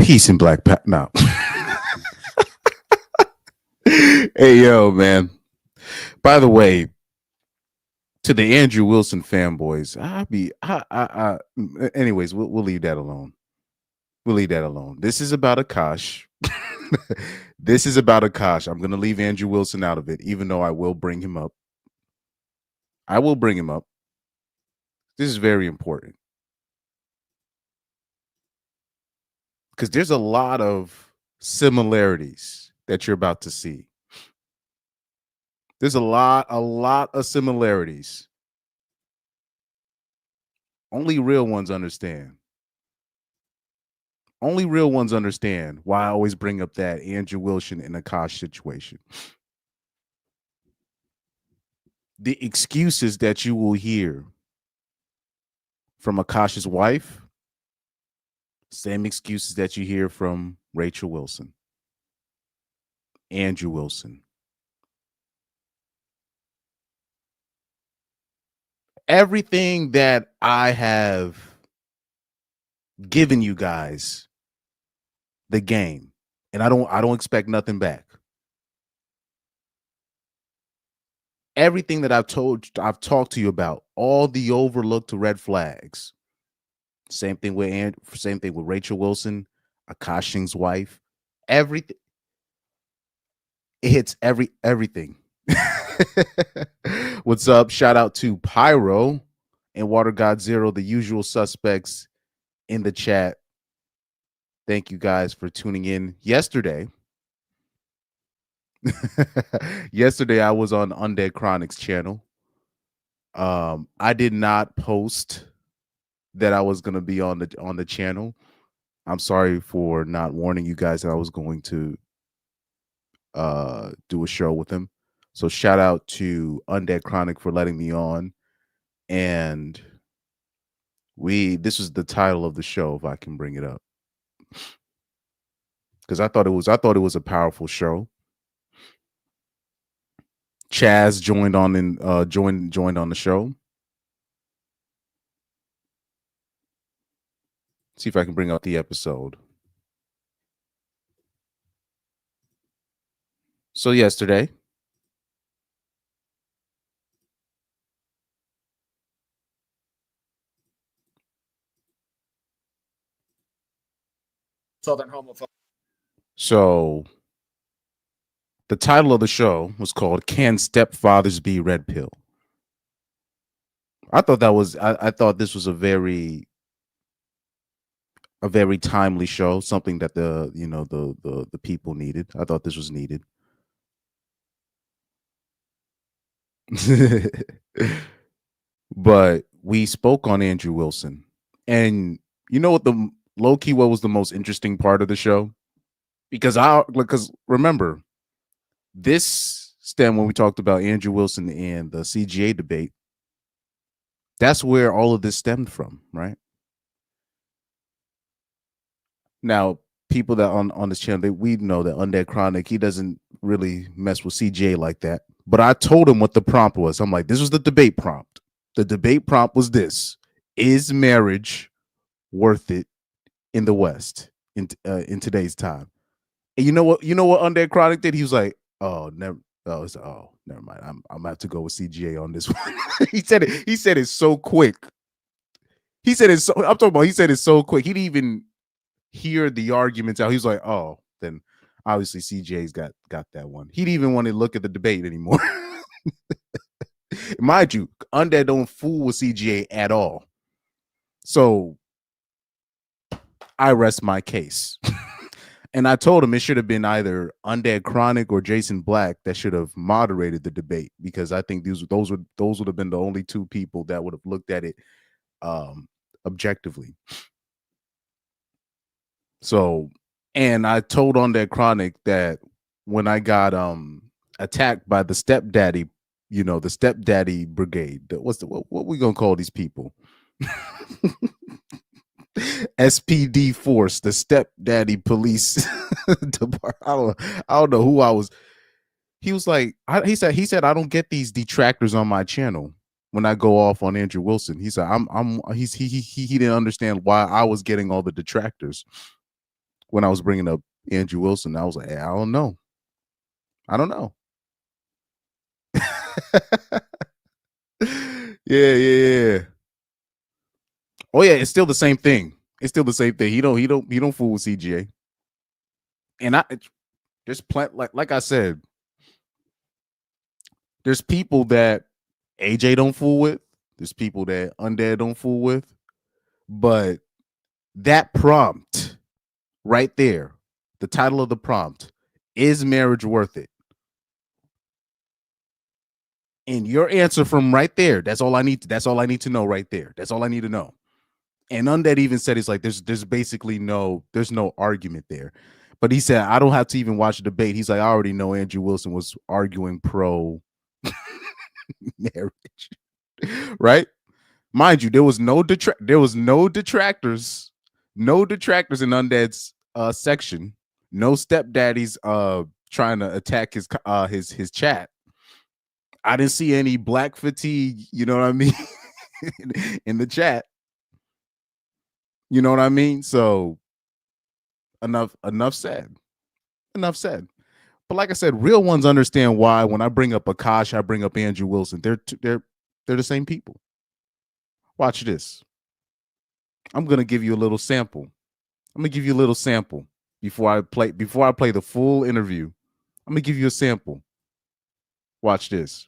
Peace in Black No. Hey, yo, man. By the way, to the Andrew Wilson fanboys, anyways, we'll leave that alone. We'll leave that alone. This is about Akaash. This is about Akaash. I'm going to leave Andrew Wilson out of it, even though I will bring him up. I will bring him up. This is very important. Because there's a lot of similarities that you're about to see. There's a lot of similarities. Only real ones understand. Only real ones understand why I always bring up that Andrew Wilson and Akaash situation. The excuses that you will hear from Akaash's wife, same excuses that you hear from Rachel Wilson, Andrew Wilson. Everything that I have given you guys the game, and I don't expect nothing back. Everything that I've talked to you about, all the overlooked red flags. Same thing with Rachel Wilson, Akaash Singh's wife. Everything. It hits everything. What's up? Shout out to Pyro and Water God Zero, the usual suspects in the chat. Thank you guys for tuning in yesterday. Yesterday I was on Undead Chronic's channel. I did not post that I was going to be on the channel. I'm sorry for not warning you guys that I was going to do a show with him. So shout out to Undead Chronic for letting me on. And this was the title of the show, if I can bring it up. Because I thought it was a powerful show. Chaz joined on on the show. See if I can bring up the episode. So yesterday, Southern homophobe. So the title of the show was called "Can Stepfathers Be Red Pill?" I thought this was a very timely show, something that the people needed. I thought this was needed. But we spoke on Andrew Wilson, and you know what what was the most interesting part of the show? Because remember, this stemmed when we talked about Andrew Wilson and the CGA debate. That's where all of this stemmed from, right? Now, people that on this channel, we know that Undead Chronic, he doesn't really mess with CGA like that. But I told him what the prompt was. I'm like, this was the debate prompt. The debate prompt was this: is marriage worth it in the West in today's time? And you know what Undead Chronic did? He was like, oh, never. Oh, never mind. I'm gonna have to go with CGA on this one. He said it so quick. He said it so. I'm talking about. He said it so quick. He didn't even hear the arguments out. He was like, oh, then obviously CJ's got that one. He didn't even want to look at the debate anymore. Mind you, Undead don't fool with CGA at all. So I rest my case. And I told him it should have been either Undead Chronic or Jason Black that should have moderated the debate, because I think those would have been the only two people that would have looked at it objectively. So, and I told Undead Chronic that when I got attacked by the stepdaddy, the stepdaddy brigade, what we gonna call these people? SPD force, the stepdaddy police department. I don't know who I was. He was like, he said, I don't get these detractors on my channel when I go off on Andrew Wilson. He said, he didn't understand why I was getting all the detractors. when I was bringing up Andrew Wilson. I was like, hey, I don't know. Yeah. Oh yeah, it's still the same thing. He don't fool with CGA. And there's like I said, there's people that AJ don't fool with. There's people that Undead don't fool with. But that prompt right there, the title of the prompt, is marriage worth it? And your answer from right there, that's all I need to know right there. That's all I need to know. And Undead even said it's like there's basically no argument there. But he said, I don't have to even watch the debate. He's like, I already know Andrew Wilson was arguing pro marriage. Right? Mind you, there was no detractors in Undead's section. No stepdaddies trying to attack his chat. I didn't see any black fatigue, you know what I mean, in the chat. You know what I mean? So enough said. But like I said, real ones understand why when I bring up Akaash, I bring up Andrew Wilson. They're the same people. Watch this. I'm gonna give you a little sample. Before I play the full interview. I'm gonna give you a sample. Watch this.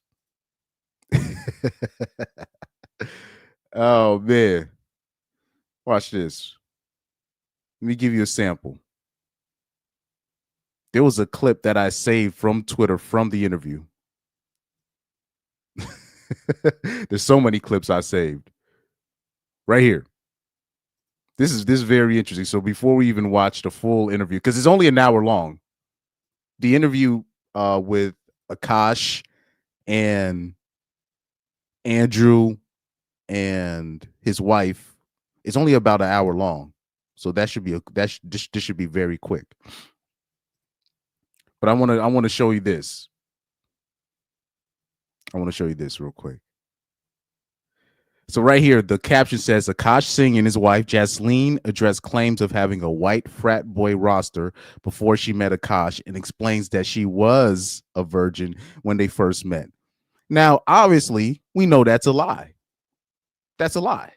Oh man. Watch this. Let me give you a sample. There was a clip that I saved from Twitter from the interview. There's so many clips I saved. Right here. This is very interesting. So before we even watch the full interview, because it's only an hour long, the interview with Akaash and Andrew and his wife is only about an hour long. So that should be this should be very quick. But I want to show you this. I want to show you this real quick. So right here, the caption says, Akaash Singh and his wife, Jasleen, addressed claims of having a white frat boy roster before she met Akaash and explains that she was a virgin when they first met. Now, obviously, we know that's a lie. That's a lie.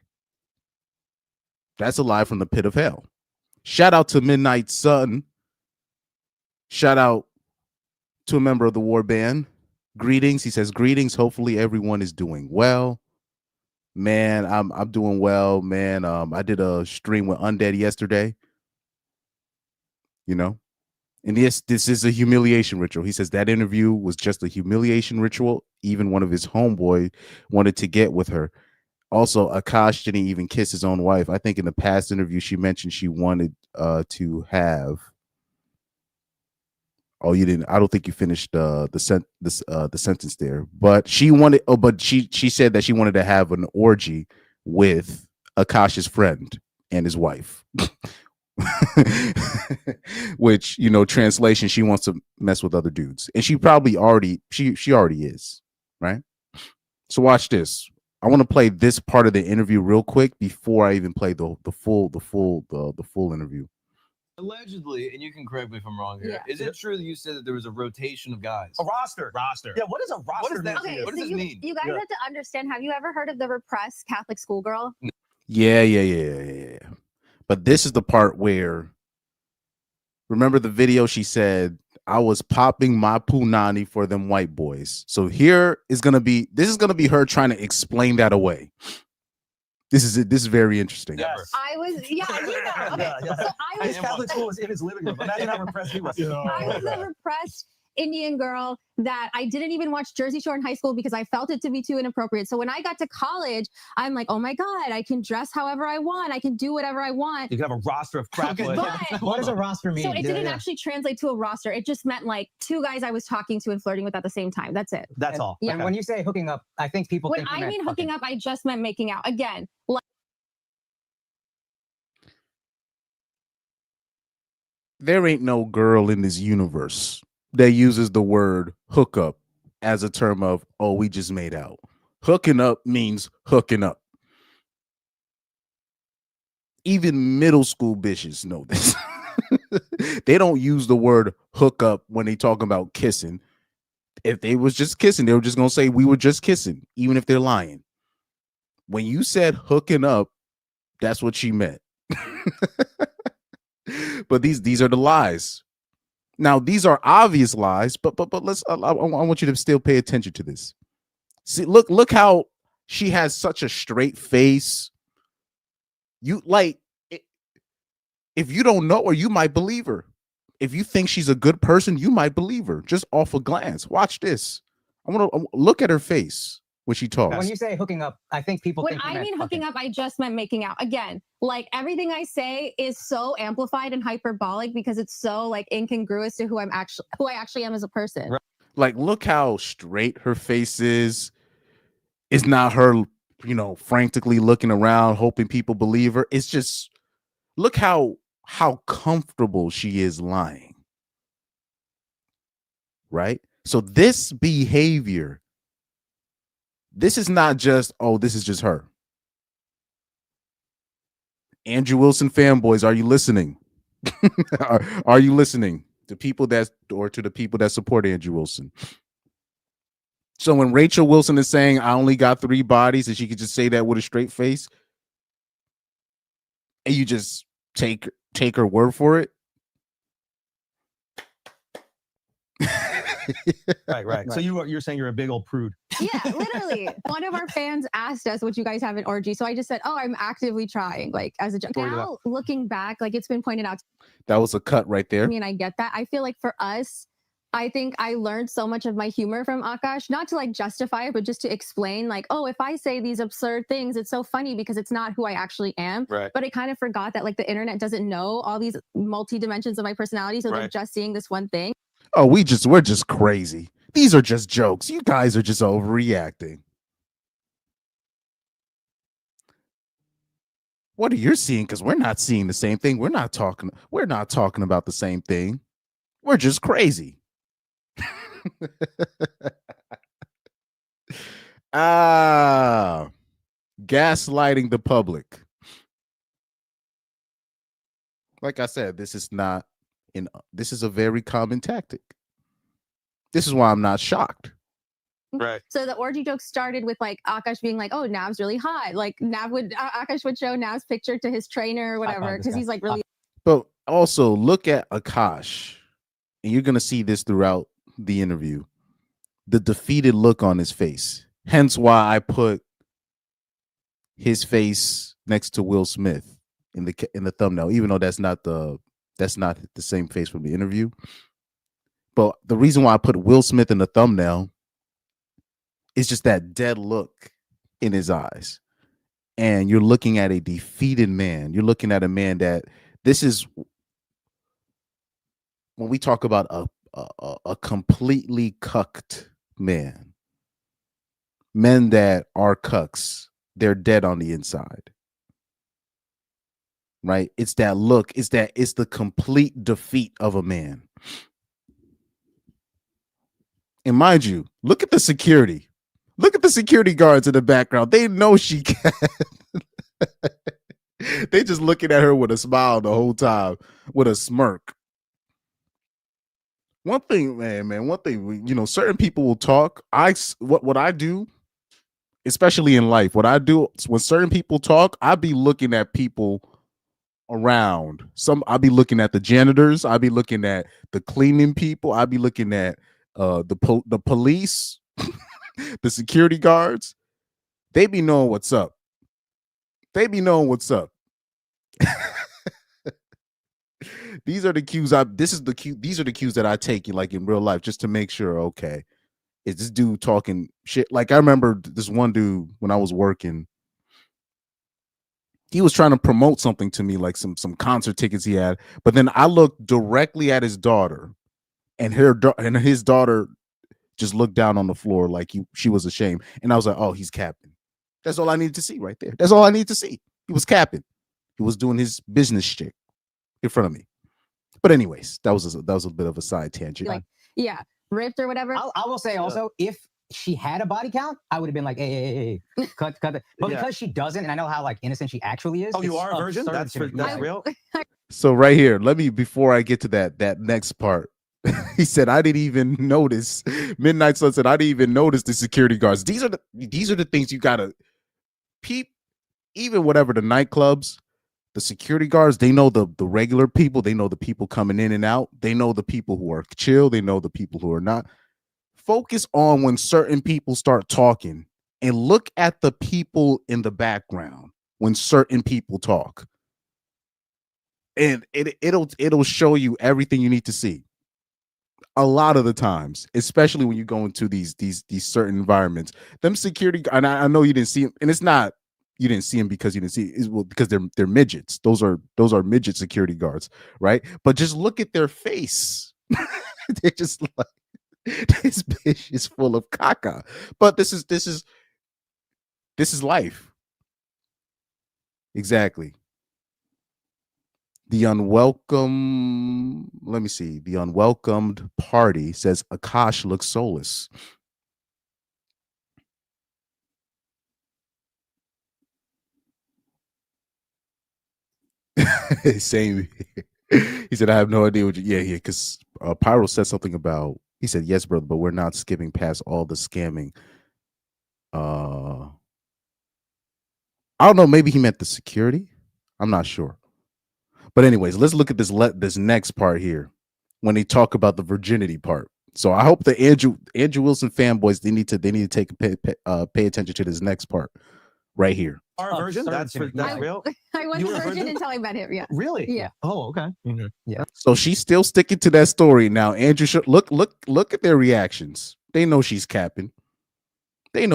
That's a lie from the pit of hell. Shout out to Midnight Sun. Shout out to a member of the war band. Greetings. He says, greetings. Hopefully everyone is doing well. Man, I'm doing well, man. I did a stream with Undead yesterday. You know, and this is a humiliation ritual. He says that interview was just a humiliation ritual. Even one of his homeboy wanted to get with her. Also, Akaash didn't even kiss his own wife. I think in the past interview she mentioned she wanted to have. Oh, you didn't. I don't think you finished the sentence there. But she wanted. Oh, but she said that she wanted to have an orgy with Akaash's friend and his wife. Which, you know, translation, she wants to mess with other dudes, and she probably already she already is, right? So watch this. I want to play this part of the interview real quick before I even play the full interview. Allegedly, and you can correct me if I'm wrong here. Is it true that you said that there was a rotation of guys? A roster. Yeah, what is a roster? What is that? Okay, What does this mean? You guys have to understand. Have you ever heard of the repressed Catholic schoolgirl? Yeah. But this is the part where, remember the video she said, I was popping my punani for them white boys. So this is gonna be her trying to explain that away. This is very interesting. Yes. I was, you know. Okay, Yeah. so I was His Catholic school was in his living room. Imagine how repressed he was. I was a repressed Indian girl that I didn't even watch Jersey Shore in high school because I felt it to be too inappropriate. So when I got to college, I'm like, oh my God, I can dress however I want. I can do whatever I want. You can have a roster of crap. But What does a roster mean? so it didn't actually translate to a roster. It just meant like two guys I was talking to and flirting with at the same time. That's it. That's all. Yeah. And when you say hooking up, I think people When think you I meant mean hooking up, I just meant making out. Again, like, there ain't no girl in this universe that uses the word hookup as a term of, oh, we just made out. Hooking up means hooking up. Even middle school bitches know this. They don't use the word hook up when they talking about kissing. If they was just kissing, they were just gonna say we were just kissing, even if they're lying. When you said hooking up, that's what she meant. But these are the lies. Now these are obvious lies, but let's. I want you to still pay attention to this. See, look how she has such a straight face. You like, if you don't know her, you might believe her. If you think she's a good person, you might believe her just off a glance. Watch this. I want to look at her face when she talks. When you say hooking up, I think people When think you I meant mean hooking fucking. up, I just meant making out. Again, like everything I say is so amplified and hyperbolic because it's so like incongruous to who I actually am as a person. Right. Like, look how straight her face is. It's not her, frantically looking around, hoping people believe her. It's just, look how comfortable she is lying. Right? So this behavior, this is not just, this is just her. Andrew Wilson fanboys, are you listening? Are you listening to the people that support Andrew Wilson? So when Rachel Wilson is saying I only got 3 bodies and she could just say that with a straight face, and you just take her word for it. Right. So you're saying you're a big old prude. Yeah, literally. One of our fans asked us, would you guys have an orgy? So I just said, I'm actively trying, like as a joke. Now, looking back, like it's been pointed out. That was a cut right there. I mean, I get that. I feel like for us, I think I learned so much of my humor from Akaash, not to like justify it, but just to explain like, if I say these absurd things, it's so funny because it's not who I actually am. Right. But I kind of forgot that like the internet doesn't know all these multi-dimensions of my personality. So they're just seeing this one thing. Oh, we're just crazy. These are just jokes. You guys are just overreacting. What are you seeing? Because we're not seeing the same thing. We're not talking about the same thing. We're just crazy. Gaslighting the public. Like I said, this is a very common tactic. This is why I'm not shocked. Right. So the orgy joke started with like Akaash being like, Nav's really hot. Like Akaash would show Nav's picture to his trainer or whatever because he's like really. But also look at Akaash, and you're gonna see this throughout the interview. The defeated look on his face. Hence why I put his face next to Will Smith in the thumbnail, even though that's not the same face from the interview. But the reason why I put Will Smith in the thumbnail is just that dead look in his eyes. And you're looking at a defeated man. You're looking at a man that this is when we talk about a completely cucked man. Men that are cucks, they're dead on the inside. Right? It's that look. It's the complete defeat of a man. And mind you, look at the security. Look at the security guards in the background. They know she can. They just looking at her with a smile the whole time, with a smirk. One thing, certain people will talk. What I do, especially in life, what I do when certain people talk, I be looking at people around. I'll be looking at the janitors. I'll be looking at the cleaning people. I'll be looking at the police, the security guards. They be knowing what's up. These are the cues. These are the cues that I take like in real life, just to make sure. Okay, is this dude talking shit? Like I remember this one dude when I was working. He was trying to promote something to me, like some concert tickets he had. But then I looked directly at his daughter, and his daughter just looked down on the floor like she was ashamed. And I was like, oh, he's capping. That's all I needed to see right there. That's all I needed to see. He was capping. He was doing his business shit in front of me. But anyways, that was a bit of a side tangent. Like, yeah, ripped or whatever. I will say also, if she had a body count, I would have been like, hey, cut it. But because she doesn't, and I know how like innocent she actually is. Oh, you are a virgin? absurd That's to me. real? So right here, before I get to that next part, he said, I didn't even notice. Midnight Sun said, I didn't even notice the security guards. These are the things you gotta peep. Even whatever the nightclubs, the security guards, they know the regular people. They know the people coming in and out. They know the people who are chill. They know the people who are not. Focus on when certain people start talking and look at the people in the background when certain people talk. And it'll show you everything you need to see. A lot of the times, especially when you go into these certain environments, them security, and I know you didn't see them, and it's not you didn't see them because you didn't see it, well, because they're midgets. Those are midget security guards, right? But just look at their face. They're just like, this bitch is full of caca. But this is life. Exactly. The unwelcome, let me see. The unwelcomed party says Akaash looks soulless. Same. He said, I have no idea what you, yeah, because Pyro said something about, he said, yes, brother, but we're not skipping past all the scamming. I don't know, maybe he meant the security. I'm not sure. But anyways, let's look at this next part here when they talk about the virginity part. So I hope the Andrew Wilson fanboys they need to pay attention to this next part right here. Our version? That's real? I wasn't a virgin until I met him. Yeah. Really? Yeah. Oh, okay. Mm-hmm. Yeah. So she's still sticking to that story. Now, Andrew should look at their reactions. They know she's capping. And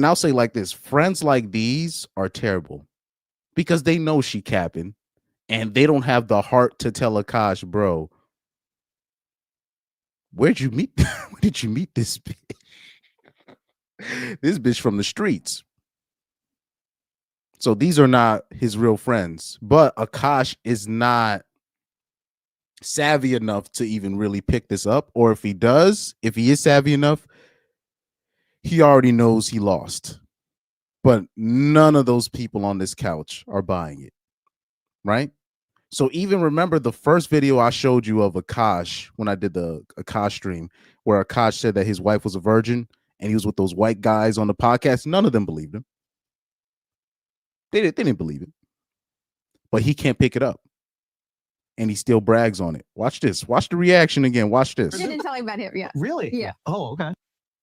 I'll say like this, friends like these are terrible because they know she capping and they don't have the heart to tell Akaash, bro, where did you meet this bitch? This bitch from the streets. So these are not his real friends, but Akaash is not savvy enough to even really pick this up. Or if he is savvy enough, he already knows he lost. But none of those people on this couch are buying it, right? So even remember the first video I showed you of Akaash when I did the Akaash stream, where Akaash said that his wife was a virgin and he was with those white guys on the podcast. None of them believed him. They didn't believe it. But he can't pick it up. And he still brags on it. Watch this. Watch the reaction again. Watch this. I didn't tell him about him. Yeah. Really? Yeah. Oh, okay.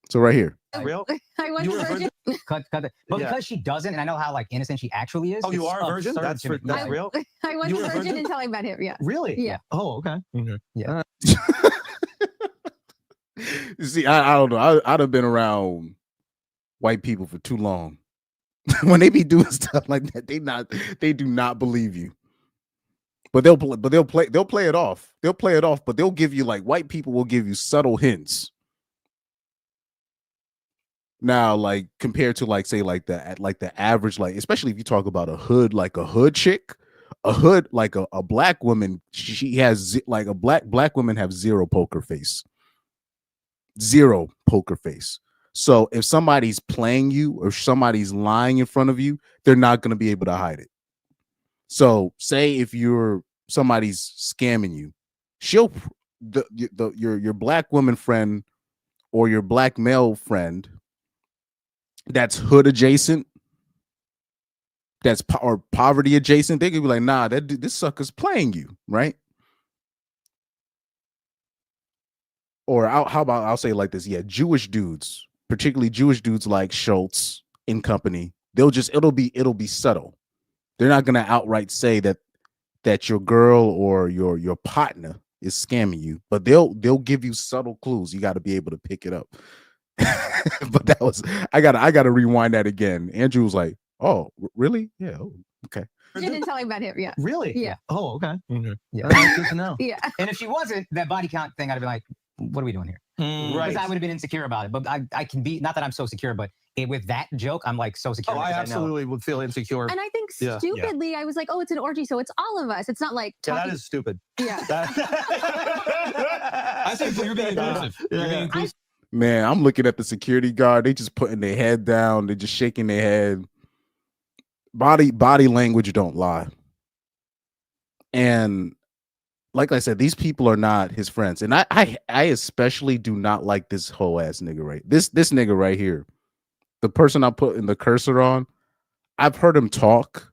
So right here. Real? I wasn't a virgin. Cut that. But because she doesn't, and I know how like innocent she actually is. Oh, you are a virgin? That's real? I wasn't a virgin until I met him. Yeah. Really? Yeah. Oh, okay. Mm-hmm. Yeah. See, I don't know. I'd have been around white people for too long. When they be doing stuff like that, they do not believe you. But they'll play it off. They'll play it off, but they'll give you like white people will give you subtle hints. Now, like compared to like say like the average, like especially if you talk about a hood chick, a black woman, she has like a black women have zero poker face. So if somebody's playing you or somebody's lying in front of you, they're not going to be able to hide it. So say if somebody's scamming you, your black woman friend or your black male friend that's hood adjacent, or poverty adjacent, they could be like, nah, this sucker's playing you, right? Or how about I'll say it like this, yeah, Jewish dudes, particularly Jewish dudes like Schulz and company, it'll be subtle. They're not gonna outright say that your girl or your partner is scamming you, but they'll give you subtle clues. You got to be able to pick it up. But that was I gotta rewind that again. Andrew was like, "Oh, really? Yeah, okay." I didn't tell him about him. Yeah. Really? Yeah. Oh, okay. Mm-hmm. Yeah. That's good to know. Yeah. And if she wasn't, that body count thing, I'd be like, what are we doing here? Right. Because I would have been insecure about it. But I can be, not that I'm so secure, but with that joke, I'm like so secure. Oh, I because absolutely would feel insecure. And I think Yeah. stupidly, I was like, oh, it's an orgy, so it's all of us. It's not like Yeah, talking. that is stupid. Yeah. I think you're being inclusive. You're being inclusive. Man, I'm looking at the security guard. They just putting their head down. They're just shaking their head. body language don't lie. And like I said, these people are not his friends. And I especially do not like this whole ass nigga right. This nigga right here. The person I put in the cursor on, I've heard him talk.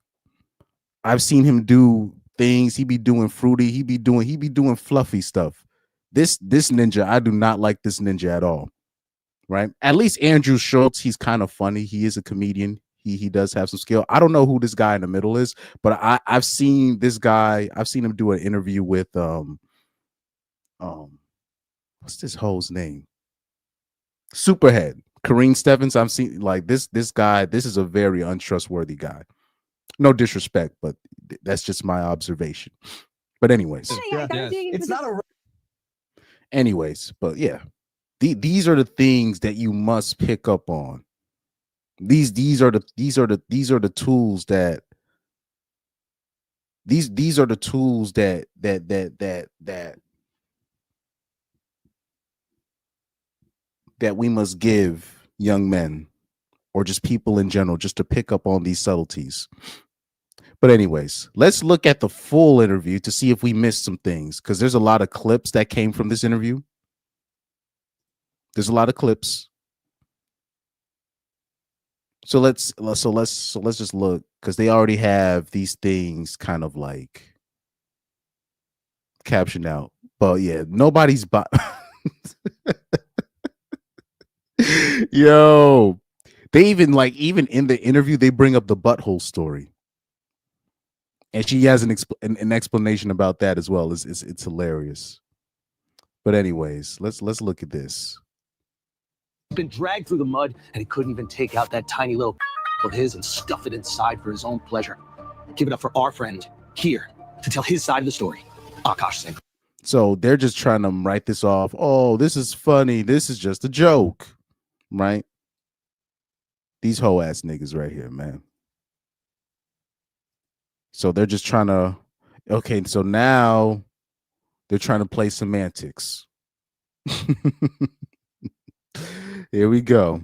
I've seen him do things. He be doing fruity. He be doing fluffy stuff. This ninja, I do not like this ninja at all. Right? At least Andrew Schulz, he's kind of funny. He is a comedian. He does have some skill. I don't know who this guy in the middle is, but I've seen this guy. I've seen him do an interview with what's this hoe's name? Superhead. Kareem Stevens. I'm seeing like this guy. This is a very untrustworthy guy. No disrespect, but that's just my observation. But anyways, It's not a. anyways, but yeah, these are the things that you must pick up on. These are the tools that these are the tools that we must give young men or just people in general just to pick up on these subtleties. But anyways, let's look at the full interview to see if we missed some things, because there's a lot of clips that came from this interview. There's a lot of clips. So let's just look, because they already have these things kind of like captioned out. But yeah, nobody's yo, they even in the interview they bring up the butthole story, and she has an explanation about that as well. It's hilarious. But anyways, let's look at this. Been dragged through the mud, and he couldn't even take out that tiny little of his and stuff it inside for his own pleasure. Give it up for our friend here to tell his side of the story, Akaash Singh. So they're just trying to write this off. Oh, this is funny. This is just a joke, right? These hoe ass niggas right here, man. So they're just trying to. Okay, so now they're trying to play semantics. Here we go.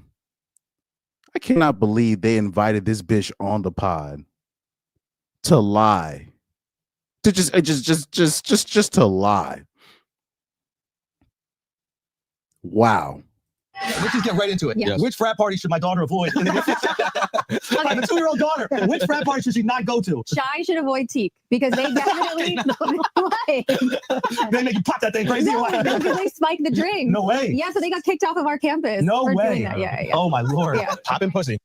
I cannot believe they invited this bitch on the pod to lie. To just to lie. Wow. Let's just get right into it. Yeah. Which frat party should my daughter avoid? I have a 2-year-old daughter. Which frat party should she not go to? Shy should avoid Teak because they definitely They make you pop that thing crazy. because they spike the drink. No way. Yeah, so they got kicked off of our campus. No for way. doing that. Yeah. Oh my lord. Yeah. Popping pussy.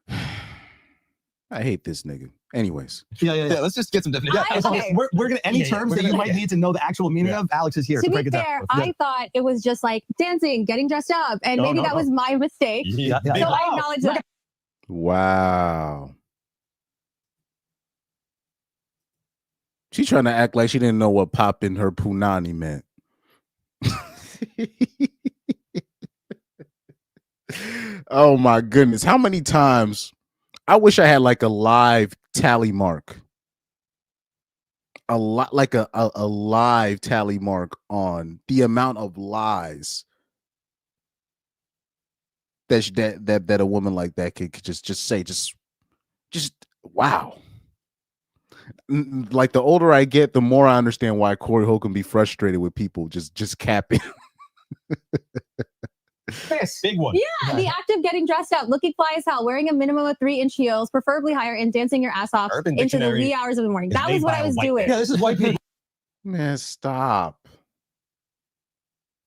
I hate this nigga. Anyways. Yeah. Let's just get some definition. Okay. We're gonna any terms that you might need to know the actual meaning of. Alex is here to To break be it fair, down. I thought it was just like dancing, getting dressed up, and No, maybe no, that no. was my mistake. Yeah. So I acknowledge that. Wow. She's trying to act like she didn't know what popping her punani meant. Oh my goodness. How many times? I wish I had like a live tally mark. A lot like a live tally mark on the amount of lies that a woman like that could just say. Just wow. Like the older I get, the more I understand why Corey Ho can be frustrated with people just capping. Big one. Yeah, the act of getting dressed up, looking fly as hell, wearing a minimum of 3-inch heels, preferably higher, and dancing your ass off Urban into the Dictionary wee hours of the morning. is That was made what by I a was white doing. Yeah, this is white people. Man, stop.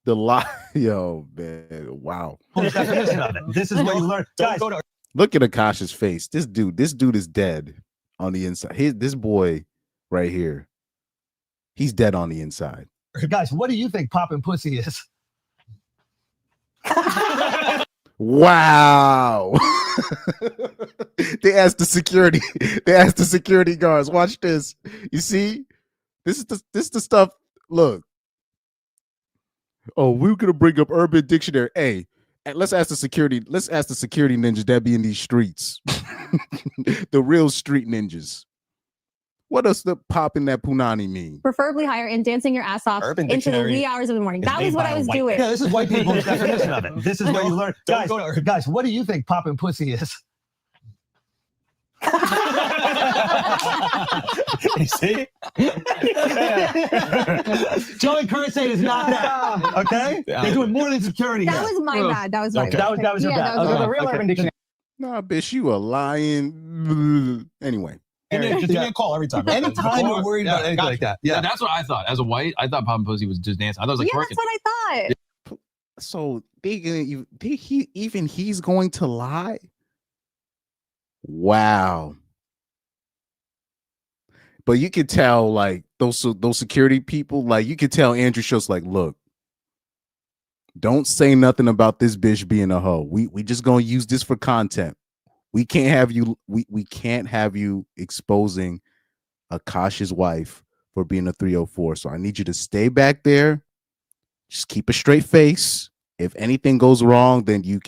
The lie, yo, man, wow. Definition of it. This is where you learn. Guys, Look at Akaash's face. This dude is dead on the inside. This boy right here, he's dead on the inside. guys, what do you think popping pussy is? Wow. They asked the security guards. Watch this. You see? This is the stuff. Look. Oh, we're gonna bring up Urban Dictionary. Hey, let's ask the security ninjas that be in these streets. The real street ninjas. What does the popping that punani mean? Preferably higher, and dancing your ass off Urban into the Dictionary wee hours of the morning. is That made was what by I a was white doing. Yeah, this is white people's definition of it. This is where you learn. Guys, what do you think popping pussy is? You see? Joe and Kurt saying it's not that. Okay? They're doing more than security That here. was my bad. That was my Okay. bad. That was your Yeah, bad. that was Okay. my The real Urban Dictionary. Nah, bitch, you a lying. Anyway. Give me a call every time. Anytime you're worried about anything like that. Yeah, that's what I thought. As a white, I thought popping pussy was just dancing. I thought it was like Yeah, twerking. that's what I thought. So he's going to lie? Wow. But you could tell, like, those security people, like, you could tell Andrew Schulz, like, look, don't say nothing about this bitch being a hoe. We just gonna use this for content. We can't have you exposing Akaash's wife for being a 304. So I need you to stay back there. Just keep a straight face. If anything goes wrong, then you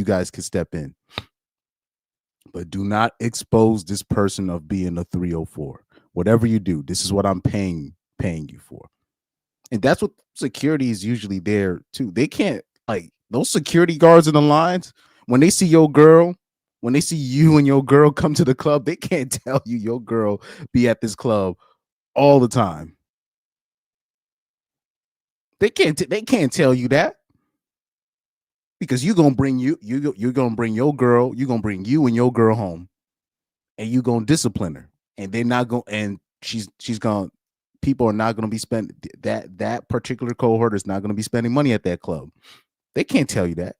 guys can step in. But do not expose this person of being a 304. Whatever you do, this is what I'm paying you for. And that's what security is usually there too. They can't, like, those security guards in the lines, when they see your girl, when they see you and your girl come to the club, they can't tell you your girl be at this club all the time. They can't tell you that, because you're gonna bring you're gonna bring your girl, you're gonna bring you and your girl home, and you're gonna discipline her, and they're not going, and she's gonna, people are not gonna be spending, that particular cohort is not gonna be spending money at that club. They can't tell you that.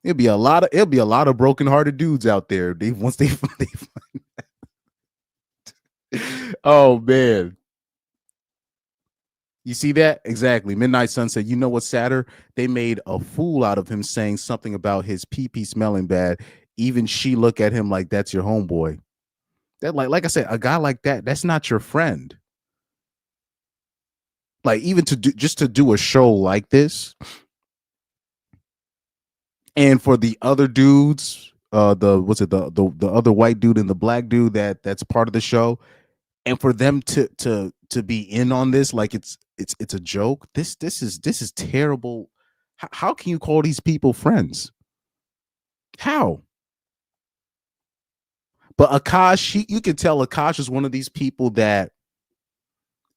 It'll be a lot of broken-hearted dudes out there. Once they find that. Oh man. You see that? Exactly. Midnight Sun said, you know what's sadder? They made a fool out of him saying something about his pee-pee smelling bad. Even she look at him like that's your homeboy. That, like I said, a guy like that, that's not your friend. Like, even to do a show like this. And for the other dudes, the other white dude and the black dude that's part of the show, and for them to be in on this like it's a joke. This is terrible. How can you call these people friends? How? But Akaash, you can tell Akaash is one of these people that,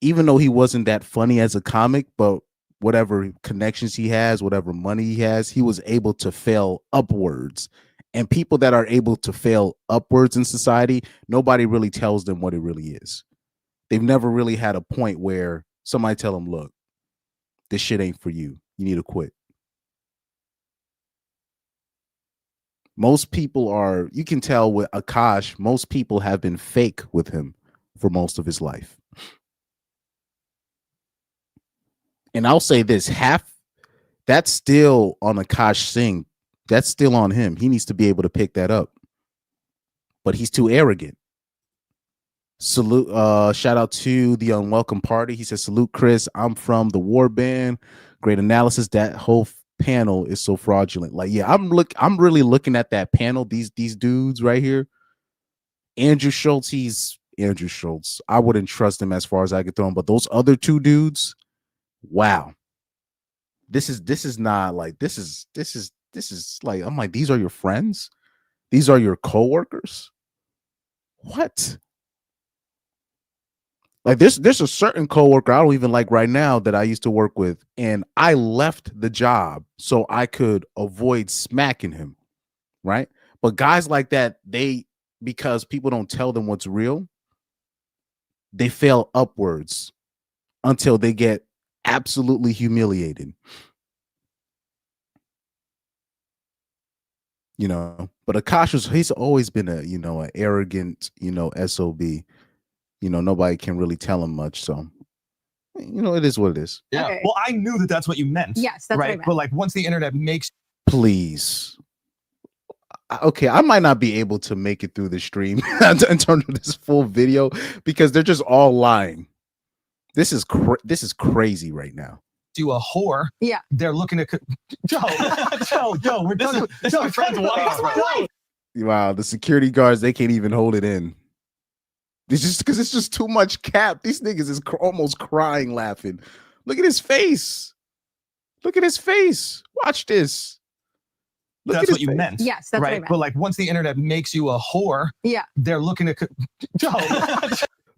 even though he wasn't that funny as a comic, but whatever connections he has, whatever money he has, he was able to fail upwards. And people that are able to fail upwards in society, nobody really tells them what it really is. They've never really had a point where somebody tell them, look, this shit ain't for you. You need to quit. Most people are, you can tell with Akaash, most people have been fake with him for most of his life. And I'll say this, that's still on Akaash Singh. That's still on him. He needs to be able to pick that up. But he's too arrogant. Salute, shout out to the Unwelcome Party. He says, salute, Chris. I'm from the War Band. Great analysis. That whole panel is so fraudulent. Like, yeah, I'm really looking at that panel. These dudes right here. Andrew Schulz, he's Andrew Schulz. I wouldn't trust him as far as I could throw him. But those other two dudes, wow. This is not like, this is like, I'm like, these are your friends? These are your coworkers? What? Like, there's a certain coworker I don't even like right now that I used to work with, and I left the job so I could avoid smacking him, right? But guys like that, because people don't tell them what's real, they fail upwards until they get absolutely humiliated. You know, but Akaash, he's always been an arrogant, SOB. Nobody can really tell him much. So, it is what it is. Yeah. Okay. Well, I knew that's what you meant. Yes, that's what I right. meant. But like, once the internet makes, Please. Okay, I might not be able to make it through the stream in terms of this full video because they're just all lying. This is crazy right now. you a whore, Yeah. they're looking at Joe, we're done. This is my friend's wife. Wow, the security guards, they can't even hold it in. It's just because it's just too much cap. These niggas is almost crying, laughing. Look at his face. Look at his face. Watch this. That's what you meant. Yes, that's what I right. meant. But like once the internet makes you a whore, Yeah. they're looking at Joe.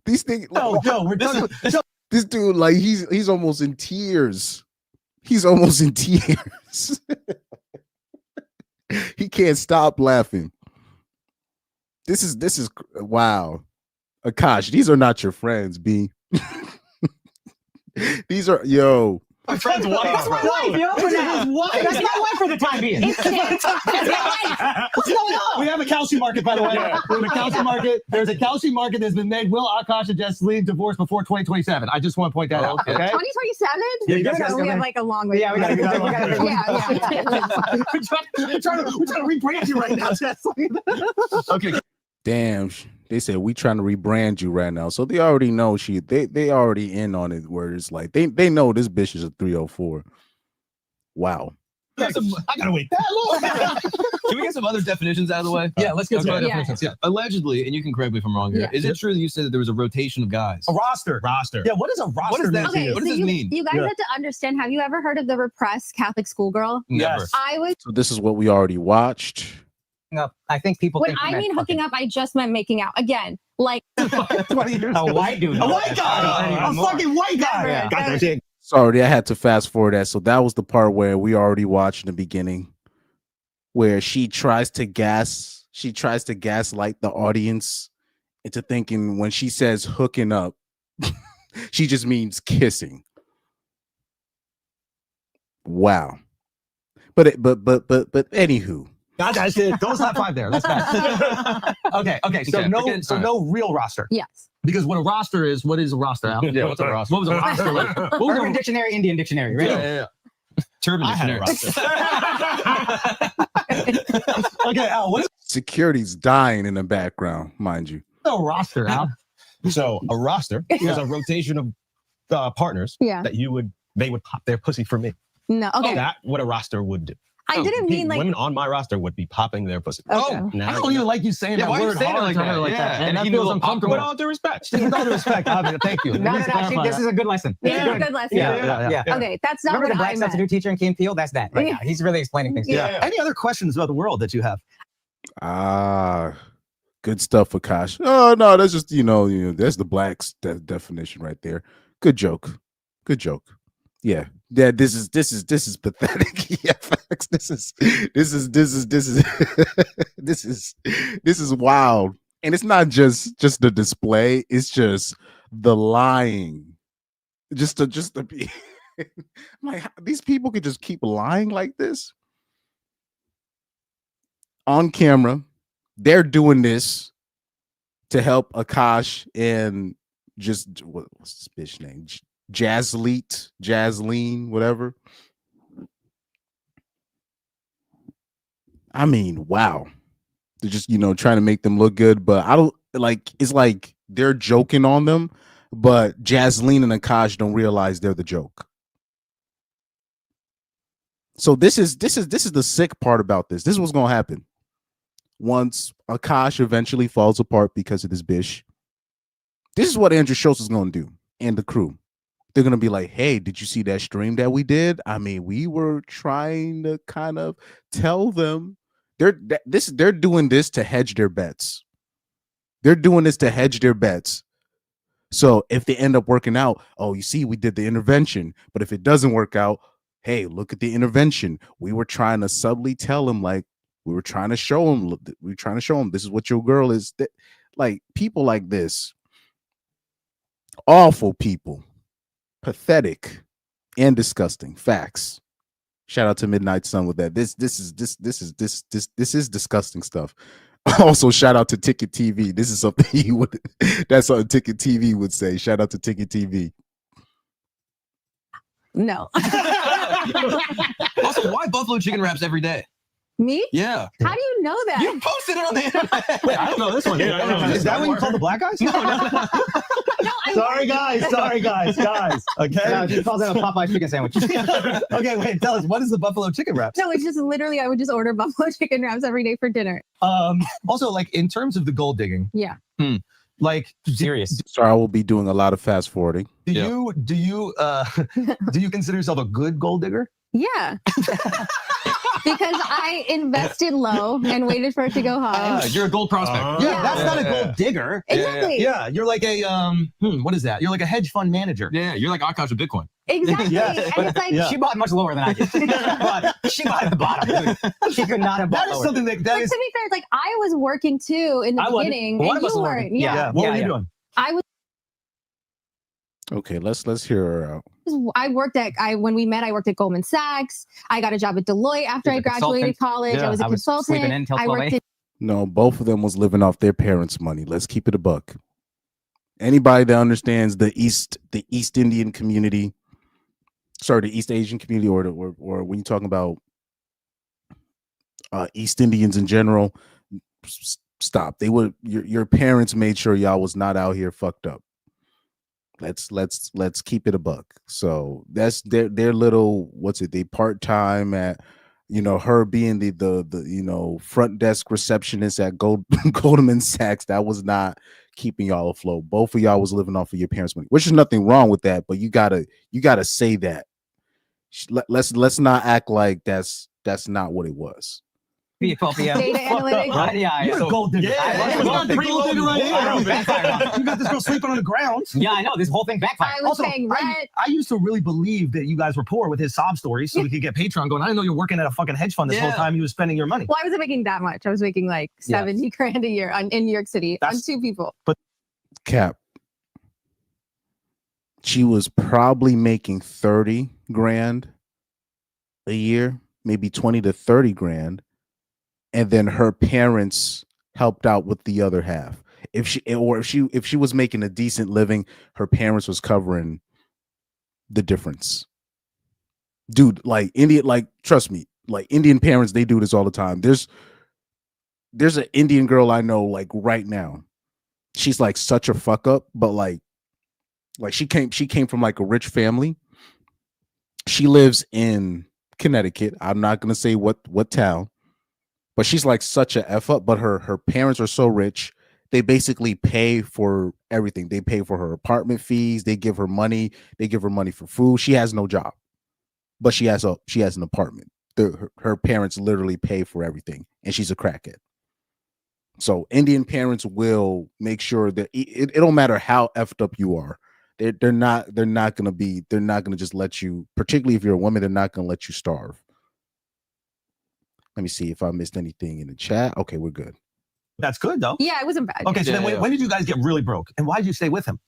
These things. Joe, we're talking. Joe, This dude, like he's almost in tears. He's almost in tears. He can't stop laughing. This is wow. Akaash, these are not your friends, B. These are My friend's wife. That's my wife, yo. That's my wife for the time being. It's what's going on? We have a calcium market, by the way. We have a calcium market. There's a calcium market that's been made. Will Akaash and Jasleen divorce before 2027? I I just want to point that out. Okay. 2027? Yeah, you guys No, gotta we go have there. like a long way. Yeah, we gotta Yeah. we're trying to rebrand you right now, Jasleen. Okay. damn. They said we trying to rebrand you right now, so they already know they already in on it. Where it's like they know this bitch is a 304. Wow. I gotta wait that long. Can we get some other definitions out of the way? Yeah, let's get some Okay. other Yeah. definitions. Yeah. Allegedly, and you can correct me if I'm wrong here. Yeah. Is it true that you said that there was a rotation of guys? A roster. Roster. Yeah, what is a roster? What is that? mean to Okay, you? What does so this mean? you guys Yeah. have to understand. Have you ever heard of the repressed Catholic schoolgirl? Never. Yes. I was So this is what we already watched. Up. I think people when think I mean hooking up, I just meant making out. Again, like 20 years a ago. white dude. A white guy. A fucking white guy. Never. Got that shit. Sorry, I had to fast forward that. So that was the part where we already watched in the beginning, where she tries to gaslight the audience into thinking when she says hooking up, she just means kissing. Wow. But anywho, Got that shit. Don't high five there. That's bad. Okay. So Okay, we're getting started. no real roster. yes. Because what a roster is, what is a roster, Al? Yeah, what's a roster? What was a roster like? What was Urban a, Dictionary, Indian Dictionary, right? Yeah. Turban I had a dictionary. okay, Al, what's security's dying in the background, mind you. a roster, Al? So a roster is a rotation of partners Yeah. that they would pop their pussy for me. No. Okay. That what a roster would do. I didn't mean like. Women on my roster would be popping their pussy. Okay. Oh, I Now, don't even like you saying Yeah, that why are you word saying it hard like to her that? like that. Yeah, And that you feels know, uncomfortable. with all due respect. With all due respect, I mean, thank you. No, Let me just actually, clarify this that. is a good lesson. This is a good lesson. Yeah. Okay, that's not Remember the what black I meant. substitute teacher in Key and Peele? That's that right now. He's really explaining things. Yeah. Any other questions about the world that you have? Good stuff, Akaash. Oh no, that's just there's the blacks definition right there. Good joke. Yeah, this is pathetic. Yeah, facts. This is wild, and it's not just the display. It's just the lying. Just to be I'm like, these people could just keep lying like this on camera. They're doing this to help Akaash and just what's this bitch name? Jasleen, whatever. I mean, wow. They're just, trying to make them look good, but I don't like it's like they're joking on them, but Jasleen and Akaash don't realize they're the joke. So this is the sick part about this. This is what's gonna happen. Once Akaash eventually falls apart because of this bitch, this is what Andrew Schulz is gonna do and the crew. They're gonna be like, hey, did you see that stream that we did? I mean, we were trying to kind of tell them they're doing this to hedge their bets. They're doing this to hedge their bets. So if they end up working out, oh, you see, we did the intervention. But if it doesn't work out, hey, look at the intervention. We were trying to subtly tell him, like, we were trying to show him this is what your girl is. Like, people like this, awful people, pathetic and disgusting. Facts. Shout out to Midnight Sun with that. This is disgusting stuff. Also, shout out to Ticket TV. This is something that's something Ticket TV would say. Shout out to Ticket TV. No. Also, why buffalo chicken wraps every day? Me? Yeah. How do you know that? You posted it on the internet. Wait, I don't know this one. Is that what you call the black guys? No, Sorry, guys. Okay. She calls it a Popeye chicken sandwich. Okay, wait. Tell us, what is the buffalo chicken wraps? No, it's just literally I would just order buffalo chicken wraps every day for dinner. Also, like in terms of the gold digging, Yeah. like Serious. Sorry, I will be doing a lot of fast forwarding. do you consider yourself a good gold digger? Yeah. because I invested low and waited for it to go high. You're a gold prospect. That's not a gold digger. Exactly. Yeah, you're like a what is that? You're like a hedge fund manager. Yeah, you're like Akaash with Bitcoin. Exactly. Yeah. And it's like, She bought much lower than I did. She bought at the bottom. She could not have bought That is lower. something that but is. to be fair, it's like I was working too in the I wasn't. beginning, One and of us you was weren't. working. Yeah. What were you yeah. doing? I was. Okay, let's hear her out. When we met, I worked at Goldman Sachs. I got a job at Deloitte after You're I a graduated consultant. college. Yeah. I was a I was consultant. sleeping in till I 12 worked at No, both of them was living off their parents' money. Let's keep it a buck. Anybody that understands the East Indian community, the East Asian community, or when you're talking about East Indians in general, stop. They would your parents made sure y'all was not out here fucked up. Let's keep it a buck. So that's their little they part-time at her being the front desk receptionist at Goldman Sachs. That was not keeping y'all afloat. Both of y'all was living off of your parents' money, which is nothing wrong with that, but you gotta say that. Let's not act like that's not what it was. 12 p.m. data analytics. Right? Yeah. You're a gold digger. Yeah, You're a gold digger right here. You got this girl sleeping on the ground. Yeah, I know. This whole thing backfired. I was paying rent. I used to really believe that you guys were poor with his sob stories, so we could get Patreon going. I didn't know you're working at a fucking hedge fund this whole time. You was spending your money. Well, I wasn't making that much. I was making like 70 grand a year in New York City on two people. Cap. She was probably making 30 grand a year, maybe 20 to 30 grand. And then her parents helped out with the other half. If she was making a decent living, her parents was covering the difference. Dude, trust me, like Indian parents, they do this all the time. There's an Indian girl I know like right now. She's like such a fuck up, but like she came from like a rich family. She lives in Connecticut. I'm not gonna say what town. But she's like such a F up, but her parents are so rich. They basically pay for everything. They pay for her apartment fees. They give her money. They give her money for food. She has no job, but she has an apartment. Her parents literally pay for everything, and she's a crackhead. So Indian parents will make sure that it don't matter how effed up you are. They're not gonna just let you, particularly if you're a woman, they're not gonna let you starve. Let me see if I missed anything in the chat. Okay, we're good. That's good though. Yeah, it wasn't bad. Okay, so then when did you guys get really broke, and why did you stay with him?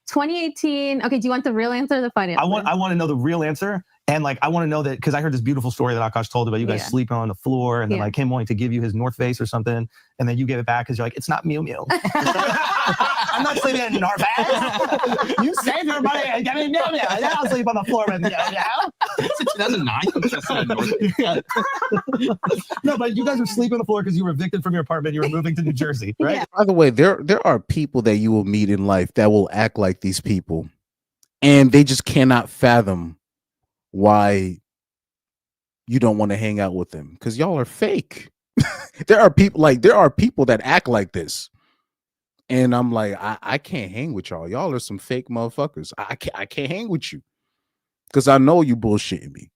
2018. Okay, do you want the real answer or the funny answer? I want to know the real answer, and like I want to know that because I heard this beautiful story that Akaash told about you guys sleeping on the floor, and then like him wanting to give you his North Face or something, and then you gave it back because you're like, it's not Mew Mew. I'm not sleeping in North Face. You saved your money and gave me Mew Mew. And then I'll sleep on the floor with Mew Mew. It's 2009. No, but you guys were sleeping on the floor because you were evicted from your apartment. You were moving to New Jersey, right? Yeah. By the way, there are people that you will meet in life that will act like these people, and they just cannot fathom why you don't want to hang out with them because y'all are fake. There are people that act like this, and I'm like, I can't hang with y'all. Y'all are some fake motherfuckers. I can't hang with you because I know you bullshitting me.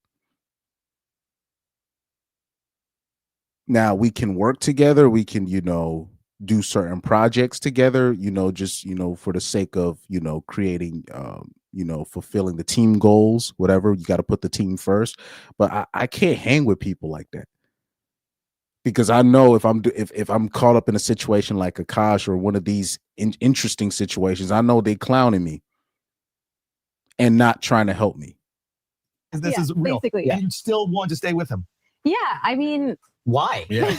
Now we can work together. We can, do certain projects together, just, for the sake of, creating, fulfilling the team goals, whatever. You got to put the team first. But I can't hang with people like that. Because I know if I'm caught up in a situation like Akaash or one of these interesting situations, I know they clowning me and not trying to help me. This is real. Basically. And you still want to stay with him. Yeah, I mean, Why? Yeah.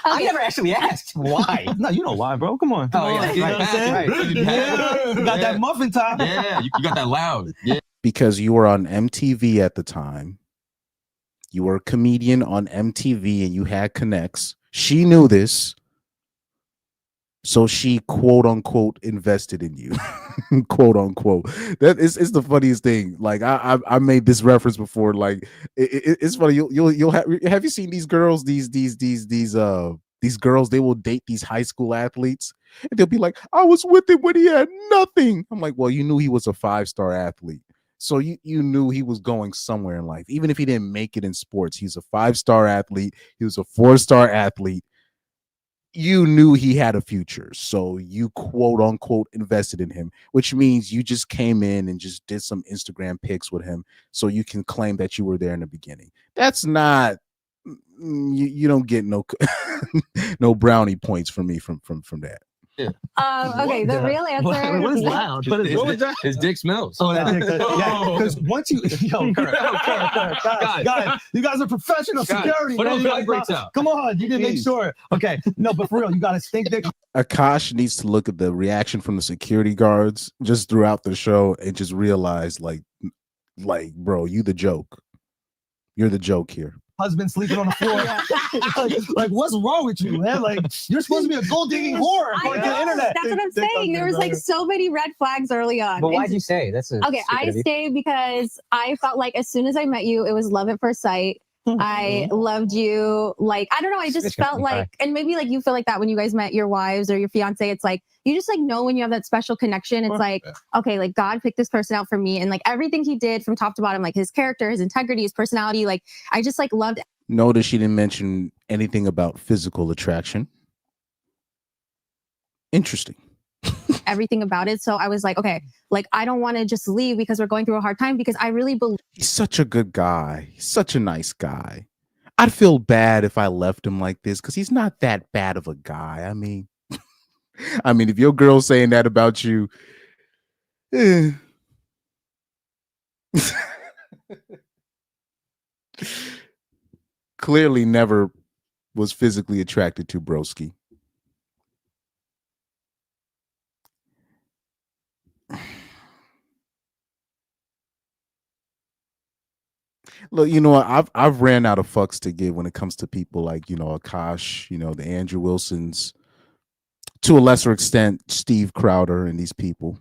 I never actually asked why. No, you know why, bro. Come on. Oh, yeah. You know what I'm saying? Right. Yeah. You got that muffin top. Yeah, you got that loud. Yeah. Because you were on MTV at the time. You were a comedian on MTV and you had connects. She knew this. So she quote unquote invested in you. Quote unquote. That is the funniest thing. Like I made this reference before. Like it's funny. You'll have you seen these girls, these girls, they will date these high school athletes and they'll be like, I was with him when he had nothing. I'm like, well, you knew he was a 5-star athlete. So you knew he was going somewhere in life, even if he didn't make it in sports. He's a 5-star athlete. He was a 4-star athlete. You knew he had a future, so you quote unquote invested in him, which means you just came in and just did some Instagram pics with him, so you can claim that you were there in the beginning. That's not. You don't get no no brownie points from me from that. Yeah. Okay, the real answer. What is loud? What was that? His dick smells. Oh, that dick. Yeah, because once you, guys, you guys are professional security. What if it breaks out? Come on, you didn't make sure. Okay, no, but for real, you got to stink dick. Akaash needs to look at the reaction from the security guards just throughout the show and just realize, like, bro, you the joke. You're the joke here. Husband sleeping on the floor. like, what's wrong with you, man? Like, you're supposed to be a gold digging whore on the internet. That's what I'm saying. There was like so many red flags early on. But why'd you say? Okay, I stayed because I felt like as soon as I met you, it was love at first sight. I loved you. Like, I don't know. I just felt like, and maybe like you feel like that when you guys met your wives or your fiance. It's like, you just like know when you have that special connection. It's like, okay, like God picked this person out for me. And like everything he did from top to bottom, like his character, his integrity, his personality, like I just like loved. Notice she didn't mention anything about physical attraction. Interesting. Everything about it. So I was like, okay, like I don't want to just leave because we're going through a hard time, because I really believe he's such a good guy. He's such a nice guy. I'd feel bad if I left him like this because he's not that bad of a guy. I mean, if your girl's saying that about you, clearly never was physically attracted to broski. Look, you know what? I've ran out of fucks to give when it comes to people like, Akaash, the Andrew Wilsons, to a lesser extent, Steve Crowder and these people.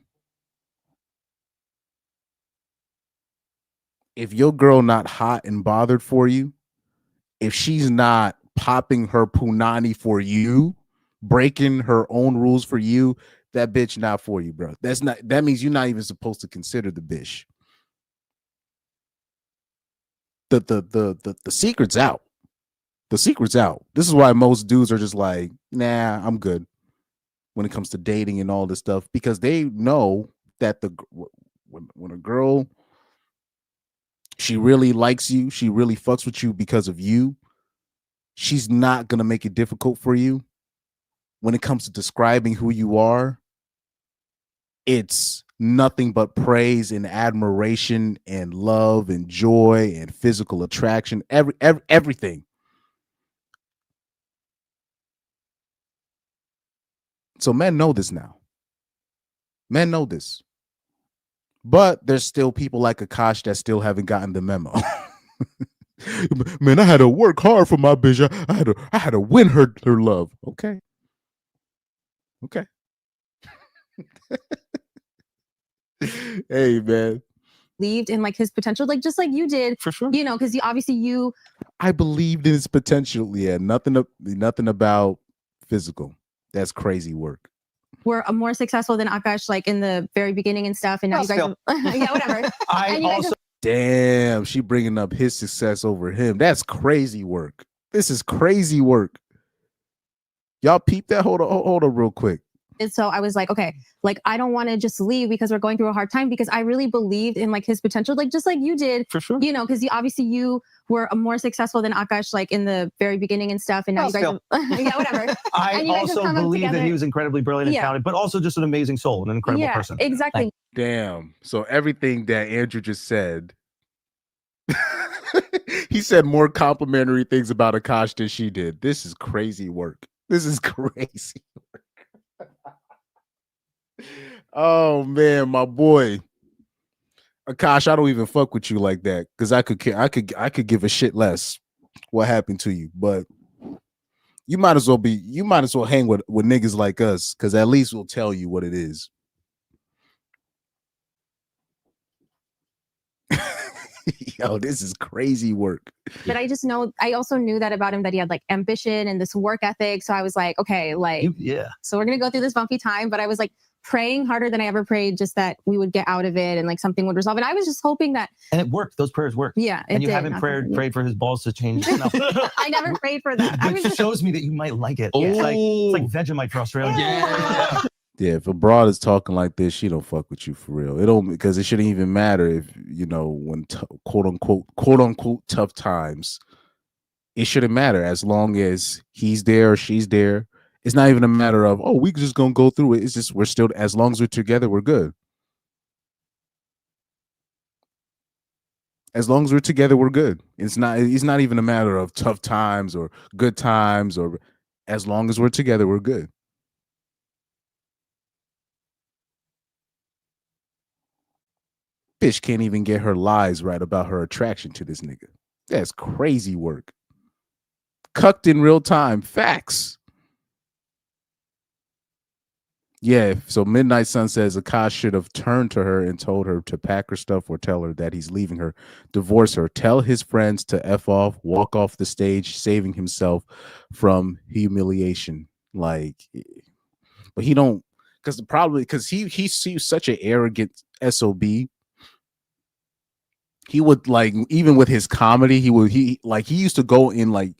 If your girl not hot and bothered for you, if she's not popping her punani for you, breaking her own rules for you, that bitch not for you, bro. That means you're not even supposed to consider the bitch. The secret's out. The secret's out. This is why most dudes are just like, nah, I'm good when it comes to dating and all this stuff, because they know that when a girl, she really likes you, she really fucks with you because of you, she's not gonna make it difficult for you. When it comes to describing who you are, it's nothing but praise and admiration and love and joy and physical attraction, everything. So men know this now. Men know this. But there's still people like Akaash that still haven't gotten the memo. Man, I had to work hard for my bitch. I had to win her love. Okay. Hey, man. Believed in like his potential, like just like you did, for sure. Because I believed in his potential. Yeah, nothing about physical. That's crazy work. Were more successful than Akaash, like in the very beginning and stuff. And now you guys, yeah, whatever. Damn, she bringing up his success over him. That's crazy work. This is crazy work. Y'all peep that? Hold on real quick. And so I was like, okay, like I don't want to just leave because we're going through a hard time, because I really believed in like his potential, like just like you did, for sure. Because you were more successful than Akaash, like in the very beginning and stuff. And now you guys, yeah, whatever. I also believe that he was incredibly brilliant and talented, but also just an amazing soul, an incredible person. Exactly. Damn. So everything that Andrew just said, he said more complimentary things about Akaash than she did. This is crazy work. This is crazy work. Oh man, my boy Akaash, I don't even fuck with you like that, because I could give a shit less what happened to you, but you might as well hang with niggas like us, because at least we'll tell you what it is. Yo, this is crazy work. But I also knew that about him, that he had like ambition and this work ethic. So I was like, okay, like, yeah. So we're going to go through this bumpy time, but I was like, praying harder than I ever prayed, just that we would get out of it and like something would resolve. And I was just hoping that. And it worked. Those prayers worked. Yeah. And you haven't prayed for his balls to change. No. I never prayed for that. It shows me that you might like it. Oh. It's like Vegemite for Australia. Yeah. Yeah, if a broad is talking like this, she don't fuck with you for real. It don't, because it shouldn't even matter if, you know, when quote unquote tough times, it shouldn't matter as long as he's there or she's there. It's not even a matter of, oh, we just gonna go through it. It's just we're still, as long as we're together, we're good. As long as we're together, we're good. It's not even a matter of tough times or good times, or as long as we're together, we're good. Bitch can't even get her lies right about her attraction to this nigga. That's crazy work. Cucked in real time. Facts. Yeah, so Midnight Sun says Akaash should have turned to her and told her to pack her stuff or tell her that he's leaving her, divorce her, tell his friends to F off, walk off the stage, saving himself from humiliation. Like, but he don't, because he's such an arrogant SOB. He would, like, even with his comedy, he used to go in like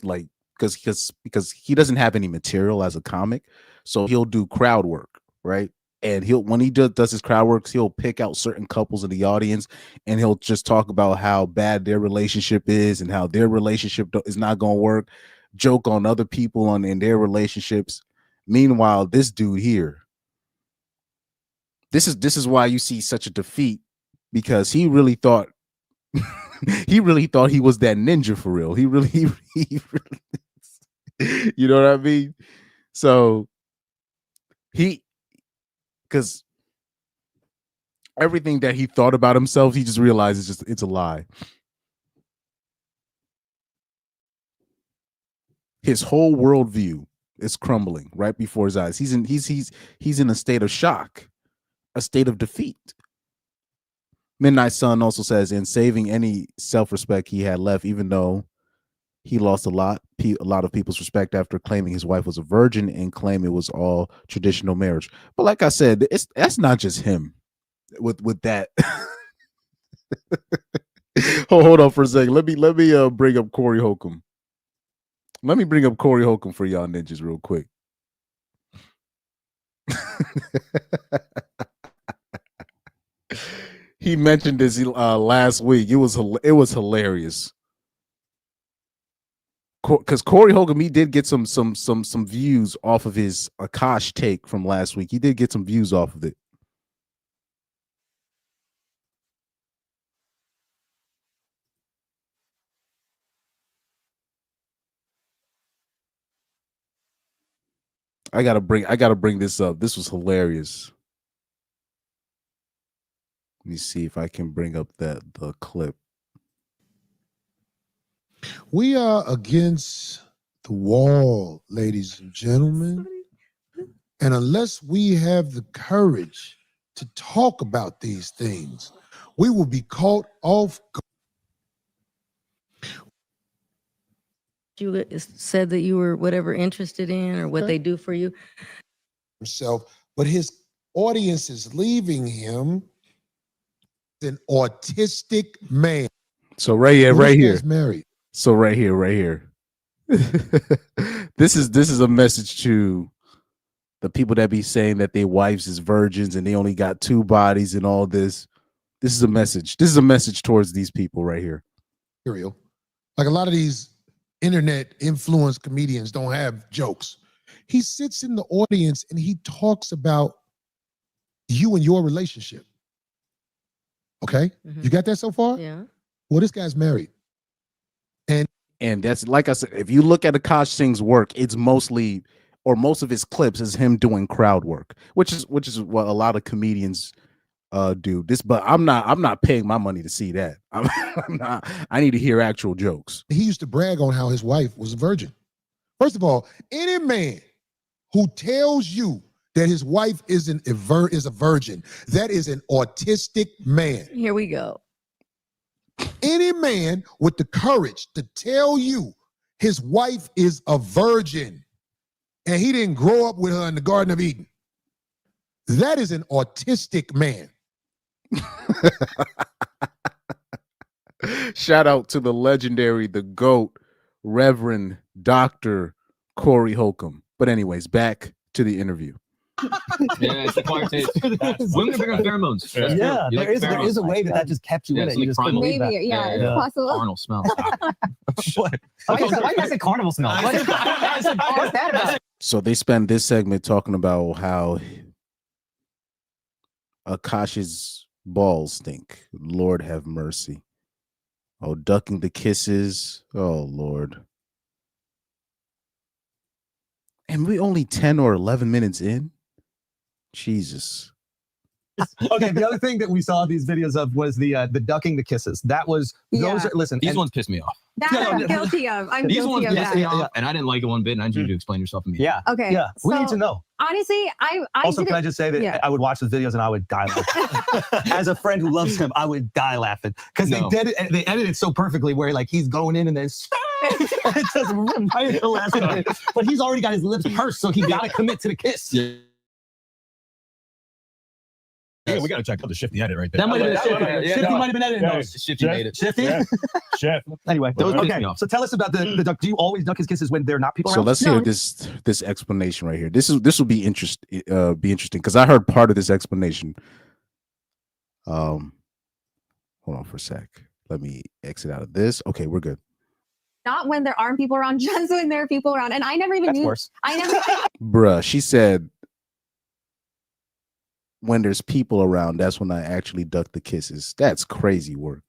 because he doesn't have any material as a comic, so he'll do crowd work, right? And when he does his crowd works, he'll pick out certain couples in the audience and he'll just talk about how bad their relationship is and how their relationship is not going to work, joke on other people in their relationships. Meanwhile, this dude here, this is why you see such a defeat, because he really thought he was that ninja for real. He really you know what I mean? So because everything that he thought about himself, he just realized it's a lie. His whole worldview is crumbling right before his eyes. He's in a state of shock, a state of defeat. Midnight Sun also says, in saving any self-respect he had left, even though he lost a lot of people's respect after claiming his wife was a virgin and claim it was all traditional marriage. But like I said, that's not just him with that. Hold on for a second. Let me bring up Corey Holcomb. Let me bring up Corey Holcomb for y'all ninjas real quick. He mentioned this last week. It was hilarious. Because Corey Holcomb, he did get some views off of his Akaash take from last week. He did get some views off of it. I gotta bring this up. This was hilarious. Let me see if I can bring up the clip. We are against the wall, ladies and gentlemen. And unless we have the courage to talk about these things, we will be caught off guard. You said that you were whatever interested in or what they do for you. Himself, but his audience is leaving him an autistic man. So right here. Married. So right here. This is a message to the people that be saying that their wives is virgins and they only got two bodies and all this. This is a message. This is a message towards these people right here. Like a lot of these internet influence comedians don't have jokes. He sits in the audience and he talks about you and your relationship. Okay? You got that so far? Yeah. Well, this guy's married. And that's, like I said, if you look at Akaash Singh's work, it's mostly, or most of his clips is him doing crowd work, which is what a lot of comedians do. But I'm not paying my money to see that. I'm not. I need to hear actual jokes. He used to brag on how his wife was a virgin. First of all, any man who tells you that his wife is a virgin, that is an autistic man. Here we go. Any man with the courage to tell you his wife is a virgin and he didn't grow up with her in the Garden of Eden, That is an autistic man. Shout out to the legendary, the GOAT, Reverend Dr. Corey Holcomb. But anyways, back to the interview. Yeah, it's acquired taste. Women are bigger on pheromones. That's Yeah, true. You like there is a way that just kept you Yeah, in it's it. You like just couldn't primal. leave that. Maybe, yeah, it's possible. Carnal smell. What? Why you guys say carnival smell? What's that about? So they spend this segment talking about how Akaash's balls stink. Lord have mercy. Oh, ducking the kisses. Oh, Lord. And we only 10 or 11 minutes in? Jesus. Okay, the other thing that we saw these videos of was the ducking the kisses. That was those. Yeah. Listen, These ones piss me off. That I'm guilty of. I'm These guilty ones of piss that. me off, and I didn't like it one bit. And I need you to explain yourself immediately. Yeah. Okay. yeah, we need so to know. Honestly, I Also, did can I it. just say that Yeah. I would watch those videos and I would die laughing. As a friend who loves him, I would die laughing because No. they did it. They edited it so perfectly where like he's going in and then it just right at the last minute. But he's already got his lips pursed, so he got to commit to the kiss. Yeah. Yeah, we gotta check out the Shifty edit right there. That might have been Yeah, Shifty. yeah, yeah, Shifty no. might have been editing those. Shifty made it. Shifty? Chef. Anyway, Those piss okay. me off. So tell us about the duck. Do you always duck his kisses when there are not people So around? let's hear this explanation right here. This will be interesting because I heard part of this explanation. Hold on for a sec. Let me exit out of this. Okay, we're good. Not when there aren't people around, just when there are people around. And I never even That's knew. worse. I never. Bruh, she said when there's people around, that's when I actually duck the kisses. That's crazy work.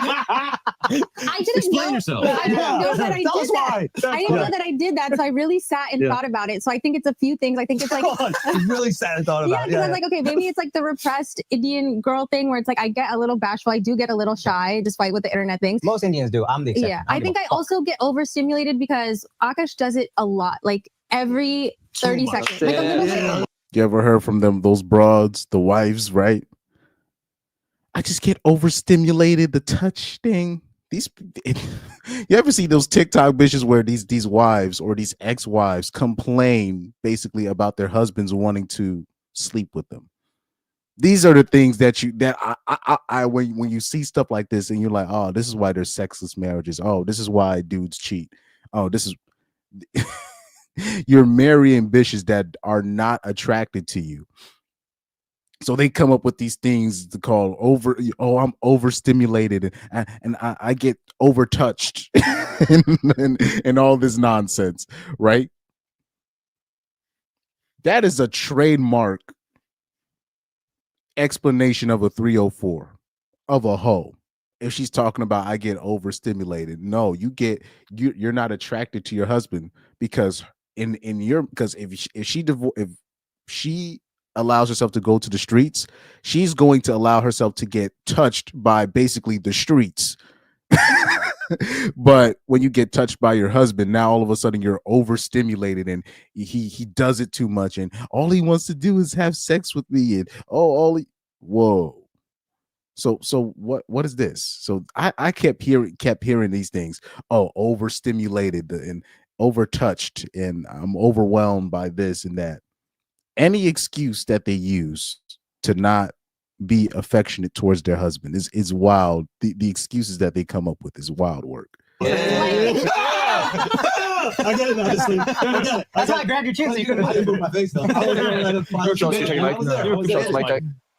I didn't Explain know. yourself. I didn't know that I Tell us did that. why. I didn't know that I did that. So I really sat and Yeah. thought about it. So I think it's a few things. I think it's like, He's really sad and thought yeah, about it. because I was like, okay, maybe it's like the repressed Indian girl thing where it's like I get a little bashful. I do get a little shy despite what the internet thinks. Most Indians do. I'm the exception. Yeah, don't I give think a I fuck. also get overstimulated because Akaash does it a lot, like every 30 seconds. Like a little bit. You ever heard from them, those broads, the wives, right? I just get overstimulated, the touch thing. You ever see those TikTok bitches where these wives or these ex-wives complain basically about their husbands wanting to sleep with them? These are the things that I when you see stuff like this and you're like, oh, this is why there's sexless marriages. Oh, this is why dudes cheat. Oh, this is you're marrying bitches that are not attracted to you. So they come up with these things to call I'm overstimulated and I get overtouched and all this nonsense, right? That is a trademark explanation of a 304 of a hoe. If she's talking about I get overstimulated, no, you're not attracted to your husband because if she allows herself to go to the streets, she's going to allow herself to get touched by basically the streets. But when you get touched by your husband, now all of a sudden you're overstimulated and he does it too much and all he wants to do is have sex with me and whoa. So what is this? So I kept hearing these things. Oh, overstimulated and overtouched and I'm overwhelmed by this and that. Any excuse that they use to not be affectionate towards their husband is wild. The excuses that they come up with is wild work. I get it now. That's why I grabbed your chin so you couldn't. I didn't move my face though.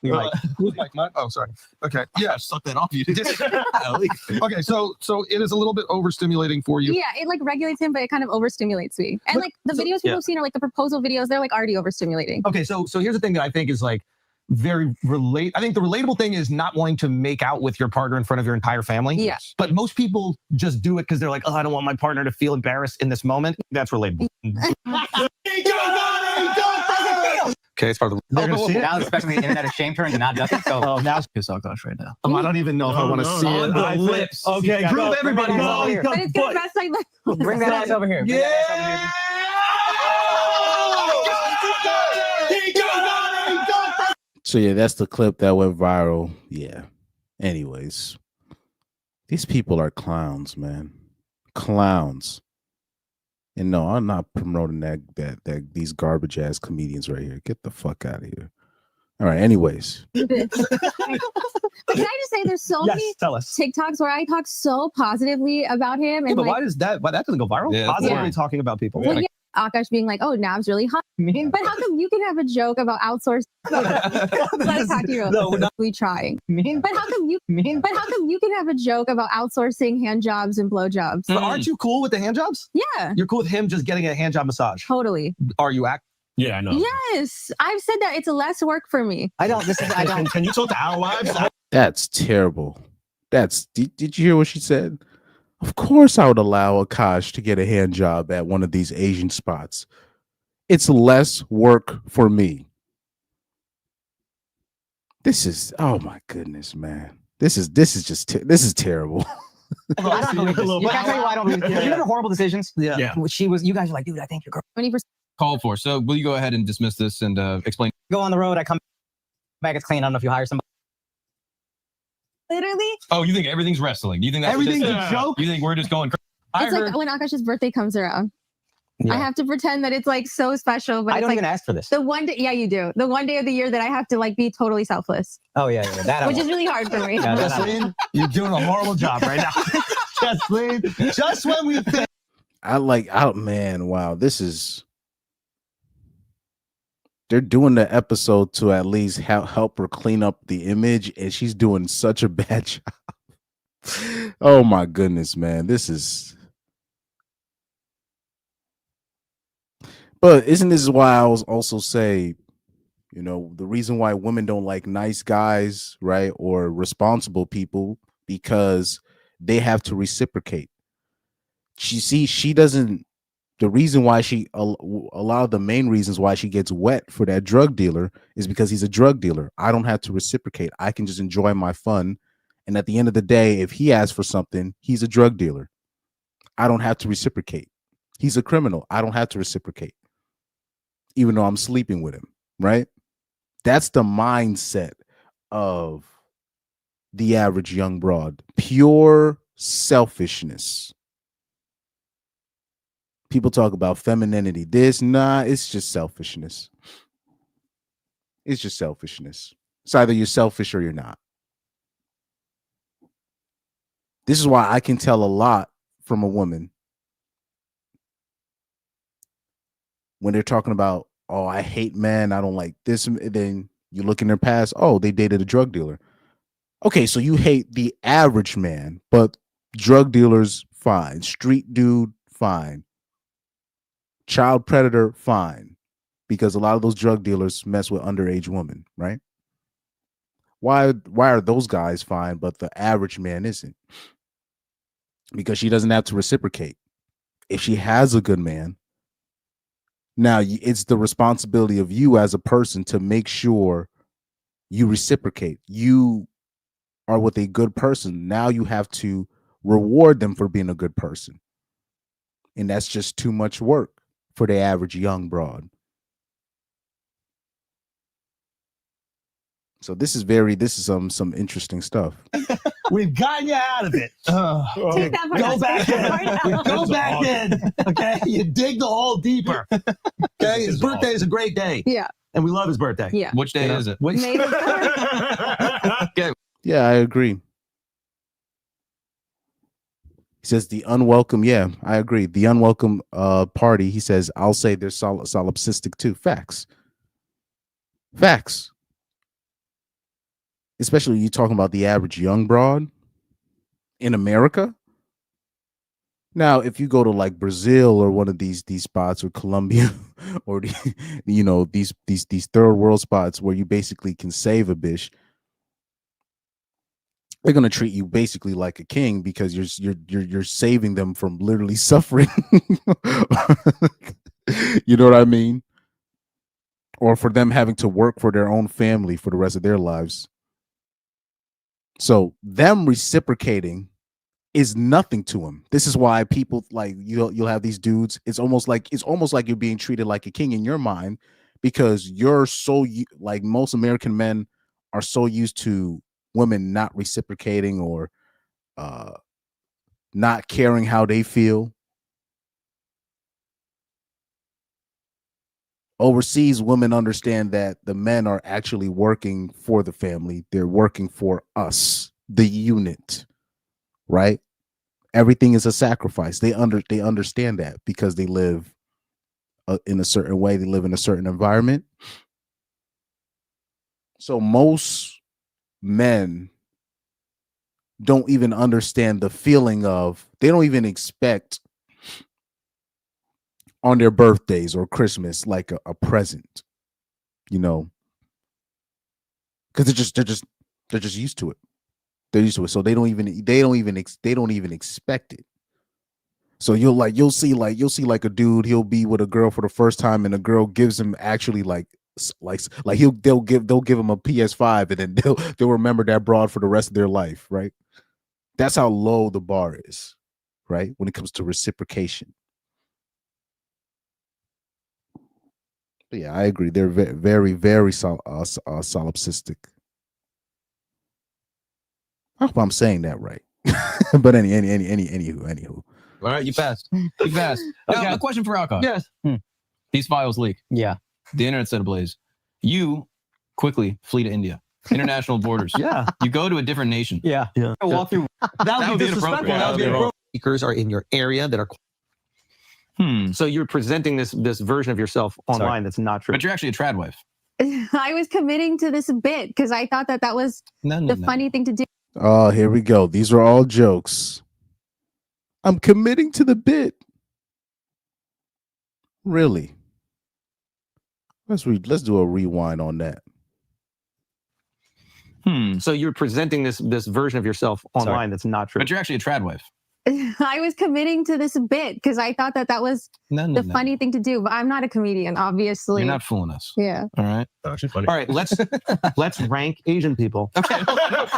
You're like, who's Mike? Oh, sorry. Okay. Yeah, suck that off you. Okay. So it is a little bit overstimulating for you. Yeah, it like regulates him, but it kind of overstimulates me. And But- like the videos people have seen are like the proposal videos, they're like already overstimulating. Okay. So here's the thing that I think is like very I think the relatable thing is not wanting to make out with your partner in front of your entire family. Yeah. But most people just do it because they're like, oh, I don't want my partner to feel embarrassed in this moment. That's relatable. Okay, it's part of the. They're gonna see it. Now, especially the internet has shamed her into not ducking. So Oh, now Piss Akaash right now. I don't even know if I want to see On it. the I- lips. Okay, Prove go. everybody No, wrong. go. But it's gonna mess like bring that ass over here. Bring that ass over here. So yeah, that's the clip that went viral. Yeah. Anyways, these people are clowns, man. Clowns. And no, I'm not promoting that these garbage ass comedians right here. Get the fuck out of here. All right. Anyways, Can I just say there's so many TikToks where I talk so positively about him, and but why that doesn't go viral? Yeah, Positively talking about people. Well, yeah, Akaash being like, "Oh, Nav's really hot," but how come you can have a joke about outsourcing? We trying. But how come you can have a joke about outsourcing hand jobs and blowjobs? But aren't you cool with the hand jobs? Yeah, you're cool with him just getting a hand job massage. Totally. Are you Yeah, I know. Yes, I've said that it's less work for me. I don't. Can you talk to our wives? that's terrible. Did you hear what she said? Of course, I would allow Akaash to get a hand job at one of these Asian spots. It's less work for me. This is, oh my goodness, man. This is terrible. I don't believe this. You can't tell me why I don't believe this. You know the horrible decisions? Yeah. You guys are like, dude, I think your girl. 20%. Called for. So will you go ahead and dismiss this and explain? Go on the road. I come back. It's clean. I don't know if you hire somebody. Literally. Oh, you think everything's wrestling? You think that's everything's a joke? You think we're just going? It's like when Akaash's birthday comes around. Yeah. I have to pretend that it's like so special, but I it's don't like even ask for this. the one day. Yeah, you do. The one day of the year that I have to like be totally selfless. Oh yeah, that which is really hard for me. Jasleen, you're doing a horrible job right now. Jasleen, just when we think. Man, wow, this is. They're doing the episode to at least help her clean up the image, and she's doing such a bad job. Oh my goodness, man, this is. But isn't this why I was also say, the reason why women don't like nice guys, right, or responsible people, because they have to reciprocate. She doesn't. The reason why a lot of the main reasons why she gets wet for that drug dealer is because he's a drug dealer. I don't have to reciprocate. I can just enjoy my fun. And at the end of the day, if he asks for something, he's a drug dealer. I don't have to reciprocate. He's a criminal. I don't have to reciprocate, even though I'm sleeping with him, right? That's the mindset of the average young broad. Pure selfishness. People talk about femininity. It's just selfishness. It's just selfishness. It's either you're selfish or you're not. This is why I can tell a lot from a woman when they're talking about, oh, I hate men, I don't like this. And then you look in their past, oh, they dated a drug dealer. Okay, so you hate the average man, but drug dealers, fine. Street dude, fine. Child predator, fine. Because a lot of those drug dealers mess with underage women, right? Why are those guys fine, but the average man isn't? Because she doesn't have to reciprocate. If she has a good man, now it's the responsibility of you as a person to make sure you reciprocate. You are with a good person. Now you have to reward them for being a good person. And that's just too much work for the average young broad. So this is some interesting stuff. We've gotten you out of it. Take that part Go back in. Go back in. Okay, you dig the hole deeper. Okay, his birthday is a great day. Yeah, and we love his birthday. Yeah. Which day is it? May the 4th. Okay. Yeah, I agree. He says the unwelcome. Yeah, I agree. The unwelcome party. He says, I'll say they're solipsistic too. Facts. Especially you talking about the average young broad in America. Now, if you go to like Brazil or one of these spots, or Colombia, or these third world spots where you basically can save a bitch, they're gonna treat you basically like a king because you're saving them from literally suffering. You know what I mean? Or for them having to work for their own family for the rest of their lives. So them reciprocating is nothing to them. This is why people like you'll have these dudes. It's almost like you're being treated like a king in your mind because you're so like most American men are so used to women not reciprocating or not caring how they feel. Overseas, women understand that the men are actually working for the family. They're working for us, the unit, right? Everything is a sacrifice. They understand that because they live in a certain way. They live in a certain environment. So most men don't even understand the feeling of, they don't even expect on their birthdays or Christmas like a present, you know, because they're just used to it. They're used to it, so they don't even expect it. So you'll see like a dude, he'll be with a girl for the first time, and a girl gives him actually like they'll give him a PS5, and then they'll remember that broad for the rest of their life, right? That's how low the bar is, right? When it comes to reciprocation. But yeah, I agree. They're very, very solipsistic. I hope I'm saying that right. But anywho. All right, you passed. You passed. Now, a question for Akaash. Yes. These files leak. Yeah. The internet's set ablaze. You quickly flee to India. International borders. Yeah. You go to a different nation. Yeah. Walk through. That would be disrespectful. inappropriate. That would be Yeah, inappropriate. Speakers are in your area that are. So you're presenting this version of yourself online that's not true. But you're actually a trad wife. I was committing to this bit because I thought that was No. funny thing to do. Oh, here we go. These are all jokes. I'm committing to the bit. Really? Let's do a rewind on that. So you're presenting this version of yourself online that's not true. But you're actually a trad wife. I was committing to this bit because I thought that was No. funny thing to do. But I'm not a comedian, obviously. You're not fooling us. Yeah. All right. Actually funny. All right, let's rank Asian people. Okay.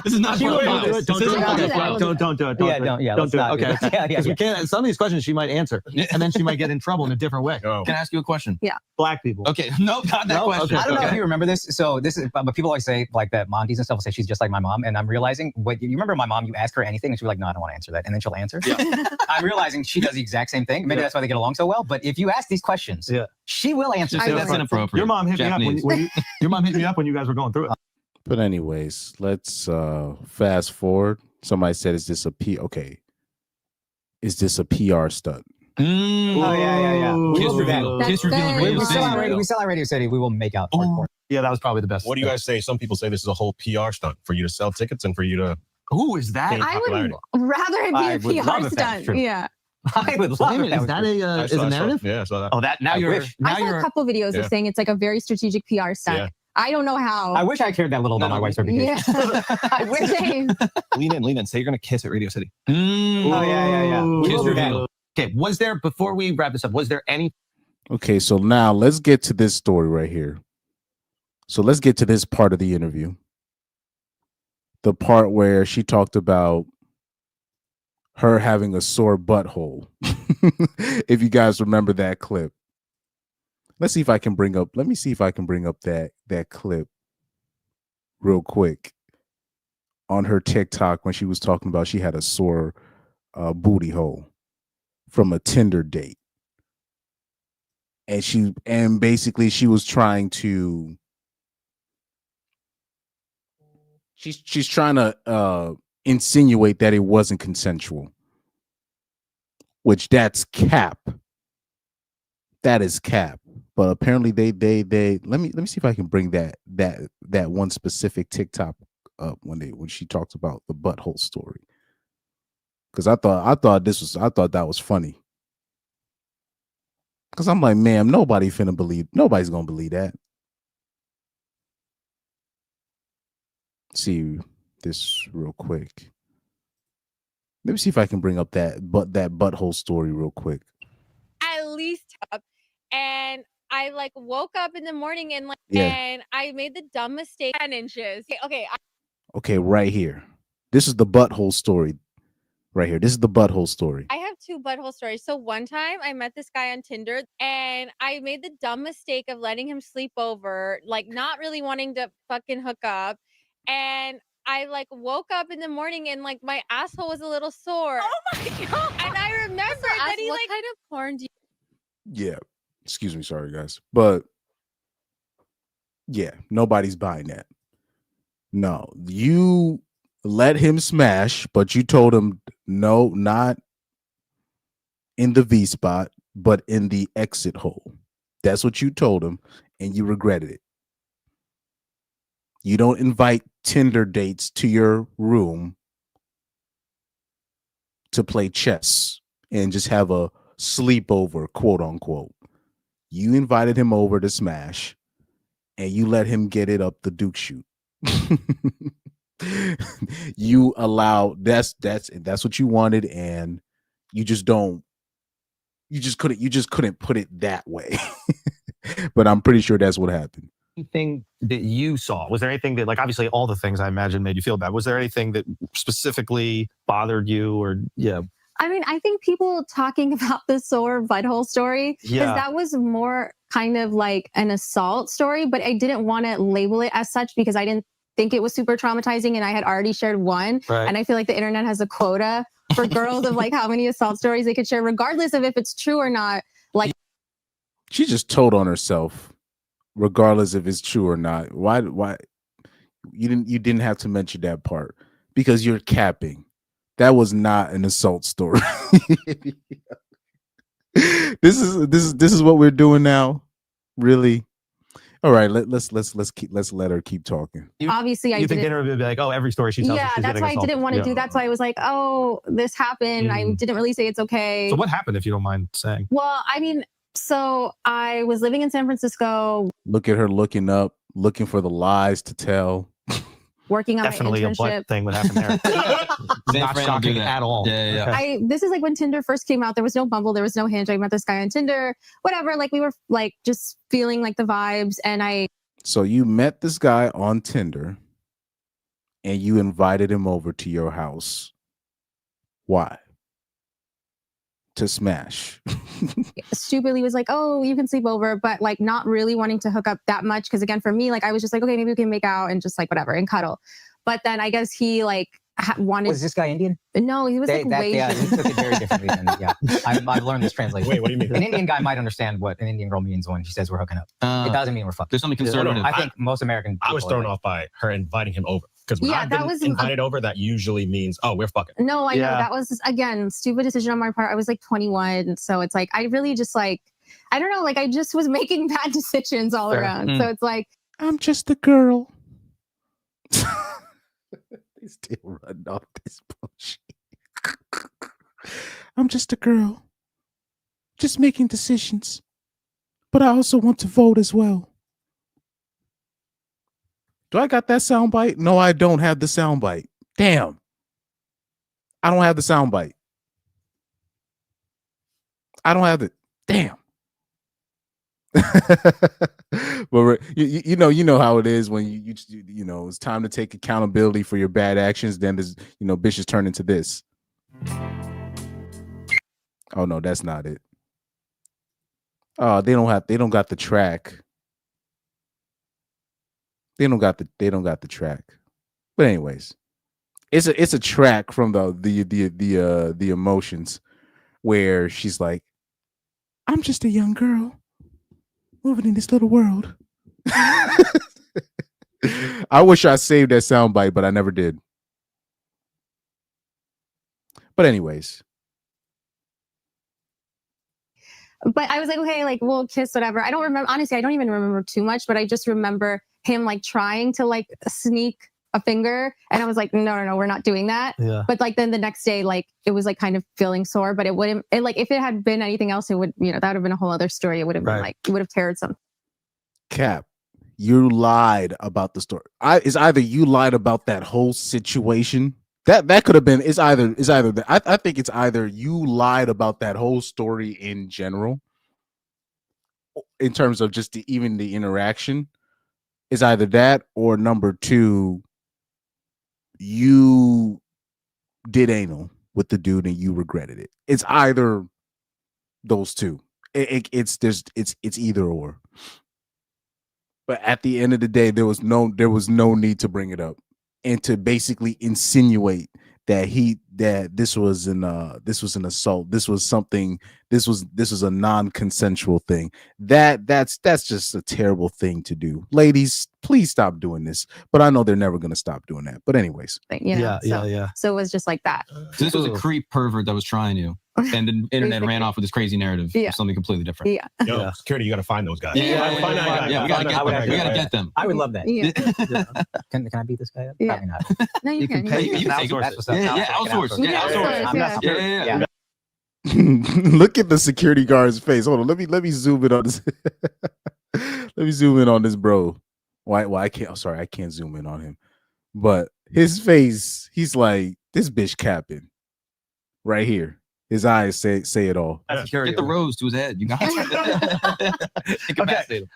This is not Don't do it. Don't do that. Don't do it. Yeah, don't. Yeah, let's do it. not do Okay. that. Yeah. Because we can't. Some of these questions she might answer, and then she might get in trouble in a different way. Oh. Can I ask you a question? Black people. Okay. Nope, not that No? question. Okay. I don't know Okay. if you remember this. So this is, but people always say like that Monties and stuff will say she's just like my mom, and I'm realizing, what you remember my mom? You ask her anything, and she'll be like, no, I don't want to answer that, and then she'll answer. Yeah. I'm realizing she does the exact same thing. Maybe that's why they get along so well. But if you ask these questions, she will answer. Just I say that's will. inappropriate. Your mom hit me Japanese. up when your mom hit me up when you guys were going through it. But anyways, let's fast forward. Somebody said, "Is this a P?" Okay, is this a PR stunt? Oh yeah. Kiss We'll do that. reveal. That's Kiss reveal in good. Radio We City. sell out Radio City. We will make out. Hardcore. Yeah, that was probably the best. What do you guys say? Some people say this is a whole PR stunt for you to sell tickets and for you to. Who is that? Gain I would popularity. rather it I be would a love PR if that was stunt. true. Yeah. I would love it. Is that a narrative? Yeah, I saw that. Oh, that now I you're wish. now I saw you're a couple videos Yeah. of saying it's like a very strategitic PR stunt. Yeah. I don't know how. I wish I cared that little about my wife's reputation. Yeah. I wish. Same. Lean in. Say you're gonna kiss at Radio City. Oh yeah. We Kiss will do that. reveal. Okay, was there, before we wrap this up, was there any Okay, so now let's get to this story right here. So let's get to this part of the interview. The part where she talked about her having a sore butthole. If you guys remember that clip. Let me see if I can bring up that clip real quick on her TikTok when she was talking about she had a sore booty hole from a Tinder date. And basically she was trying to she's trying to insinuate that it wasn't consensual, which that's cap. That is cap. But apparently they let me see if I can bring that one specific TikTok up when she talks about the butthole story. Because I thought that was funny. Because I'm like, ma'am, nobody's gonna believe that. See this real quick. Let me see if I can bring up that butthole story real quick. At least up, and I like woke up in the morning and Yeah. and I made the dumb mistake 10 inches. Okay, right here. This is the butthole story. Right here. This is the butthole story. I have two butthole stories. So one time I met this guy on Tinder and I made the dumb mistake of letting him sleep over, like not really wanting to fucking hook up. And I like woke up in the morning and like my asshole was a little sore. Oh my god. And I remember that he what like kind of porn do you Yeah. Excuse me, sorry guys. But Yeah, nobody's buying that. No, you let him smash, but you told him no, not in the V spot, but in the exit hole. That's what you told him, and you regretted it. You don't invite Tinder dates to your room to play chess and just have a sleepover, quote unquote. You invited him over to smash, and you let him get it up the Duke shoot. You allow that's what you wanted, and you just couldn't put it that way. But I'm pretty sure that's what happened. Anything that you saw? Was there anything that, like, obviously all the things I imagine made you feel bad? Was there anything that specifically bothered you, or I mean, I think people talking about the sore butthole story, because that was more kind of like an assault story, but I didn't want to label it as such because I didn't think it was super traumatizing, and I had already shared one. Right. And I feel like the internet has a quota for girls of like how many assault stories they could share, regardless of if it's true or not. Like, she just told on herself, regardless if it's true or not. Why you didn't have to mention that part, because you're capping. That was not an assault story. This is what we're doing now. Really? All right, let's let her keep talking. Obviously, you think Dinner would be like, oh, every story she tells. Yeah, that's why I didn't want to do that. That's why I was like, oh, this happened. I didn't really say it's okay. So what happened, if you don't mind saying? Well, I mean, so I was living in San Francisco. Look at her looking up, looking for the lies to tell. Working on Definitely my a internship. butt thing would happen there. Not shocking at all. Yeah. This is like when Tinder first came out. There was no Bumble, there was no Hinge. I met this guy on Tinder, whatever. Like we were like just feeling like the vibes, and So you met this guy on Tinder, and you invited him over to your house. Why? To smash. stupidly was like, oh, you can sleep over, but like not really wanting to hook up that much. Because again, for me, like I was just like, okay, maybe we can make out and just like whatever and cuddle. But then I guess he like wanted. Was this guy Indian? No, he was way. Yeah, he took it very differently. Than, yeah, I've learned this translation. Wait, what do you mean? An Indian guy might understand what an Indian girl means when she says we're hooking up. It doesn't mean we're fucking. There's something conservative. I think most American. I was thrown off by her inviting him over. Because when I've been invited over, that usually means, oh, we're fucking. No, I know. That was, again, stupid decision on my part. I was like 21. So it's like, I really just like, I don't know, like I just was making bad decisions all around. So it's like, I'm just a girl. They still run off this bullshit. I'm just a girl. Just making decisions. But I also want to vote as well. Do I got that soundbite? No, I don't have the soundbite. Damn. I don't have the soundbite. I don't have it. Damn. But you know how it is when you know it's time to take accountability for your bad actions. Then there's bitches turn into this. Oh no, that's not it. Oh, they don't got the track. They don't got the track. But anyways, it's a track from the emotions where she's like, I'm just a young girl moving in this little world. I wish I saved that soundbite, but I never did. But anyways. But I was like, okay, like we'll kiss, whatever. I don't remember, honestly, I don't even remember too much, but I just remember him like trying to like sneak a finger. And I was like, no, we're not doing that. Yeah. But like then the next day, like it was like kind of feeling sore, but it wouldn't, like if it had been anything else, it would, that would have been a whole other story. It would have been like, it would have teared something. Cap, you lied about the story. It's either you lied about that whole situation. That could have been. It's either. I think it's either you lied about that whole story in general, in terms of just even the interaction. Is either that or number two, you did anal with the dude and you regretted it. It's either those two. It's either or. But at the end of the day, there was no need to bring it up and to basically insinuate that that this was an assault. This was something. This was a non-consensual thing. That's just a terrible thing to do. Ladies, please stop doing this. But I know they're never going to stop doing that. But anyways, yeah. So it was just like that. So this was a creep pervert that was trying you, and the internet ran off with this crazy narrative of something completely different. Yeah. Yo, security, you got to find those guys. Yeah, we got to get them. I would love that. Yeah. Can I beat this guy up? Yeah. Probably not. No, you can. You can outsource the stuff. outsource. Yeah. Look at the security guard's face. Hold on, let me zoom in on this. Let me zoom in on this bro. Well, I can't. I'm sorry, I can't zoom in on him. But his face, he's like, this bitch capping. Right here. His eyes say it all. Get the rose to his head. You got Okay.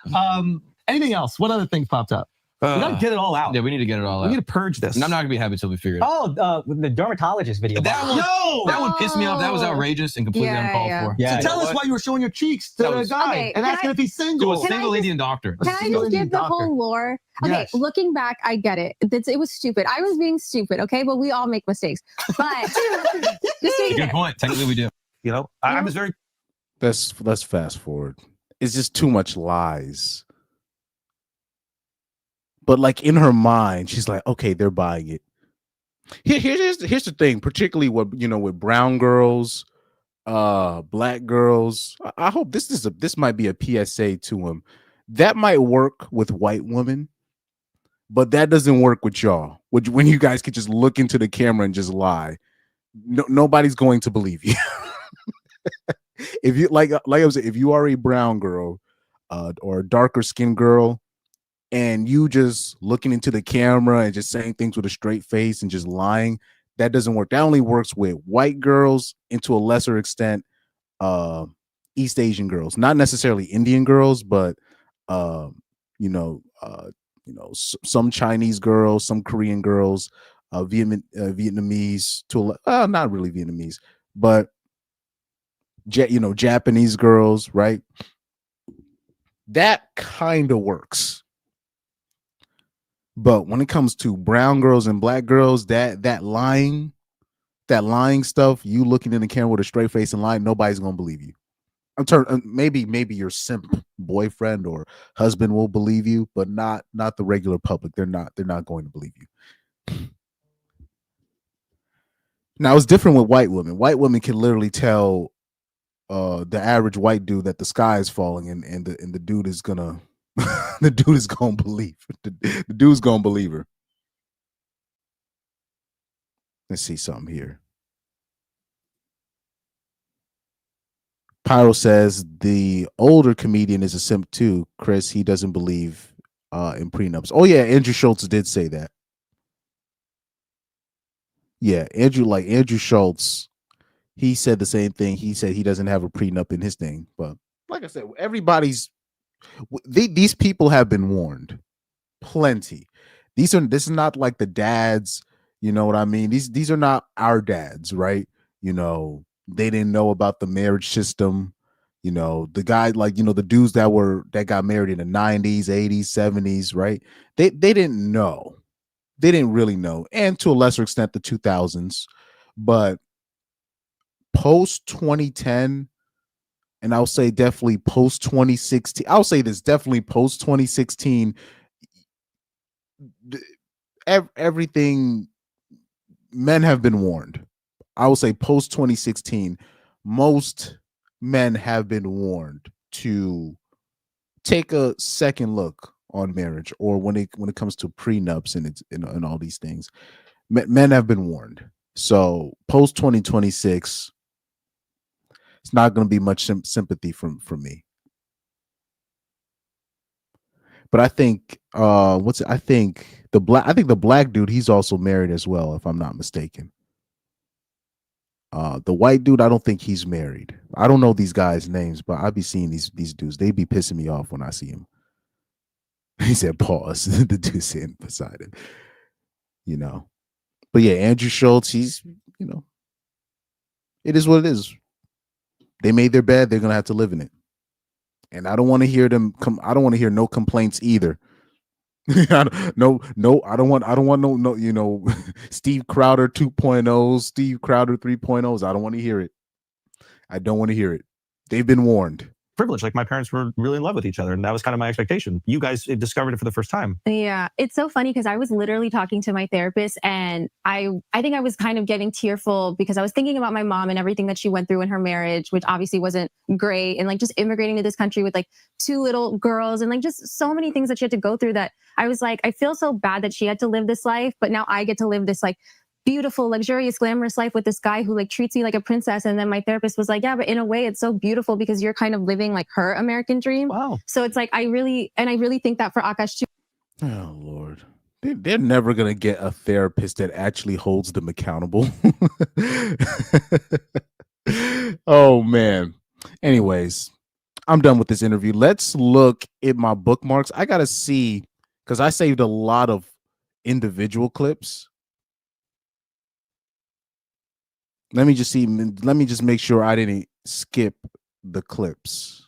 Anything else? What other things popped up? We gotta get it all out. Yeah, we need to get it all out. We need to purge this. And I'm not gonna be happy until we figure it out. Oh, the dermatologist video. That one pissed me off. That was outrageous and completely uncalled for. Yeah, so tell us why you were showing your cheeks to the guy and asking if he's single. To a single Indian doctor. Can I just give the whole lore? Okay, Yes. looking back, I get it. It was stupid. I was being stupid, okay? But we all make mistakes. But just being Good point. Technically, we do. You know, I was very. Let's fast forward. It's just too much lies. But like in her mind, she's like, okay, they're buying it. Here's the thing, particularly with brown girls, black girls. I hope this might be a PSA to them. That might work with white women, but that doesn't work with y'all. When you guys could just look into the camera and just lie, nobody's going to believe you. If you like I was saying, if you are a brown girl, or a darker skinned girl, and you just looking into the camera and just saying things with a straight face and just lying, that doesn't work. That only works with white girls and to a lesser extent, East Asian girls, not necessarily Indian girls, but some Chinese girls, some Korean girls, Vietnamese not really Vietnamese, but Japanese girls, right? That kind of works. But when it comes to brown girls and black girls, that lying stuff, you looking in the camera with a straight face and lying, nobody's gonna believe you. Maybe your simp boyfriend or husband will believe you, but not the regular public. They're not going to believe you. Now it's different with white women. White women can literally tell the average white dude that the sky is falling, and the dude is gonna the dude is gonna believe. The dude's gonna believe her. Let's see something here. Pyro says the older comedian is a simp too. Chris, he doesn't believe in prenups. Oh yeah, Andrew Schulz did say that. Yeah, Andrew Schulz, he said the same thing. He said he doesn't have a prenup in his thing. But like I said, these people have been warned plenty. This is not like the dads, you know what I mean? These are not our dads, right? They didn't know about the marriage system. The guy, the dudes that got married in the 90s, 80s, 70s, right? They didn't know. They didn't really know. And to a lesser extent, the 2000s. But post 2010, and I'll say definitely post 2016. I'll say this, definitely post 2016. Everything, men have been warned. I will say post 2016, most men have been warned to take a second look on marriage, or when it comes to prenups and all these things. Men have been warned. So post 2026, it's not going to be much sympathy from me. But I think I think the black dude, he's also married as well, if I'm not mistaken. The white dude, I don't think he's married. I don't know these guys' names, but I be seeing these dudes. They be pissing me off when I see him. He said, pause. The dude sitting beside him. But yeah, Andrew Schulz, he's, it is what it is. They made their bed, they're gonna have to live in it. And I don't want to hear them I don't want to hear no complaints either. No, I don't want no, Steve Crowder 2.0, Steve Crowder 3.0s. I don't want to hear it. I don't want to hear it. They've been warned. Privilege. Like my parents were really in love with each other, and that was kind of my expectation. You guys discovered it for the first time. Yeah, it's so funny because I was literally talking to my therapist, and I think I was kind of getting tearful because I was thinking about my mom and everything that she went through in her marriage, which obviously wasn't great, and like just immigrating to this country with like 2 little girls and like just so many things that she had to go through that I was like, I feel so bad that she had to live this life, but now I get to live this like beautiful, luxurious, glamorous life with this guy who like treats me like a princess. And then my therapist was like, yeah, but in a way it's so beautiful because you're kind of living like her American dream. Wow. So it's like, I really think that for Akaash too. Oh Lord. They're never gonna get a therapist that actually holds them accountable. Oh man. Anyways, I'm done with this interview. Let's look at my bookmarks. I gotta see, because I saved a lot of individual clips. Let me just see. Let me just make sure I didn't skip the clips.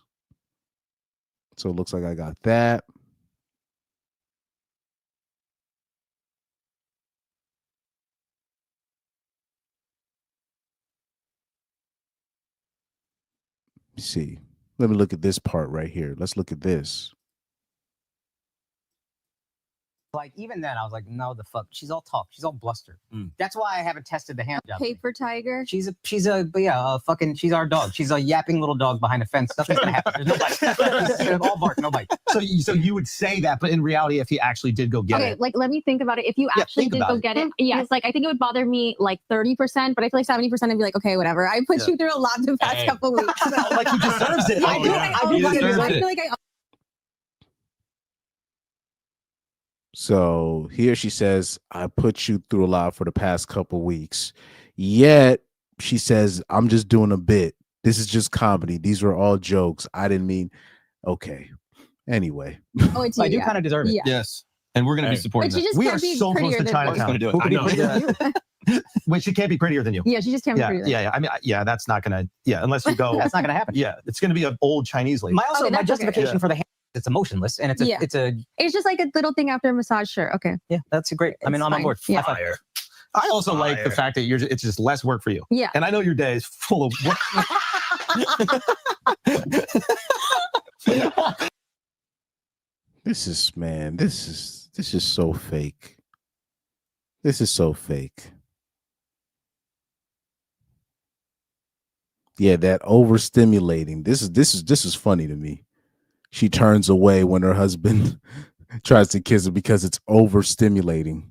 So it looks like I got that. Let me see. Let me look at this part right here. Let's look at this. Like even then, I was like, no, the fuck. She's all talk. She's all bluster. That's why I haven't tested the hand job. Paper tiger. She's our dog. She's a yapping little dog behind a fence. Nothing's gonna happen. There's no bite. All bark, no bite. So you would say that, but in reality, if he actually did go get it, like let me think about it. If you actually did go get it, yes, like I think it would bother me like 30%, but I feel like 70% I'd be like, okay, whatever. I put you through a lot the past couple weeks. like he deserves it. I feel like I So here she says, I put you through a lot for the past couple weeks. Yet she says, I'm just doing a bit. This is just comedy. These were all jokes. I didn't mean. Okay. Anyway. Oh, it's I do kind of deserve it. Yeah. Yes. And we're going to be supporting that. We are so close to Chinatown. Who can be prettier than you? Wait, she can't be prettier than you. Yeah, she just can't be prettier than you. Yeah. I mean, yeah, that's not going to, unless you go. That's not going to happen. Yeah, it's going to be an old Chinese lady. My justification for the hand, it's emotionless, and it's just like a little thing after a massage shirt. Okay. Yeah, that's a great. I mean, I'm on board. Yeah. Fire. I also like the fact that it's just less work for you. Yeah. And I know your day is full of work. This is so fake. This is so fake. Yeah, that overstimulating. This is funny to me. She turns away when her husband tries to kiss her because it's overstimulating.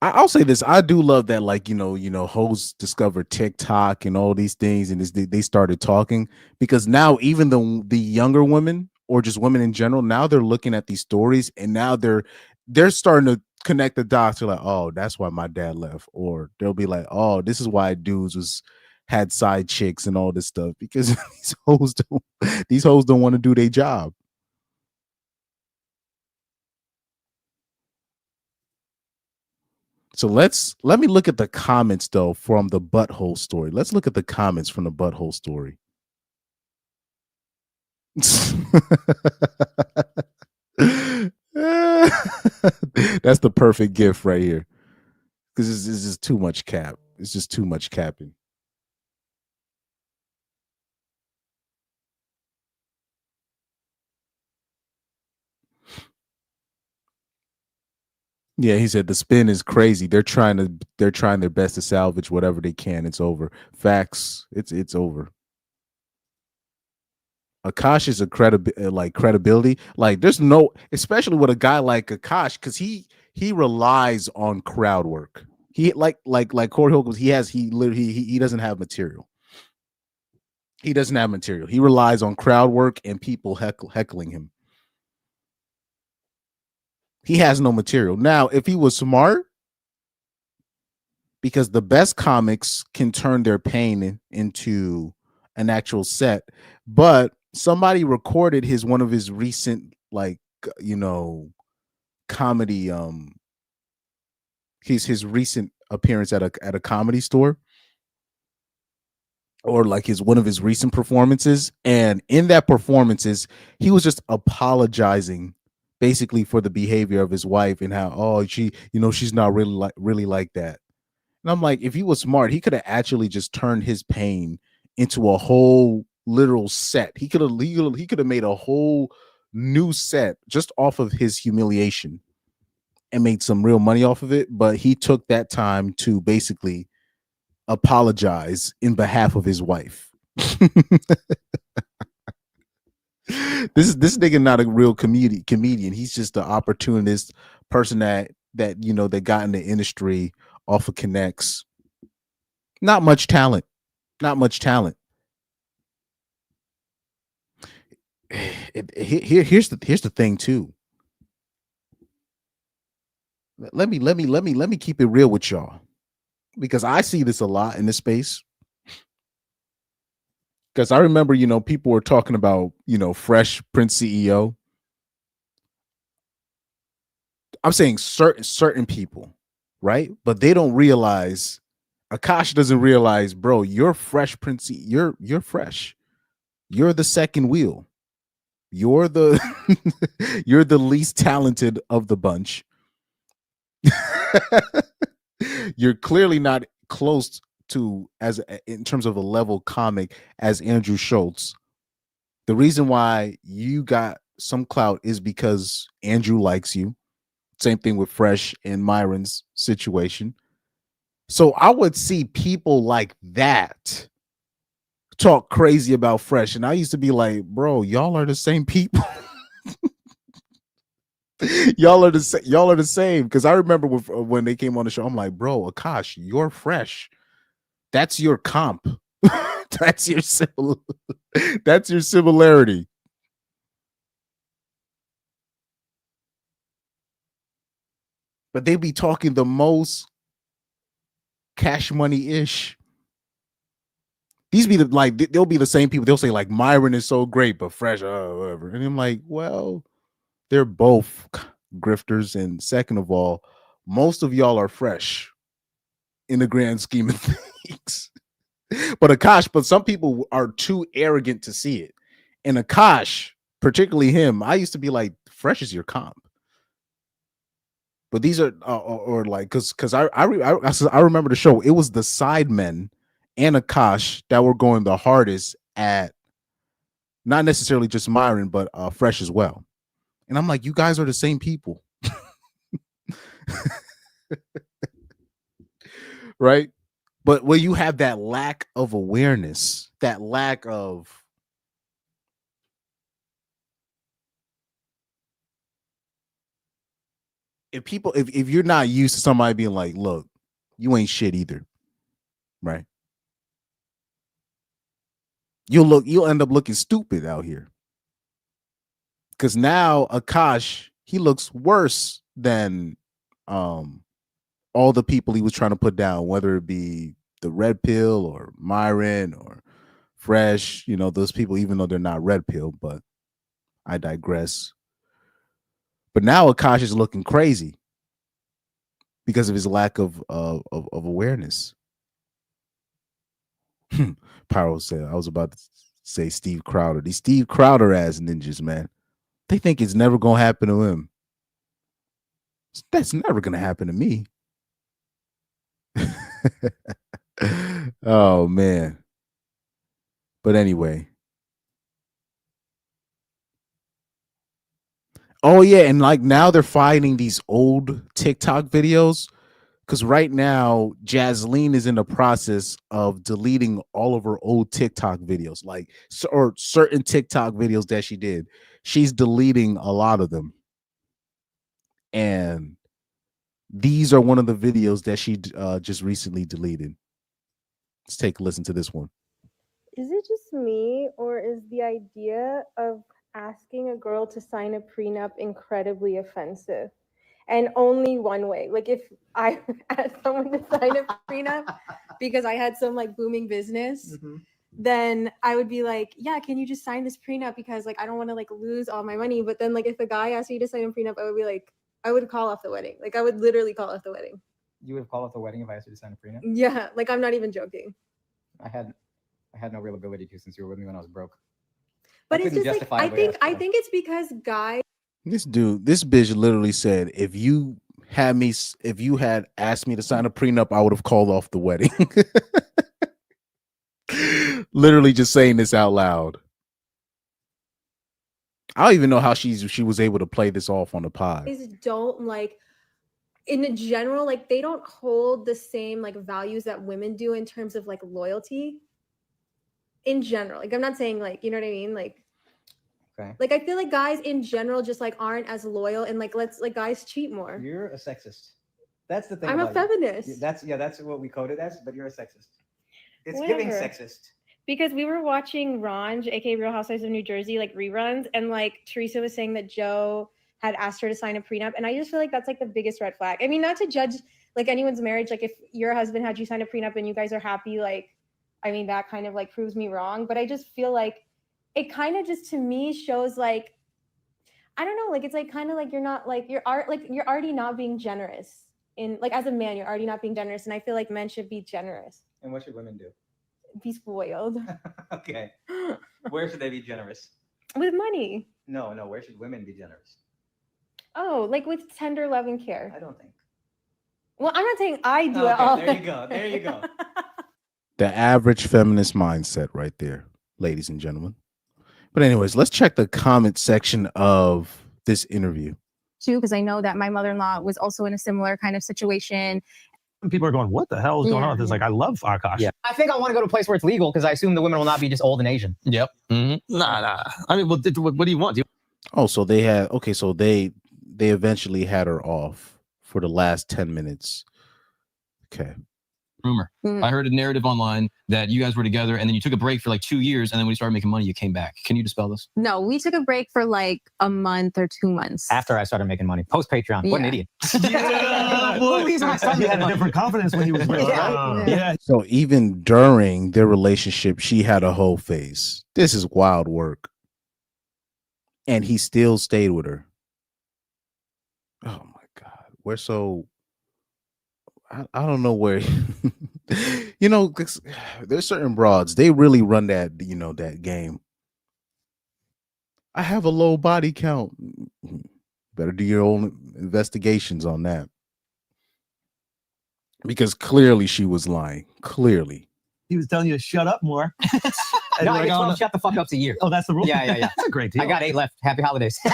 I'll say this. I do love that, like, hoes discovered TikTok and all these things, and they started talking, because now even the younger women, or just women in general, now they're looking at these stories, and now they're starting to connect the dots. They're like, oh, that's why my dad left. Or they'll be like, oh, this is why dudes had side chicks and all this stuff, because these hoes don't want to do their job. So let me look at the comments though from the butthole story. Let's look at the comments from the butthole story. That's the perfect gift right here, because it's just too much cap. It's just too much capping. Yeah, he said the spin is crazy. They're trying their best to salvage whatever they can. It's over. Facts. It's over. Akaash is a credibility. Like there's no, especially with a guy like Akaash, because he relies on crowd work. He like Corey Holcomb. He doesn't have material. He doesn't have material. He relies on crowd work and people heckling him. He has no material. Now, if he was smart, because the best comics can turn their pain into an actual set, but somebody recorded one of his recent comedy his recent appearance at a comedy store, or like one of his recent performances, and in that performances he was just apologizing basically for the behavior of his wife and how she's not really like that. And I'm like, if he was smart, he could have actually just turned his pain into a whole literal set. He could have made a whole new set just off of his humiliation and made some real money off of it. But he took that time to basically apologize in behalf of his wife. This nigga not a real comedian. He's just an opportunist person that got in the industry off of connects. Not much talent. Here's the thing too. Let me keep it real with y'all, because I see this a lot in this space. Because I remember, people were talking about, Fresh Prince CEO. I'm saying certain people, right? But they don't realize, Akaash doesn't realize, bro, you're Fresh Prince. You're fresh. You're the second wheel. You're the you're the least talented of the bunch. You're clearly not close to in terms of a level comic as Andrew Schulz. The reason why you got some clout is because Andrew likes you. Same thing with Fresh and Myron's situation. So I would see people like that talk crazy about Fresh, and I used to be like, bro, y'all are the same people. y'all are the same. Because I remember when they came on the show, I'm like, bro, Akaash, you're Fresh. That's your comp. That's your similarity. But they be talking the most Cash Money ish. These be they'll be the same people. They'll say like Myron is so great, but Fresh, whatever. And I'm like, well, they're both grifters. And second of all, most of y'all are fresh in the grand scheme of things. But some people are too arrogant to see it. And Akaash, particularly him, I used to be like, Fresh is your comp. But these are or like because I remember the show. It was the Sidemen and Akaash that were going the hardest at not necessarily just Myron, but Fresh as well. And I'm like, you guys are the same people. Right? But when you have that lack of awareness, that lack of if you're not used to somebody being like, look, you ain't shit either, right? You'll end up looking stupid out here. Because now Akaash, he looks worse than all the people he was trying to put down, whether it be the Red Pill or Myron or Fresh, those people, even though they're not Red Pill, but I digress. But now Akaash is looking crazy because of his lack of awareness. Pyro said, I was about to say Steve Crowder. These Steve Crowder ass ninjas, man. They think it's never going to happen to him. That's never going to happen to me. Oh, man. But anyway. Oh, yeah. And like now they're finding these old TikTok videos. Because right now, Jasleen is in the process of deleting all of her old TikTok videos, or certain TikTok videos that she did. She's deleting a lot of them. And these are one of the videos that she just recently deleted. Let's take a listen to this one. Is it just me, or is the idea of asking a girl to sign a prenup incredibly offensive? And only one way. Like if I asked someone to sign a prenup because I had some like booming business, then I would be like, yeah, can you just sign this prenup? Because like I don't want to like lose all my money. But then like if a guy asked me to sign a prenup, I would be like, I would call off the wedding. Like I would literally call off the wedding. You would have called off the wedding if I asked you to sign a prenup? Yeah, like I'm not even joking. I had I had no real ability to since you were with me when I was broke. But it's just like I think it's because guys. This bitch literally said, if you had asked me to sign a prenup, I would have called off the wedding. Literally just saying this out loud. I don't even know how she was able to play this off on the pod. Don't like, in general, like they don't hold the same like values that women do in terms of like loyalty. In general, like I'm not saying like, you know what I mean, like. Okay. Like I feel like guys in general just like aren't as loyal, and like guys cheat more. You're a sexist. That's the thing. I'm a feminist. That's what we code it as, but you're a sexist. It's Whatever. giving sexist. Because we were watching Ranj, aka Real Housewives of New Jersey, like reruns, and like Teresa was saying that Joe had asked her to sign a prenup, and I just feel like that's like the biggest red flag. I mean, not to judge like anyone's marriage, like if your husband had you sign a prenup and you guys are happy, like I mean that kind of like proves me wrong, but I just feel like it kind of just to me shows like, I don't know, like it's like kind of like you're not like you're already not being generous in like as a man, you're already not being generous, and I feel like men should be generous. And what should women do? Be spoiled. Okay. Where should they be generous? With money. No. Where should women be generous? Oh, like with tender love and care. I don't think. Well, I'm not saying I do it all. There you go. There you go. The average feminist mindset right there, ladies and gentlemen. But anyways, let's check the comment section of this interview. Too, because I know that my mother-in-law was also in a similar kind of situation. People are going, what the hell is going on with this? Like, I love Akaash. Yeah. I think I want to go to a place where it's legal because I assume the women will not be just old and Asian. Yep. Mm-hmm. Nah. I mean, what do you want? Oh, so they had, okay, so they eventually had her off for the last 10 minutes. Okay. Rumor. I heard a narrative online that you guys were together and then you took a break for like 2 years, and then when you started making money, you came back. Can you dispel this? No, we took a break for like a month or 2 months. After I started making money. Post Patreon. What an idiot. Yeah, you had a different confidence when you was with her. Yeah. So even during their relationship, she had a whole phase. This is wild work. And he still stayed with her. Oh my God. We're so... I don't know where, you know, there's certain broads, they really run that, you know, that game. I have a low body count. Better do your own investigations on that. Because clearly she was lying. Clearly. He was telling you to shut up more. No, I get 12 shut the fuck up's a year. Oh, that's the rule? Yeah. That's a great deal. I got 8 left. Happy holidays. All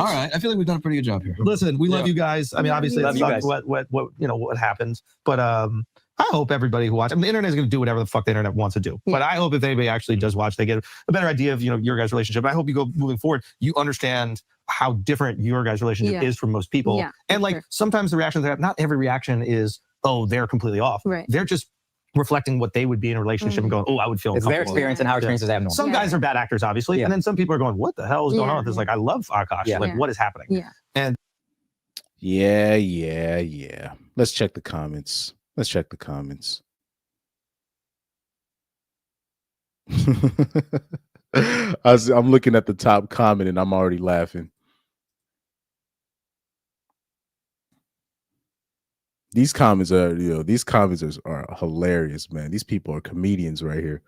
right. I feel like we've done a pretty good job here. Listen, we love you guys. I mean, obviously, love that's what happens. But I hope everybody who watches, I mean, the internet is going to do whatever the fuck the internet wants to do. But I hope if anybody actually does watch, they get a better idea of, you know, your guys' relationship. And I hope you go moving forward, you understand how different your guys' relationship is from most people. Yeah, and like sometimes the reactions they have, not every reaction is, oh, they're completely off. Right. They're just reflecting what they would be in a relationship and going, oh, I would feel uncomfortable. It's their experience and how experiences have normal. Some guys are bad actors, obviously. And then some people are going, what the hell is going on with this? Like, I love Akaash. Like, what is happening? Yeah. And yeah. Let's check the comments. I'm looking at the top comment and I'm already laughing. These comments are hilarious, man. These people are comedians right here.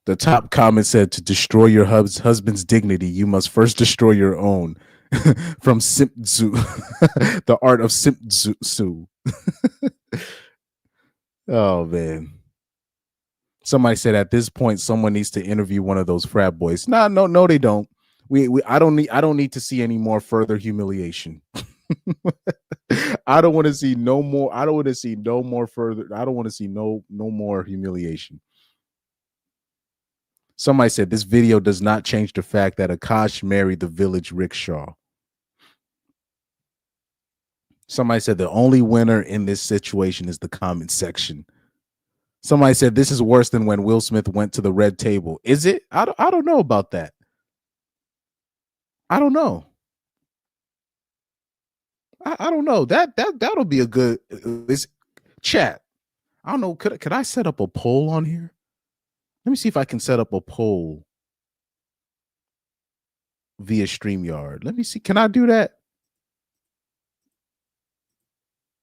The top comment said, to destroy your husband's dignity, you must first destroy your own. From Simpzu, the art of Simpzu. Oh, man. Somebody said at this point, someone needs to interview one of those frat boys. No, they don't. I don't need to see any more further humiliation. I don't want to see no more. I don't want to see no more further. I don't want to see no more humiliation. Somebody said this video does not change the fact that Akaash married the village rickshaw. Somebody said the only winner in this situation is the comment section. Somebody said this is worse than when Will Smith went to the red table. Is it? I don't know about that. I don't know. I don't know. That'll be a good chat. I don't know. Could I set up a poll on here? Let me see if I can set up a poll via StreamYard. Let me see. Can I do that?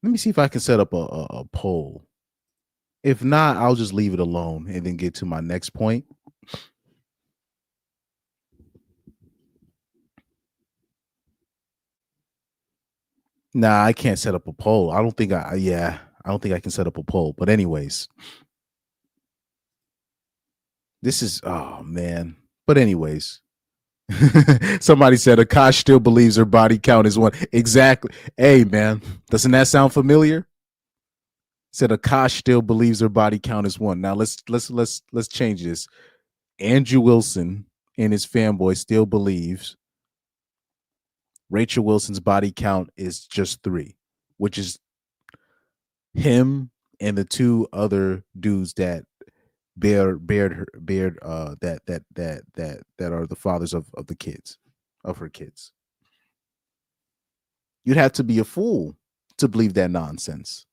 Let me see if I can set up a poll. If not, I'll just leave it alone and then get to my next point. Nah, I can't set up a poll. I don't think I don't think I can set up a poll. But anyways, this is, oh man. But anyways, somebody said Akaash still believes her body count is 1. Exactly. Hey man, doesn't that sound familiar? Said Akaash still believes her body count is 1. Now let's change this. Andrew Wilson and his fanboy still believes Rachel Wilson's body count is just 3, which is him and the 2 other dudes that that are the fathers of the kids, of her kids. You'd have to be a fool to believe that nonsense,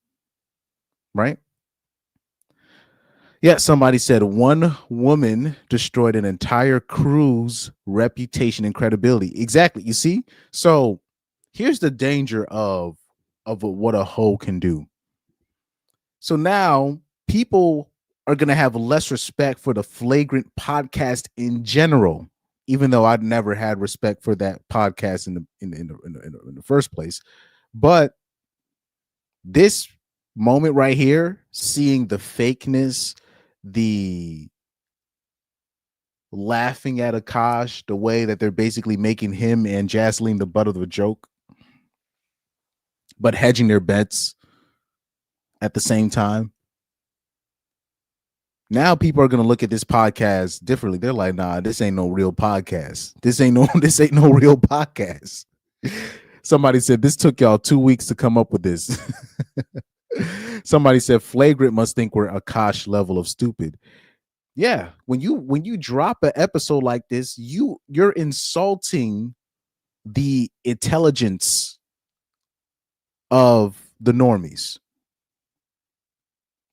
right? Yeah, somebody said one woman destroyed an entire crew's reputation and credibility. Exactly. You see? So here's the danger of what a hoe can do. So now people are going to have less respect for the Flagrant podcast in general, even though I'd never had respect for that podcast in the first place. But this moment right here, seeing the fakeness, the laughing at Akaash, the way that they're basically making him and Jasleen the butt of the joke, but hedging their bets at the same time. Now people are going to look at this podcast differently. They're like, nah, this ain't no real podcast. This ain't no real podcast. Somebody said this took y'all 2 weeks to come up with this. Somebody said Flagrant must think we're Akaash level of stupid. Yeah, when you drop an episode like this, you're insulting the intelligence of the normies.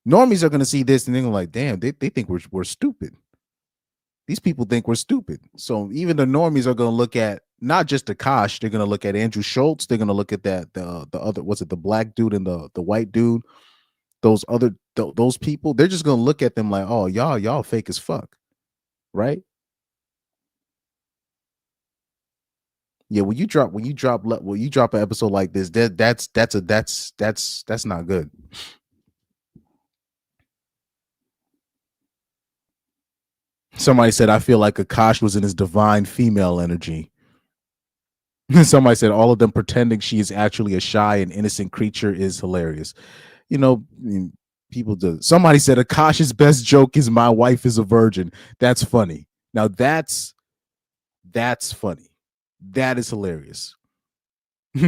Normies are going to see this and they're like, damn, they think we're stupid. These people think we're stupid. So even the normies are going to look at not just Akaash, they're going to look at Andrew Schulz. They're going to look at the other, what's it, the black dude and the white dude. Those people, they're just going to look at them like, oh, y'all fake as fuck. Right? Yeah, when you drop an episode like this, that's not good. Somebody said, I feel like Akaash was in his divine female energy. Somebody said, all of them pretending she is actually a shy and innocent creature is hilarious. You know, people do. Somebody said, Akaash's best joke is my wife is a virgin. That's funny. Now that's funny. That is hilarious.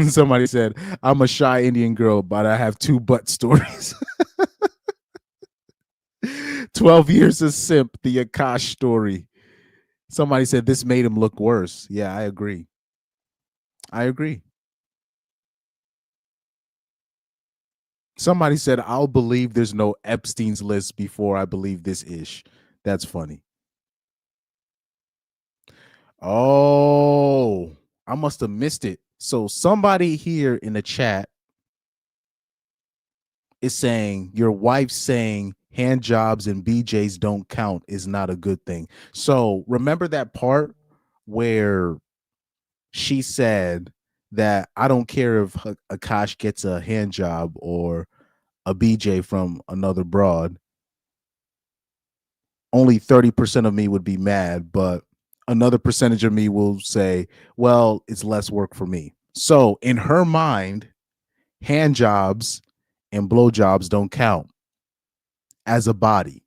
Somebody said, I'm a shy Indian girl, but I have 2 butt stories. 12 years of simp, the Akaash story. Somebody said this made him look worse. Yeah, I agree. Somebody said, I'll believe there's no Epstein's list before I believe this ish. That's funny. Oh, I must have missed it. So somebody here in the chat is saying your wife saying hand jobs and BJs don't count is not a good thing. So remember that part where she said that I don't care if Akaash gets a hand job or a BJ from another broad. Only 30% of me would be mad, but another percentage of me will say, well, it's less work for me. So in her mind, hand jobs and blow jobs don't count as a body.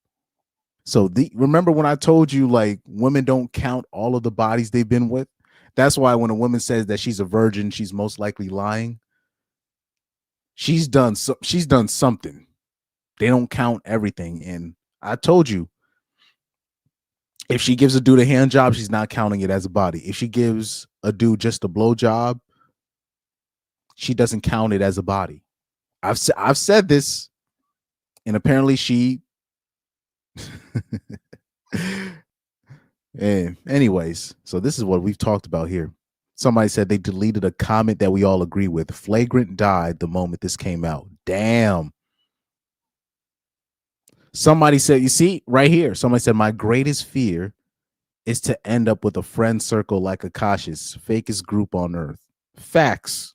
So remember when I told you like women don't count all of the bodies they've been with? That's why when a woman says that she's a virgin, she's most likely lying. She's done something. They don't count everything. And I told you, if she gives a dude a hand job, she's not counting it as a body. If she gives a dude just a blow job, she doesn't count it as a body. I've said this, and apparently she. Anyways, so this is what we've talked about here. Somebody said they deleted a comment that we all agree with. Flagrant died the moment this came out. Damn. Somebody said, you see, right here, somebody said, my greatest fear is to end up with a friend circle like Akaash's, fakest group on earth. Facts.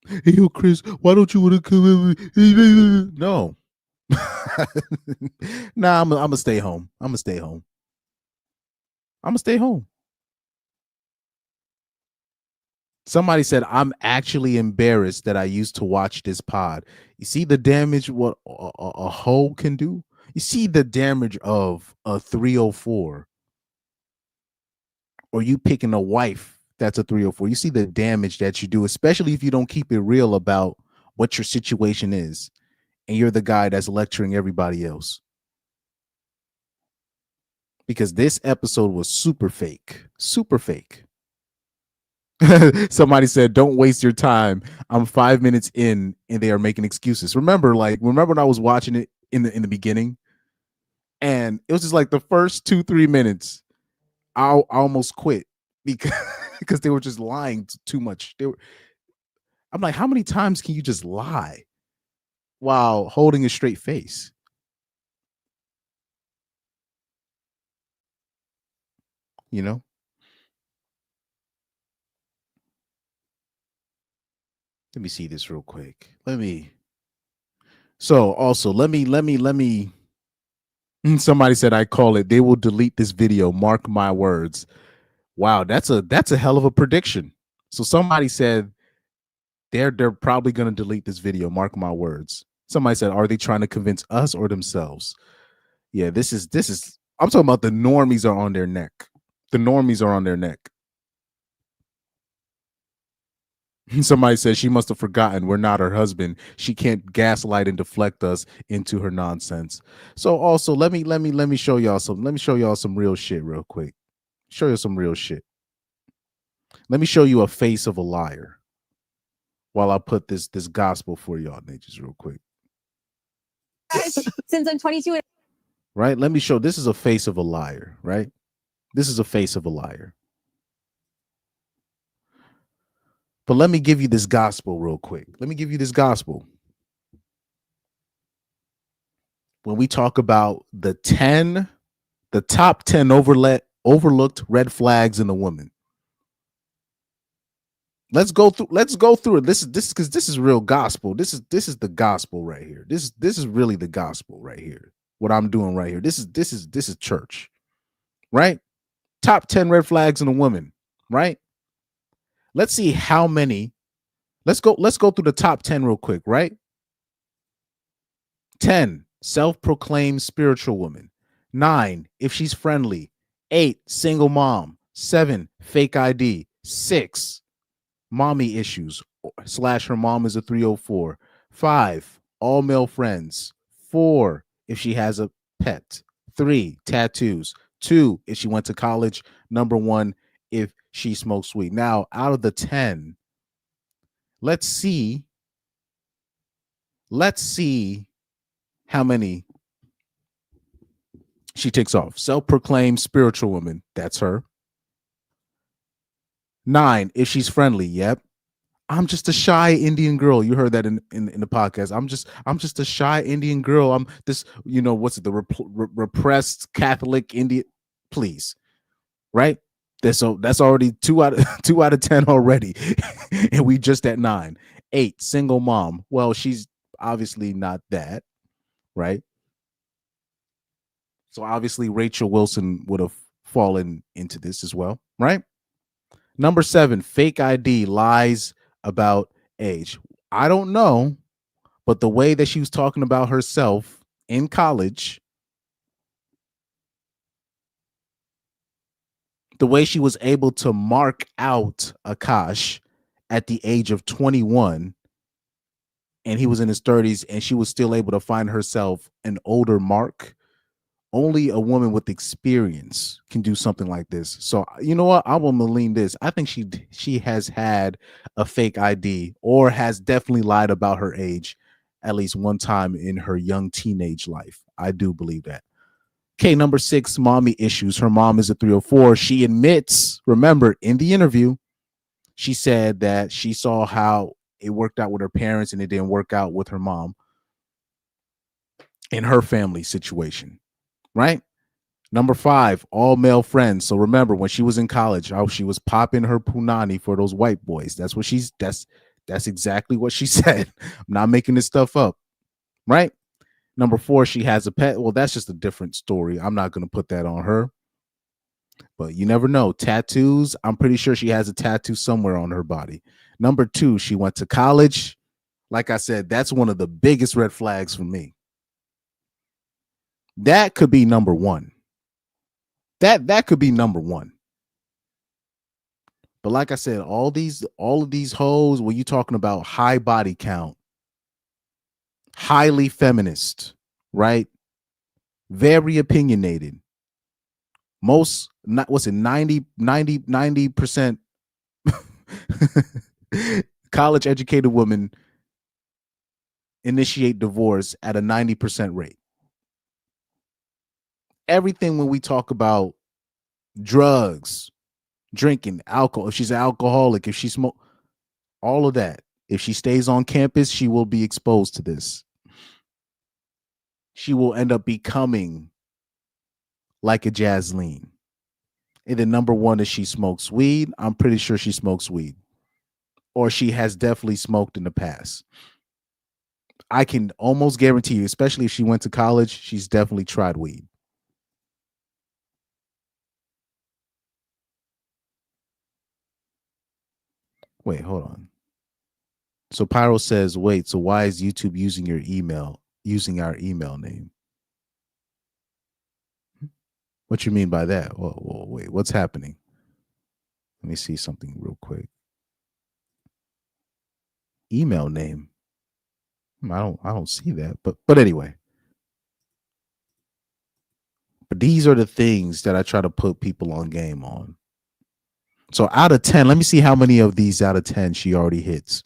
Hey, yo, Chris, why don't you want to come in? No. Nah, I'm going to stay home. I'm going to stay home. I'm going to stay home. Somebody said, I'm actually embarrassed that I used to watch this pod. You see the damage what a hoe can do? You see the damage of a 304. Or you picking a wife that's a 304. You see the damage that you do, especially if you don't keep it real about what your situation is. And you're the guy that's lecturing everybody else. Because this episode was super fake. Super fake. Somebody said, don't waste your time. I'm 5 minutes in and they are making excuses. Remember when I was watching it in the beginning, and it was just like the first 2-3 minutes, I almost quit because they were just lying too much. I'm like, how many times can you just lie while holding a straight face? You know? Let me see this real quick. Somebody said I call it, they will delete this video. Mark my words. Wow, that's a hell of a prediction. So somebody said they're probably going to delete this video. Mark my words. Somebody said, are they trying to convince us or themselves? Yeah, this is I'm talking about the normies are on their neck. The normies are on their neck. Somebody says she must have forgotten we're not her husband. She can't gaslight and deflect us into her nonsense. So also let me show y'all some. Let me show y'all some real shit real quick. Show you some real shit. Let me show you a face of a liar. While I put this gospel for y'all, just real quick. Since I'm 22. Right. Let me show. This is a face of a liar. Right. This is a face of a liar. But let me give you this gospel real quick. Let me give you this gospel. When we talk about the top 10 overlooked red flags in a woman. Let's go through it. This is because this is real gospel. This is the gospel right here. This is really the gospel right here. What I'm doing right here. This is church. Right? Top 10 red flags in a woman, right? Let's see how many. Let's go through the top 10 real quick, right? 10, self-proclaimed spiritual woman. 9, if she's friendly. 8, single mom. 7, fake ID. 6, mommy issues / her mom is a 304. 5, all male friends. 4, if she has a pet. 3, tattoos. 2, if she went to college. Number 1, if she smokes weed. Now, out of the 10, let's see how many she takes off. Self-proclaimed spiritual woman. That's her. 9, if she's friendly. Yep. I'm just a shy Indian girl. You heard that in the podcast. I'm just a shy Indian girl. I'm this, what's it? The repressed Catholic Indian. Please. Right? That's already 2 out of 10 already. And we just at 9. 8, single mom. Well, she's obviously not that, right? So obviously Rachel Wilson would have fallen into this as well, right? Number 7, fake ID, lies about age. I don't know, but the way that she was talking about herself in college, the way she was able to mark out Akaash at the age of 21, and he was in his 30s, and she was still able to find herself an older mark. Only a woman with experience can do something like this. So you know what? I will lean this. I think she has had a fake ID or has definitely lied about her age at least one time in her young teenage life. I do believe that. Okay, number 6, mommy issues. Her mom is a 304. She admits, remember, in the interview, she said that she saw how it worked out with her parents and it didn't work out with her mom in her family situation, right? Number 5, all male friends. So remember, when she was in college, how she was popping her punani for those white boys. That's what that's exactly what she said. I'm not making this stuff up, right? Number 4, she has a pet. Well, that's just a different story. I'm not going to put that on her. But you never know. Tattoos, I'm pretty sure she has a tattoo somewhere on her body. Number 2, she went to college. Like I said, that's one of the biggest red flags for me. That could be number 1. That could be number 1. But like I said, all of these hoes, when you talking about high body count, highly feminist, right? Very opinionated. Most, not what's it, 90% college educated women initiate divorce at a 90% rate. Everything when we talk about drugs, drinking, alcohol, if she's an alcoholic, if she smoke, all of that, if she stays on campus, she will be exposed to this. She will end up becoming like a Jasleen. And then number 1 is she smokes weed. I'm pretty sure she smokes weed. Or she has definitely smoked in the past. I can almost guarantee you, especially if she went to college, she's definitely tried weed. Wait, hold on. So Pyro says, wait, so why is YouTube using our email name? What you mean by that? Well, wait, what's happening? Let me see something real quick. Email name. I don't see that, but anyway. But these are the things that I try to put people on game on. So out of 10, let me see how many of these out of 10 she already hits.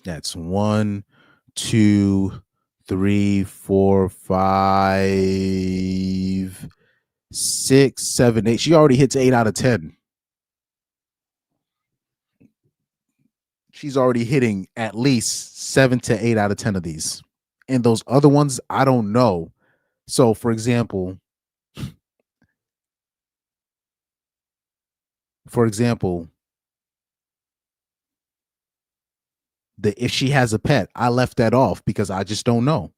That's 1, 2, 3, 4, 5, 6, 7, 8. She already hits 8 out of 10. She's already hitting at least 7 to 8 out of 10 of these. And those other ones, I don't know. So, for example, if she has a pet, I left that off because I just don't know.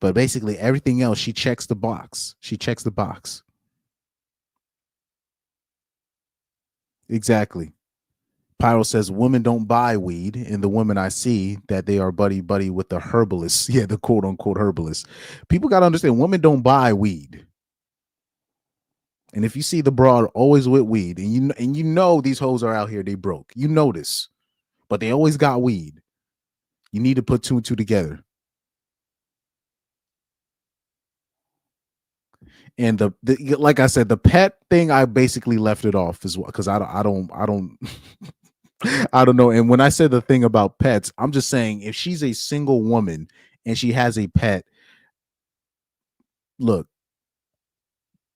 But basically everything else, she checks the box. Exactly. Pyro says women don't buy weed, and the women I see that they are buddy with the herbalists. Yeah, the quote unquote herbalists. People got to understand women don't buy weed. And if you see the broad always with weed, and you know these hoes are out here, they broke. You know this, but they always got weed. You need to put 2 and 2 together. And the like I said, the pet thing, I basically left it off as well because I don't I don't know. And when I said the thing about pets, I'm just saying if she's a single woman and she has a pet, look,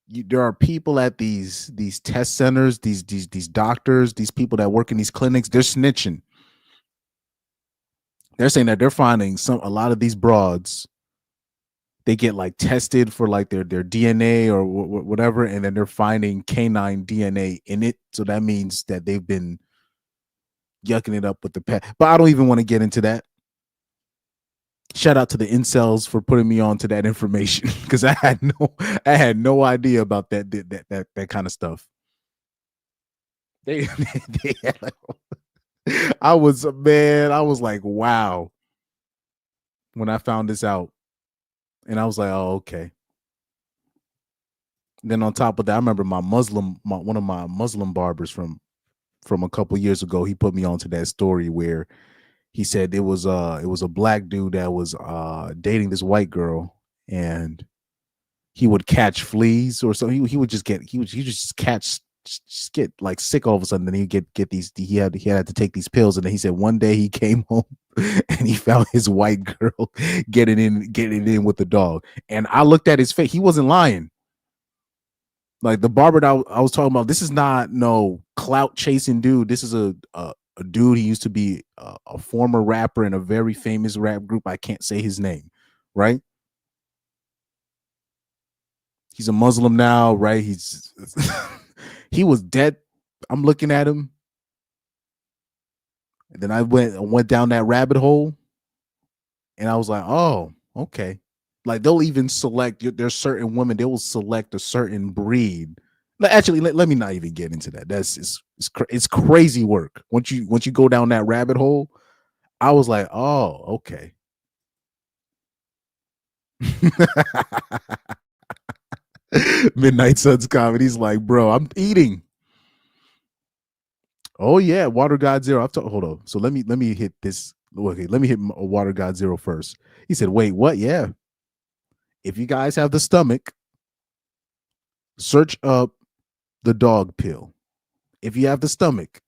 there are people at these test centers, these doctors, these people that work in these clinics, they're snitching. They're saying that they're finding a lot of these broads, they get like tested for like their DNA or whatever, and then they're finding canine DNA in it. So that means that they've been yucking it up with the pet. But I don't even want to get into that. Shout out to the incels for putting me on to that information because I had no idea about that kind of stuff. I was like, wow, when I found this out. And I was like, oh, okay. Then on top of that, I remember one of my Muslim barbers from a couple years ago, he put me onto that story where he said it was a black dude that was dating this white girl, and he would catch fleas or something. He would just catch just get like sick all of a sudden. Then he get these. He had to take these pills, and then he said one day he came home and he found his white girl getting in with the dog. And I looked at his face. He wasn't lying. Like the barber that I was talking about, this is not no clout chasing dude. This is a dude. He used to be a former rapper in a very famous rap group. I can't say his name, right? He's a Muslim now, right? He was dead. I'm looking at him. And then I went down that rabbit hole, and I was like, oh, okay. Like they'll even select. There's certain women, they will select a certain breed. Actually, let me not even get into that. It's crazy work. Once you go down that rabbit hole, I was like, oh, okay. Midnight Suns Comedy's like, bro, I'm eating. Oh yeah, Water God Zero. Hold on. So let me hit this. Okay, let me hit Water God Zero first. He said, wait, what? Yeah. If you guys have the stomach, search up the dog pill. If you have the stomach.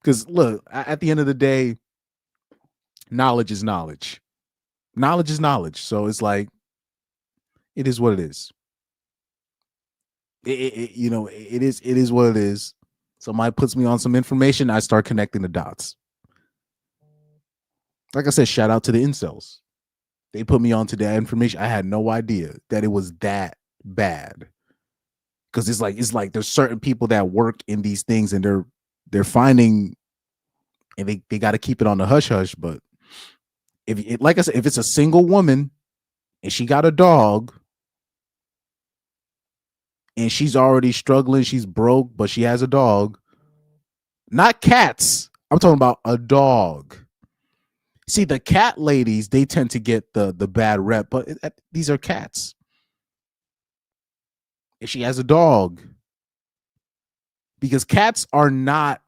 Because look, at the end of the day, knowledge is knowledge. Knowledge is knowledge. So it's like, it is what it is. It is what it is. Somebody puts me on some information, I start connecting the dots. Like I said, shout out to the incels. They put me onto that information. I had no idea that it was that bad. Because it's like there's certain people that work in these things, and they're finding, and they got to keep it on the hush hush. But like I said, if it's a single woman and she got a dog and she's already struggling, she's broke, but she has a dog, not cats. I'm talking about a dog. See, the cat ladies, they tend to get the bad rep, but these are cats. If she has a dog, because cats are not,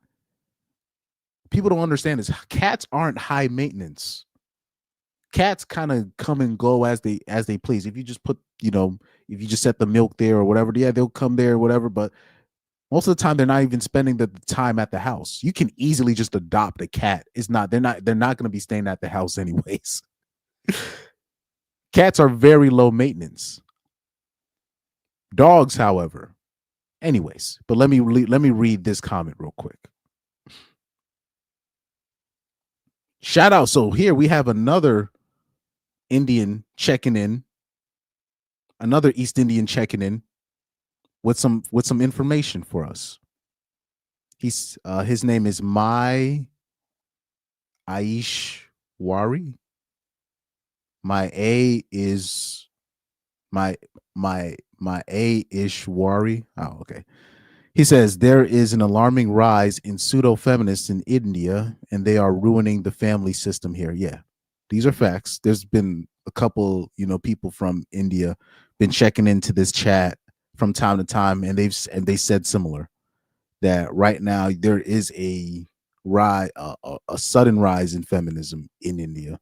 people don't understand this. Cats aren't high maintenance. Cats kind of come and go as they please. If you just put, if you just set the milk there or whatever, yeah, they'll come there or whatever. But most of the time, they're not even spending the time at the house. You can easily just adopt a cat. They're not going to be staying at the house anyways. Cats are very low maintenance. Dogs, however, anyways. But let me read this comment real quick. Shout out. So here we have another Indian checking in, another East Indian checking in with some information for us. His name is My Aishwari. My A Ishwari. Oh, okay. He says there is an alarming rise in pseudo-feminists in India, and they are ruining the family system here. Yeah, these are facts. There's been a couple, people from India been checking into this chat from time to time, and they said similar, that right now there is a sudden rise in feminism in India,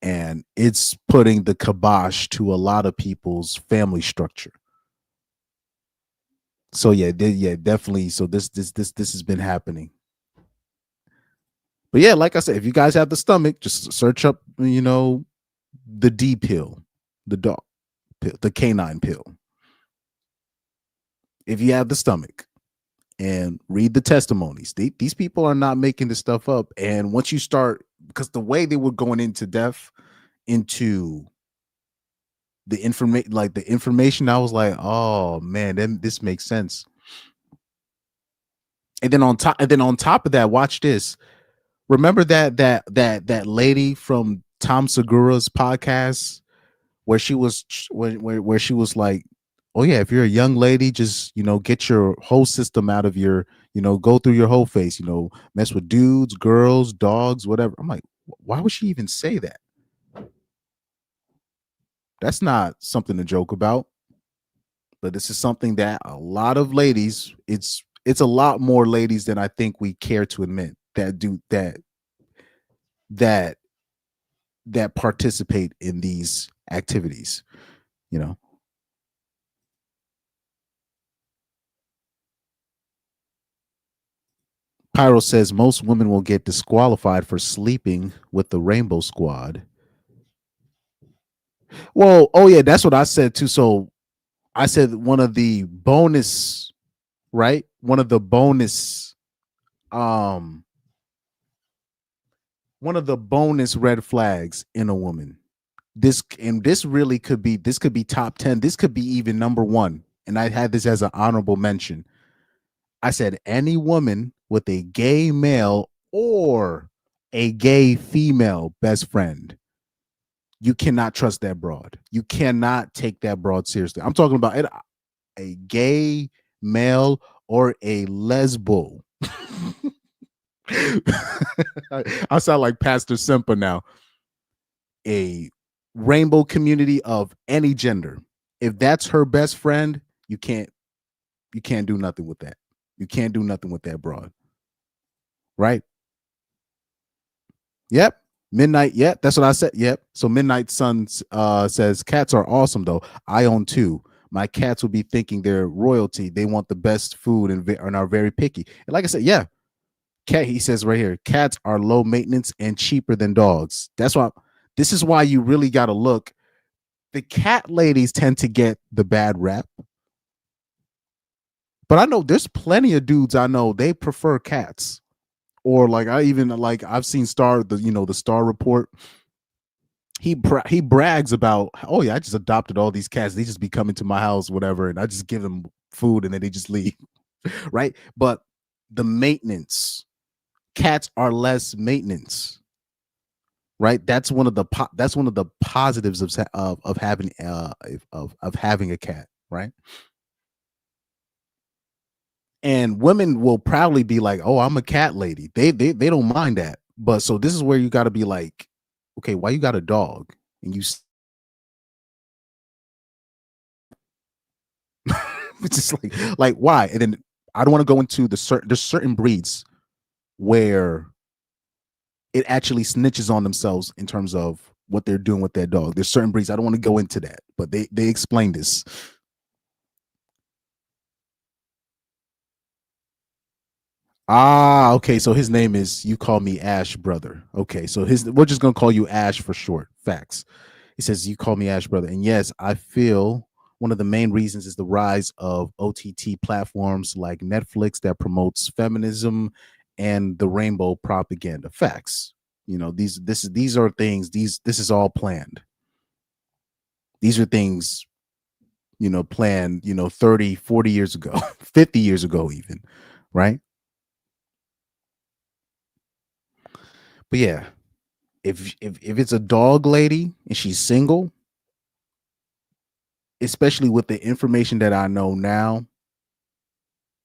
and it's putting the kibosh to a lot of people's family structure. So yeah, definitely. So this has been happening. But yeah, like I said, if you guys have the stomach, just search up, the D pill, the dog pill, the canine pill. If you have the stomach, and read the testimonies. These people are not making this stuff up. And once you start, because the way they were going into the information, I was like, oh man, then this makes sense. And then on top of that, watch this. Remember that lady from Tom Segura's podcast where she was where she was like, oh yeah, if you're a young lady, just get your whole system out of your, go through your whole face, mess with dudes, girls, dogs, whatever. I'm like, why would she even say that? That's not something to joke about. But this is something that a lot of ladies, it's a lot more ladies than I think we care to admit that do that participate in these activities, Pyro says most women will get disqualified for sleeping with the Rainbow Squad. Well, oh yeah, that's what I said too. So I said one of the bonus, right? One of the bonus red flags in a woman. This really could be top 10. This could be even number 1. And I had this as an honorable mention. I said any woman with a gay male or a gay female best friend, you cannot trust that broad. You cannot take that broad seriously. I'm talking about a gay male or a lesbo. I sound like Pastor Semper now. A rainbow community of any gender. If that's her best friend, you can't do nothing with that. You can't do nothing with that broad. Right? Yep. Midnight. Yep. That's what I said. Yep. So Midnight Sun says cats are awesome though. I own 2. My cats will be thinking they're royalty. They want the best food and are very picky. And like I said, yeah. Cat, he says right here, cats are low maintenance and cheaper than dogs. That's why this is why you really got to look. The cat ladies tend to get the bad rap. But I know there's plenty of dudes I know they prefer cats. Or I've seen the Star Report. He brags about, oh yeah, I just adopted all these cats. They just be coming to my house, whatever, and I just give them food and then they just leave. Right? But the maintenance, cats are less maintenance. Right? That's one of the positives of having a cat, right? And women will probably be like, "Oh, I'm a cat lady." They don't mind that. But so this is where you got to be like, "Okay, why you got a dog?" And you it's just like why? And then I don't want to go into there's certain breeds where it actually snitches on themselves in terms of what they're doing with their dog. There's certain breeds. I don't want to go into that, but they explain this. Okay. So his name is, you call me Ash, brother. Okay. So we're just going to call you Ash for short. Facts. He says, you call me Ash, brother. And yes, I feel one of the main reasons is the rise of OTT platforms like Netflix that promotes feminism and the rainbow propaganda. Facts. These are things, this is all planned. These are things, planned, 30, 40 years ago, 50 years ago even, right? But yeah, if it's a dog lady and she's single, especially with the information that I know now,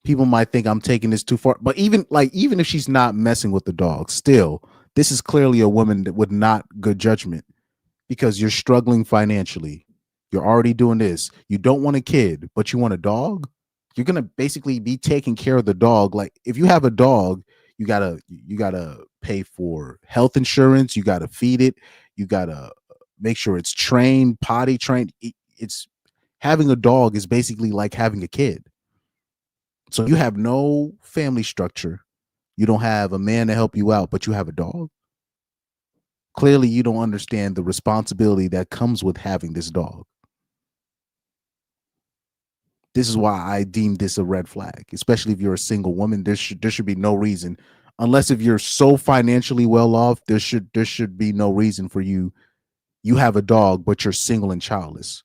people might think I'm taking this too far. But even if she's not messing with the dog, still, this is clearly a woman that with not good judgment because you're struggling financially. You're already doing this. You don't want a kid, but you want a dog. You're gonna basically be taking care of the dog. Like if you have a dog, you gotta pay for health insurance. You gotta feed it. You gotta make sure it's trained, potty trained. It's having a dog is basically like having a kid. So you have no family structure. You don't have a man to help you out, but you have a dog. Clearly, you don't understand the responsibility that comes with having this dog. This is why I deem this a red flag, especially if you're a single woman. There should be no reason, unless if you're so financially well off, there should be no reason for you. You have a dog, but you're single and childless.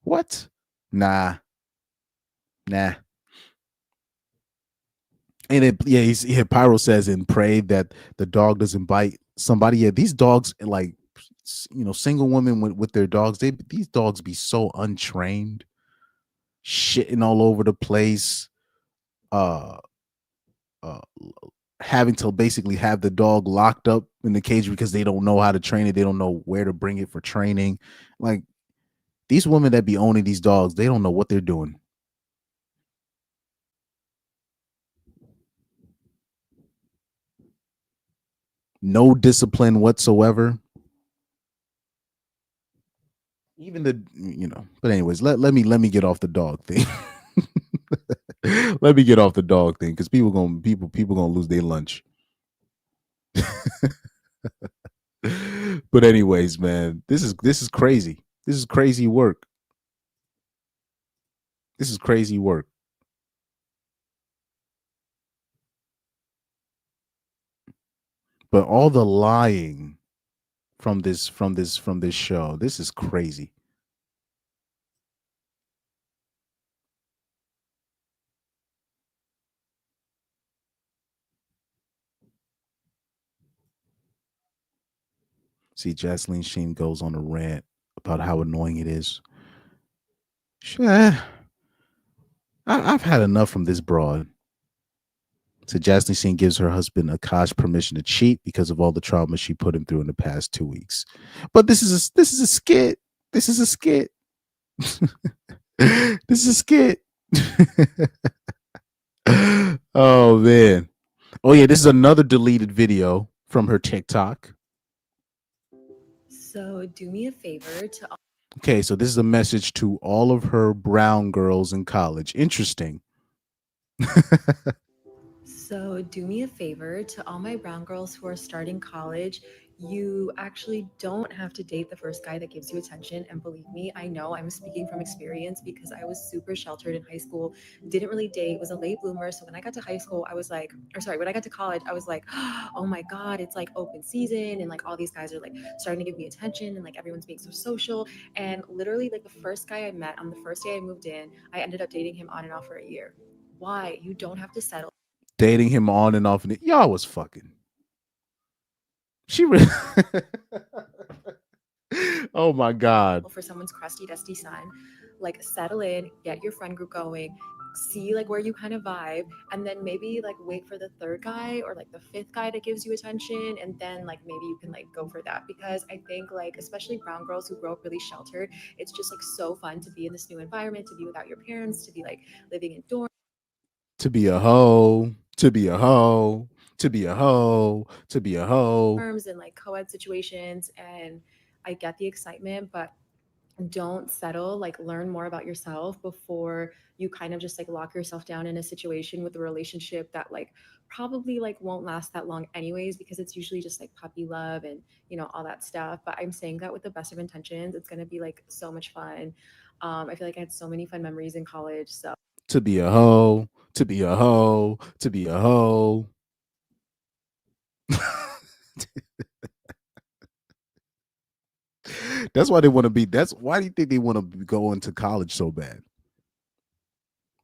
What? Nah. And Pyro says and pray that the dog doesn't bite somebody. Yeah, these dogs, like, single women with their dogs, these dogs be so untrained, shitting all over the place, having to basically have the dog locked up in the cage because they don't know how to train it. They don't know where to bring it for training. Like, these women that be owning these dogs, they don't know what they're doing. No discipline whatsoever. Even but anyways, let me get off the dog thing. Let me get off the dog thing because people gonna lose their lunch. But anyways, man, this is crazy. This is crazy work. This is crazy work. But all the lying from this show, this is crazy. See, Jasleen Sheen goes on a rant about how annoying it is. I've had enough from this broad. So Jasleen Sheen gives her husband Akaash permission to cheat because of all the trauma she put him through in the past 2 weeks. But this is a skit. This is a skit. This is a skit. Oh man. Oh yeah, this is another deleted video from her TikTok. So do me a favor to. Okay, so this is a message to all of her brown girls in college. Interesting. So do me a favor to all my brown girls who are starting college. You actually don't have to date the first guy that gives you attention. And believe me, I know I'm speaking from experience because I was super sheltered in high school, didn't really date, was a late bloomer. So when I got to high school, I was like, when I got to college, I was like, oh my God, it's like open season. And like all these guys are like starting to give me attention and like everyone's being so social. And literally like the first guy I met on the first day I moved in, I ended up dating him on and off for a year. Why? You don't have to settle. Dating him on and off. And y'all was fucking. She really. Oh my God. For someone's crusty, dusty son, like settle in, get your friend group going, see like where you kind of vibe, and then maybe like wait for the third guy or like the fifth guy that gives you attention, and then like maybe you can like go for that. Because I think like especially brown girls who grow up really sheltered, it's just like so fun to be in this new environment, to be without your parents, to be like living in dorms. To be a hoe, to be a hoe, to be a hoe, to be a hoe. And like co-ed situations, and I get the excitement, but don't settle. Like learn more about yourself before you kind of just like lock yourself down in a situation with a relationship that like probably like won't last that long anyways, because it's usually just like puppy love and you know all that stuff. But I'm saying that with the best of intentions. It's going to be like so much fun. I feel like I had so many fun memories in college. So to be a hoe, to be a hoe, to be a hoe. That's why they want to be. That's why do you think they want to go into college so bad?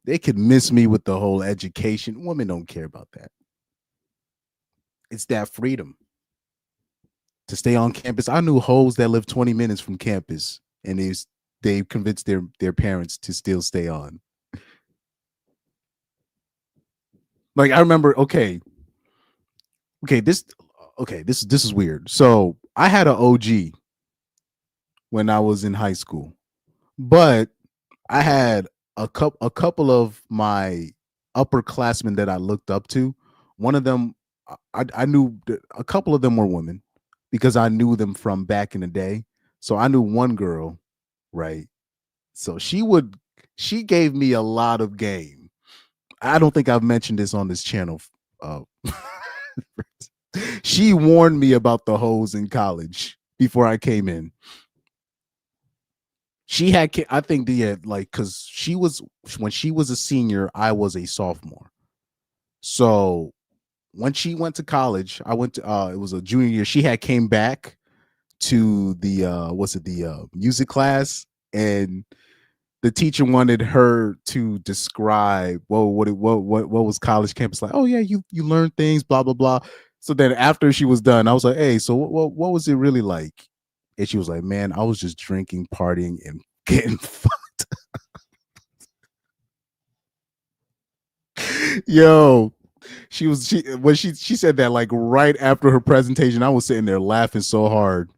They could miss me with the whole education. Women don't care about that. It's that freedom to stay on campus. I knew hoes that lived 20 minutes from campus, and they convinced their parents to still stay on. Like I remember, this is weird. So I had an OG when I was in high school, but I had a couple of my upperclassmen that I looked up to. One of them, I knew a couple of them were women because I knew them from back in the day. So I knew one girl, right? So she gave me a lot of game. I don't think I've mentioned this on this channel. She warned me about the hoes in college before I came in. She had, I think, because when she was a senior, I was a sophomore. So when she went to college, I went to, it was a junior year. She had came back to the music class, and the teacher wanted her to describe what was college campus like. Oh yeah, you learn things, blah blah blah. So then after she was done, I was like, hey, so what was it really like? And she was like, man, I was just drinking, partying, and getting fucked. Yo, she said that like right after her presentation, I was sitting there laughing so hard.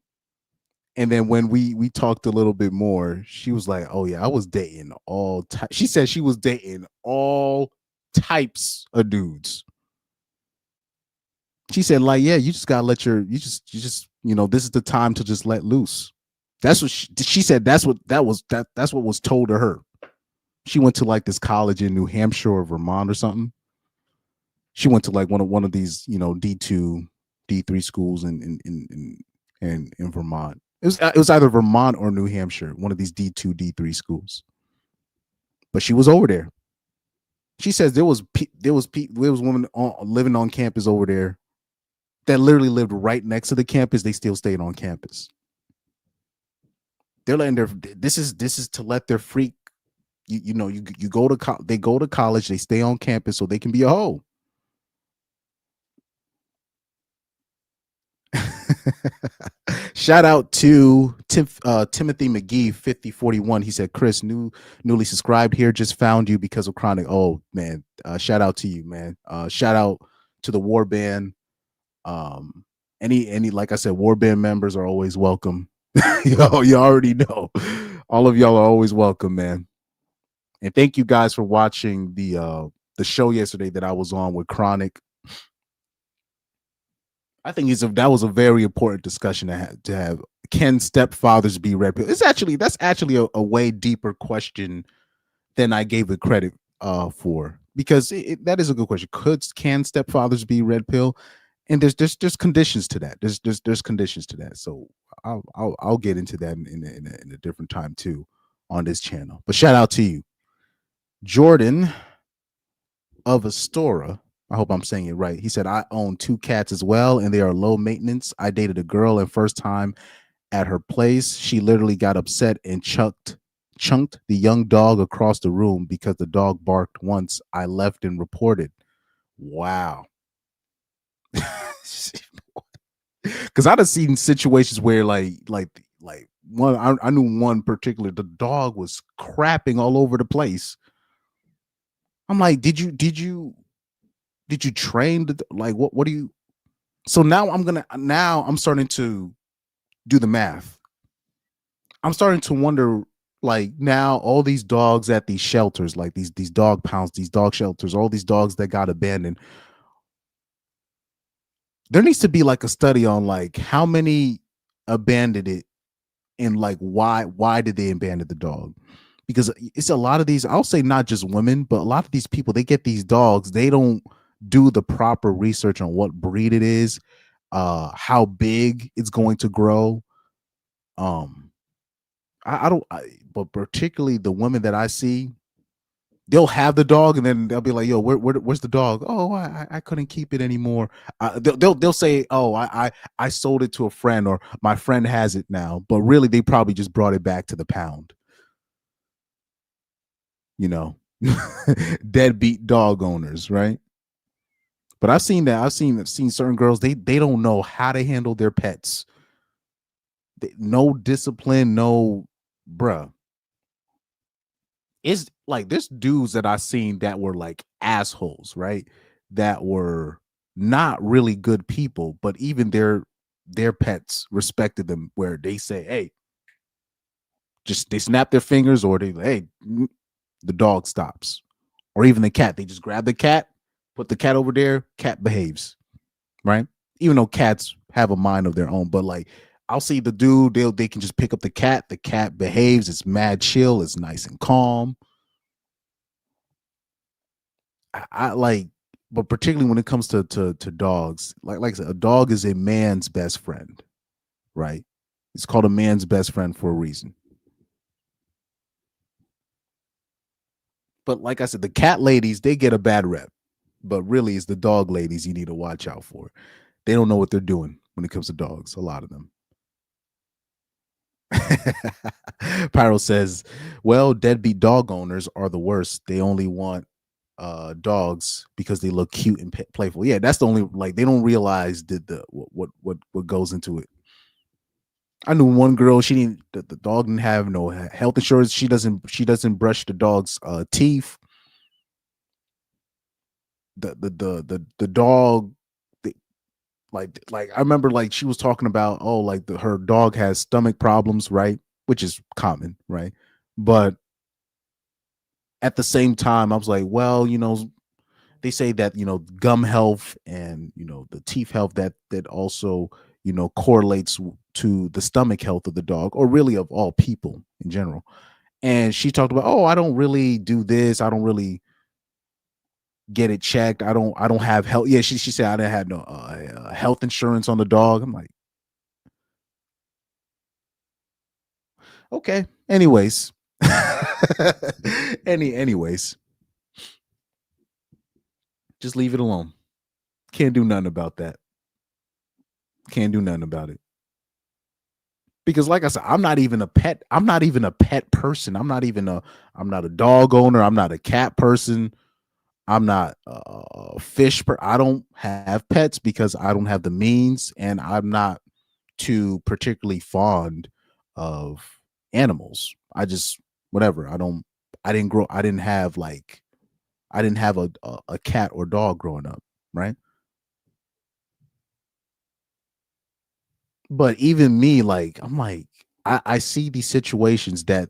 And then when we talked a little bit more, she was like, oh yeah, I was dating all types. She said she was dating all types of dudes. She said, like, yeah, you just gotta let you just this is the time to just let loose. That's what she said. That's what was told to her. She went to like this college in New Hampshire or Vermont or something. She went to like one of these, D2, D3 schools in Vermont. It was either Vermont or New Hampshire, one of these D2, D3 schools. But she was over there. She says there was women living on campus over there that literally lived right next to the campus. They still stayed on campus. They're letting this is to let their freak. You go to they go to college. They stay on campus so they can be a hoe. Shout out to Timothy McGee 5041. He said, Chris, newly subscribed here, just found you because of Chronic. Oh man, shout out to you, man. Shout out to the War Band. Any like I said, War Band members are always welcome. You already know. All of y'all are always welcome, man. And thank you guys for watching the show yesterday that I was on with Chronic. I think that was a very important discussion to have. Can stepfathers be red pill? That's actually a way deeper question than I gave it credit for, because that is a good question. Can stepfathers be red pill? And there's conditions to that. There's conditions to that. So I'll get into that in a different time too on this channel. But shout out to you, Jordan of Astoria. I hope I'm saying it right. He said, I own 2 cats as well, and they are low maintenance. I dated a girl, and first time at her place, she literally got upset and chunked the young dog across the room because the dog barked once. I left and reported. Wow. Because I've seen situations where like one, I knew one particular, the dog was crapping all over the place. I'm like, did you train what do you? So now I'm starting to do the math. I'm starting to wonder, like, now all these dogs at these shelters, like these dog pounds, these dog shelters, all these dogs that got abandoned. There needs to be like a study on like how many abandoned it and like why did they abandon the dog? Because it's a lot of these, I'll say not just women, but a lot of these people, they get these dogs, they don't do the proper research on what breed it is, how big it's going to grow. But particularly the women that I see, they'll have the dog and then they'll be like, yo, where's the dog? Oh, I couldn't keep it anymore. They'll say, oh, I sold it to a friend, or my friend has it now, but really they probably just brought it back to the pound. Deadbeat dog owners, right? But I've seen that. I've seen certain girls, they don't know how to handle their pets. No discipline, no, bruh. It's like there's dudes that I've seen that were like assholes, right? That were not really good people, but even their pets respected them, where they say, hey, just they snap their fingers, or they, hey, the dog stops. Or even the cat, they just grab the cat, put the cat over there, cat behaves, right? Even though cats have a mind of their own, but like I'll see the dude, they can just pick up the cat behaves, it's mad chill, it's nice and calm. I like, but particularly when it comes to dogs, like I said, a dog is a man's best friend, right? It's called a man's best friend for a reason. But like I said, the cat ladies, they get a bad rep, but really it's the dog ladies you need to watch out for. They don't know what they're doing when it comes to dogs, a lot of them. Pyro says, well, deadbeat dog owners are the worst. They only want dogs because they look cute and playful. Yeah, that's the only, like, they don't realize what goes into it. I knew one girl, the dog didn't have no health insurance. She doesn't brush the dog's teeth. The dog, like I remember, like, she was talking about, oh, like her dog has stomach problems, right? Which is common, right? But at the same time, I was like, well, they say that, gum health and, the teeth health that also, correlates to the stomach health of the dog, or really of all people in general. And she talked about, oh, I don't really do this. I don't really get it checked. I don't have health. Yeah, she said I didn't have no health insurance on the dog. I'm like, okay. Anyways. Anyways. Just leave it alone. Can't do nothing about that. Can't do nothing about it. Because like I said, I'm not even a pet. I'm not even a pet person. I'm not a dog owner. I'm not a cat person. I'm not a fish I don't have pets because I don't have the means, and I'm not too particularly fond of animals. I just whatever. I didn't have a cat or dog growing up, right? But even me, like, I'm like, I see these situations that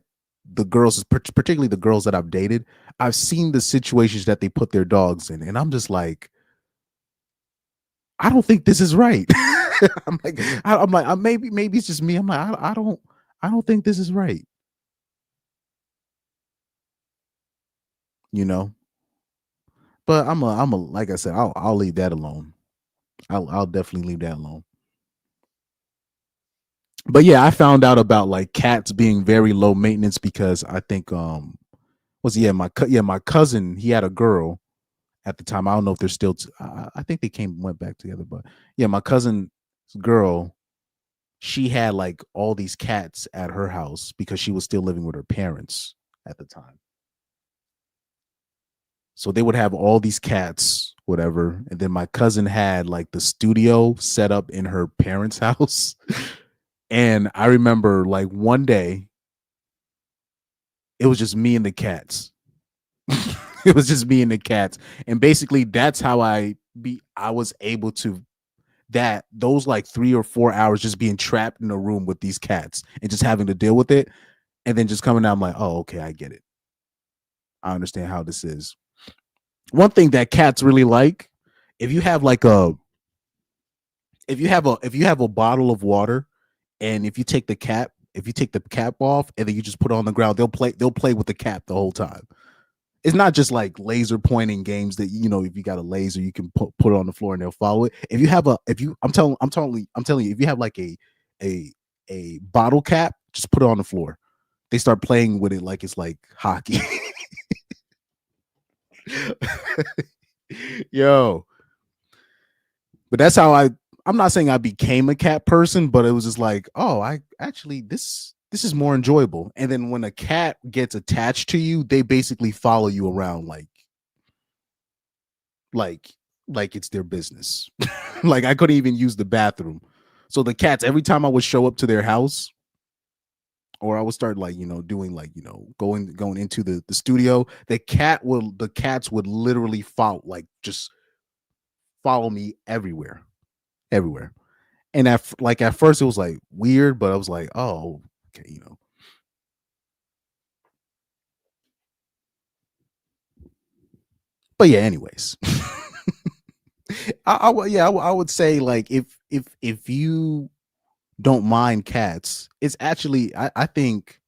the girls, particularly the girls that I've dated, I've seen the situations that they put their dogs in, and I'm just like, I don't think this is right. I'm like, maybe it's just me. I'm like, I don't think this is right. You know. But I'm a like I said, I'll leave that alone. I'll definitely leave that alone. But yeah, I found out about like cats being very low maintenance because I think my cousin, he had a girl at the time. I don't know if they're still I think they went back together, but yeah, my cousin's girl, she had like all these cats at her house because she was still living with her parents at the time. So they would have all these cats, whatever, and then my cousin had like the studio set up in her parents' house. And I remember like one day, it was just me and the cats. It was just me and the cats. And basically that's how I was able to those like 3 or 4 hours just being trapped in a room with these cats and just having to deal with it. And then just coming out, I'm like, oh, okay, I get it. I understand how this is. One thing that cats really like, if you have a bottle of water, and if you take the cap off and then you just put it on the ground, they'll play with the cap the whole time. It's not just like laser pointing games that, you know, if you got a laser, you can put it on the floor and they'll follow it. I'm telling you, if you have like a bottle cap, just put it on the floor. They start playing with it like it's like hockey. Yo. But that's how I'm not saying I became a cat person, but it was just like, oh, I actually this is more enjoyable. And then when a cat gets attached to you, they basically follow you around like it's their business. Like I couldn't even use the bathroom. So the cats, every time I would show up to their house, or I would start like, you know, doing like, you know, going into the studio, the cats would literally just follow me everywhere. And at first it was like weird, but I was like, oh, okay, you know. But yeah, anyways. I would say like if you don't mind cats, it's actually I think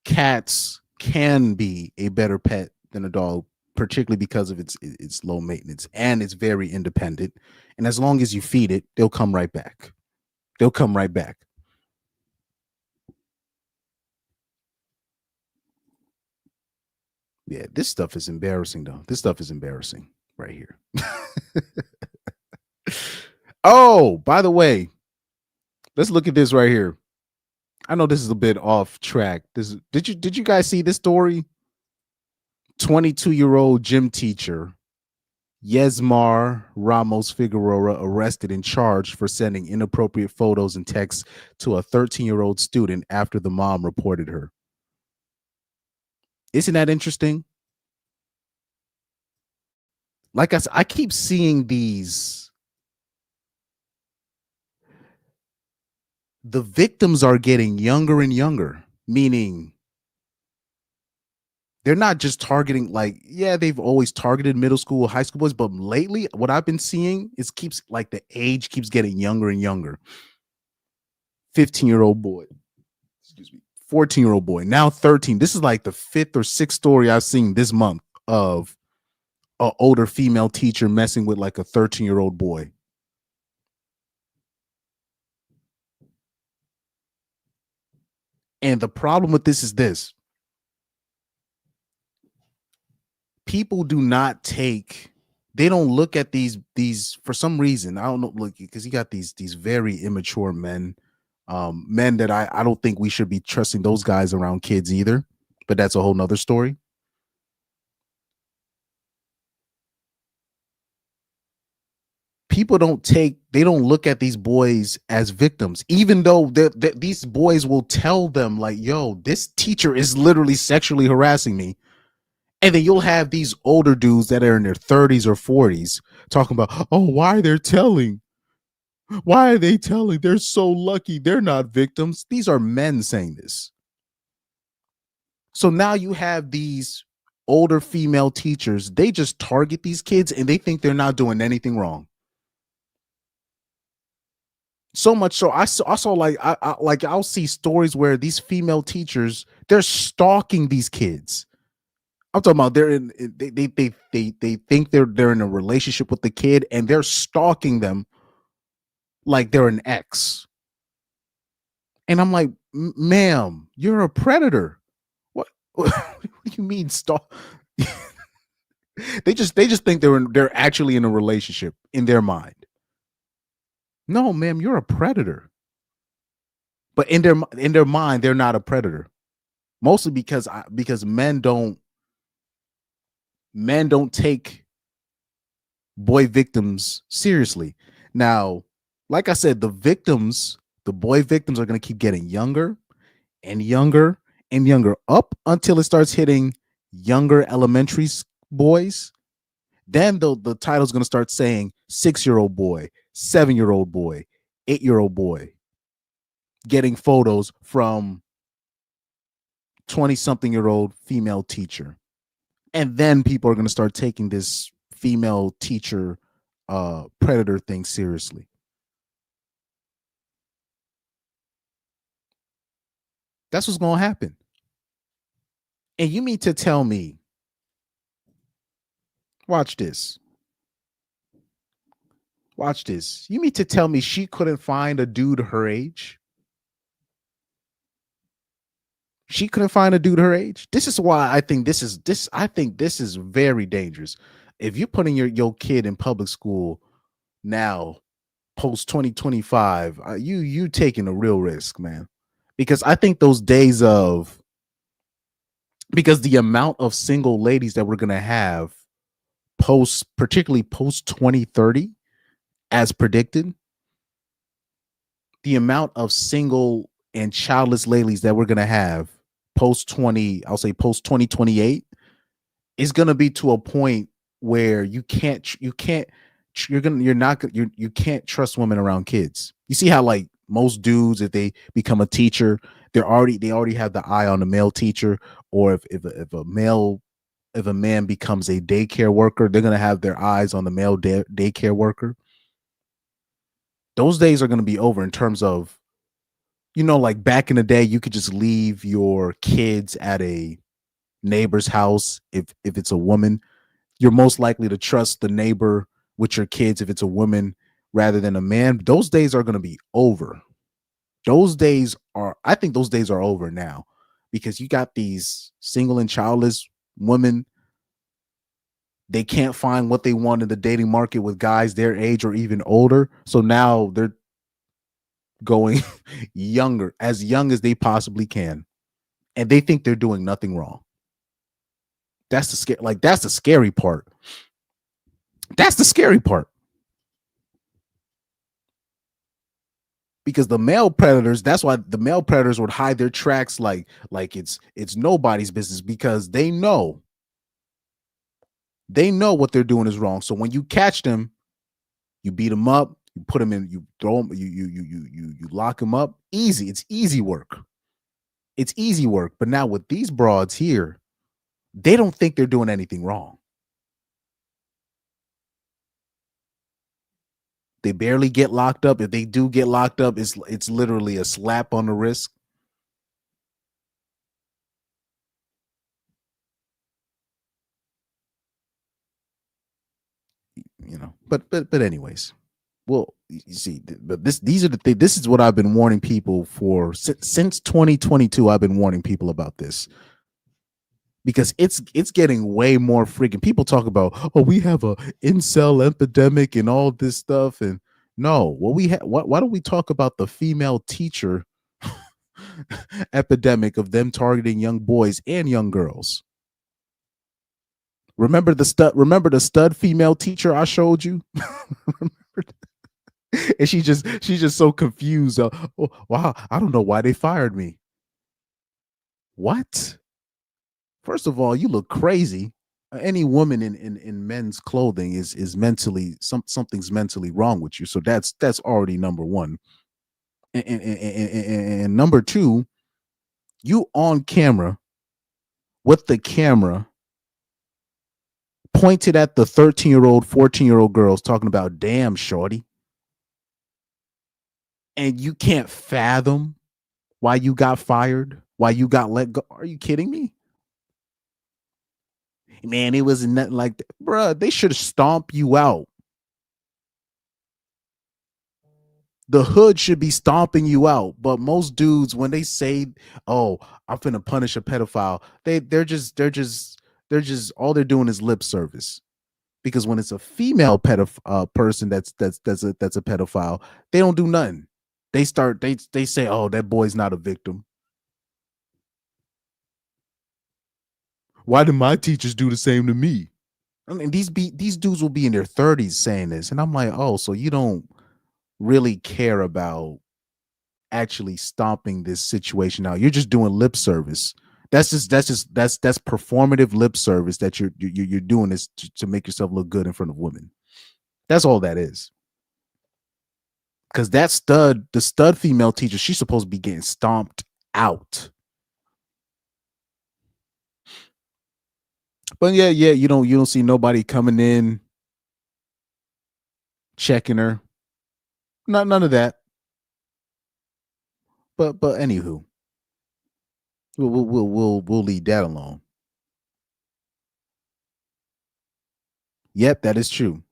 cats can be a better pet than a dog, particularly because of its low maintenance and it's very independent. And as long as you feed it, they'll come right back. Yeah, this stuff is embarrassing though. This stuff is embarrassing right here. Oh, by the way, let's look at this right here. I know this is a bit off track. Did you guys see this story? 22-year-old gym teacher Yesmar Ramos Figueroa arrested and charged for sending inappropriate photos and texts to a 13-year-old student after the mom reported her. Isn't that interesting? Like I said, I keep seeing these. The victims are getting younger and younger, meaning they're not just targeting, like, yeah, they've always targeted middle school, high school boys, but lately what I've been seeing is the age keeps getting younger and younger. 15-year-old boy, 14-year-old boy, now 13. This is like the 5th or 6th story I've seen this month of an older female teacher messing with like a 13-year-old boy. And the problem with this is this. People do not they don't look at these for some reason. I don't know, look, because you got these very immature men, men that I don't think we should be trusting those guys around kids either, but that's a whole nother story. People they don't look at these boys as victims, even though these boys will tell them like, yo, this teacher is literally sexually harassing me. And then you'll have these older dudes that are in their 30s or 40s talking about, oh, why are they telling? Why are they telling? They're so lucky. They're not victims. These are men saying this. So now you have these older female teachers. They just target these kids and they think they're not doing anything wrong. So much so I saw like I'll see stories where these female teachers, they're stalking these kids. I'm talking about they think they're in a relationship with the kid and they're stalking them like they're an ex. And I'm like, ma'am, you're a predator. What do you mean stalk? They just think they're actually in a relationship in their mind. No, ma'am, you're a predator. But in their mind, they're not a predator. Mostly because men don't take boy victims seriously. Now, like I said, the boy victims are going to keep getting younger and younger and younger up until it starts hitting younger elementary boys. Then the title's going to start saying 6-year-old boy, 7-year-old boy, 8-year-old boy getting photos from 20-something-year-old female teacher. And then people are going to start taking this female teacher predator thing seriously. That's what's going to happen. And you mean to tell me, watch this. Watch this. You mean to tell me she couldn't find a dude her age? She couldn't find a dude her age. This is why I think this is very dangerous. If you're putting your kid in public school now, post 2025, you taking a real risk, man. Because I think those days because the amount of single ladies that we're gonna have particularly post 2030, as predicted, the amount of single and childless ladies that we're gonna have post 2028 is gonna be to a point where you can't trust women around kids. You see how like most dudes, if they become a teacher, they already have the eye on the male teacher, or if a man becomes a daycare worker, they're gonna have their eyes on the male daycare worker. Those days are gonna be over in terms of, like back in the day, you could just leave your kids at a neighbor's house. If it's a woman, you're most likely to trust the neighbor with your kids if it's a woman rather than a man. Those days are going to be over. I think those days are over now, because you got these single and childless women. They can't find what they want in the dating market with guys their age or even older. So now they're going younger, as young as they possibly can. And they think they're doing nothing wrong. That's the scary part. That's the scary part. Because the male predators, that's why the male predators would hide their tracks like it's nobody's business, because they know what they're doing is wrong. So when you catch them, you beat them up, you put them in, you throw them, you lock them up. Easy. It's easy work. It's easy work. But now with these broads here, they don't think they're doing anything wrong. They barely get locked up. If they do get locked up, it's literally a slap on the wrist. But anyways, well, you see, but these are the things. This is what I've been warning people for since 2022. I've been warning people about this because it's getting way more freaking. People talk about, oh, we have a incel epidemic and all this stuff, and no, why don't we talk about the female teacher epidemic of them targeting young boys and young girls? Remember the stud female teacher I showed you? And she's just so confused. Oh, wow, I don't know why they fired me. What? First of all, you look crazy. Any woman in men's clothing is mentally something's mentally wrong with you. So that's already number one. And number two, you on camera with the camera pointed at the 13-year-old, 14-year-old girls talking about, damn, shorty. And you can't fathom why you got fired, why you got let go. Are you kidding me? Man, it was nothing like that. Bruh, they should stomp you out. The hood should be stomping you out. But most dudes, when they say, oh, I'm finna punish a pedophile, they're just all they're doing is lip service. Because when it's a female person that's a pedophile, they don't do nothing. They say, oh, that boy's not a victim. Why did my teachers do the same to me? I mean, these dudes will be in their 30s saying this, and I'm like, oh, so you don't really care about actually stomping this situation out. You're just doing lip service. That's performative lip service that you're doing this to make yourself look good in front of women. That's all that is. Because the stud female teacher, she's supposed to be getting stomped out. But yeah, you don't see nobody coming in checking her. None of that. But anywho, we'll leave that alone. Yep, that is true.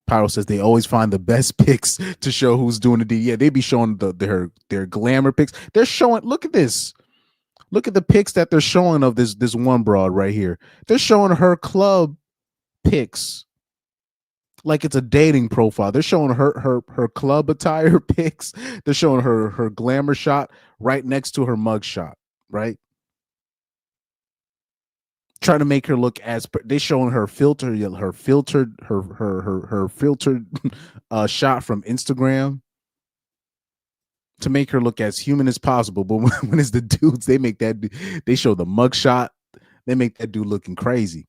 Pyro says they always find the best pics to show who's doing the deed. Yeah, they be showing their glamour pics. They're showing. Look at this. Look at the pics that they're showing of this one broad right here. They're showing her club pics like it's a dating profile. They're showing her club attire pics. They're showing her glamour shot right next to her mug shot, right? Trying to make her look as they showing her filtered shot from Instagram to make her look as human as possible. But when it's the dudes, they show the mug shot. They make that dude looking crazy.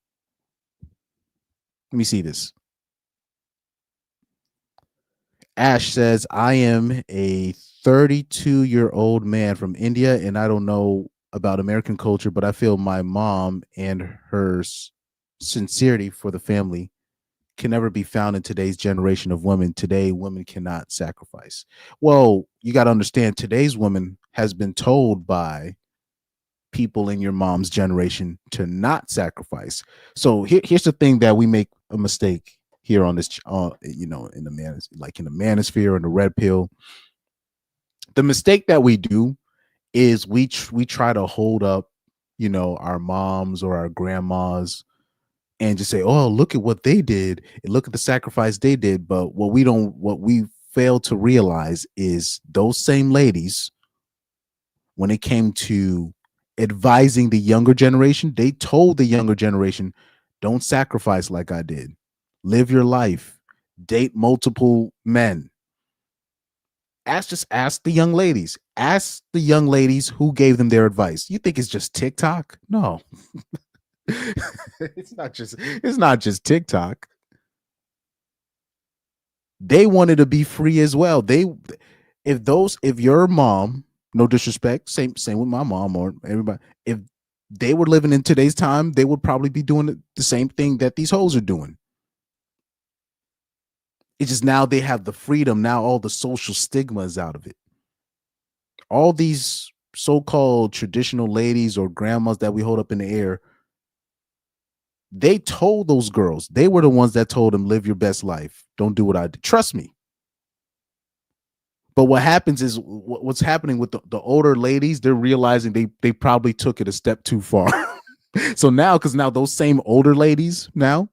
Let me see this. Ash says, I am a 32-year-old man from India, and I don't know about American culture, but I feel my mom and her sincerity for the family can never be found in today's generation of women. Today, women cannot sacrifice. Well, you got to understand, today's woman has been told by people in your mom's generation to not sacrifice. So here's the thing that we make a mistake here on this, in the manosphere and the red pill. The mistake that we do is we try to hold up, our moms or our grandmas and just say, oh, look at what they did and look at the sacrifice they did. But what we fail to realize is those same ladies, when it came to advising the younger generation, they told the younger generation, don't sacrifice like I did. Live your life. Date multiple men. Ask the young ladies. Ask the young ladies who gave them their advice. You think it's just TikTok? No. It's not just TikTok. They wanted to be free as well. If your mom, no disrespect, same with my mom or everybody, if they were living in today's time, they would probably be doing the same thing that these hoes are doing. It's just now they have the freedom. Now all the social stigma is out of it. All these so-called traditional ladies or grandmas that we hold up in the air, They told those girls, they were the ones that told them, live your best life. Don't do what I did. Trust me. But what happens is what's happening with the older ladies, they're realizing they probably took it a step too far. So now, because now those same older ladies now,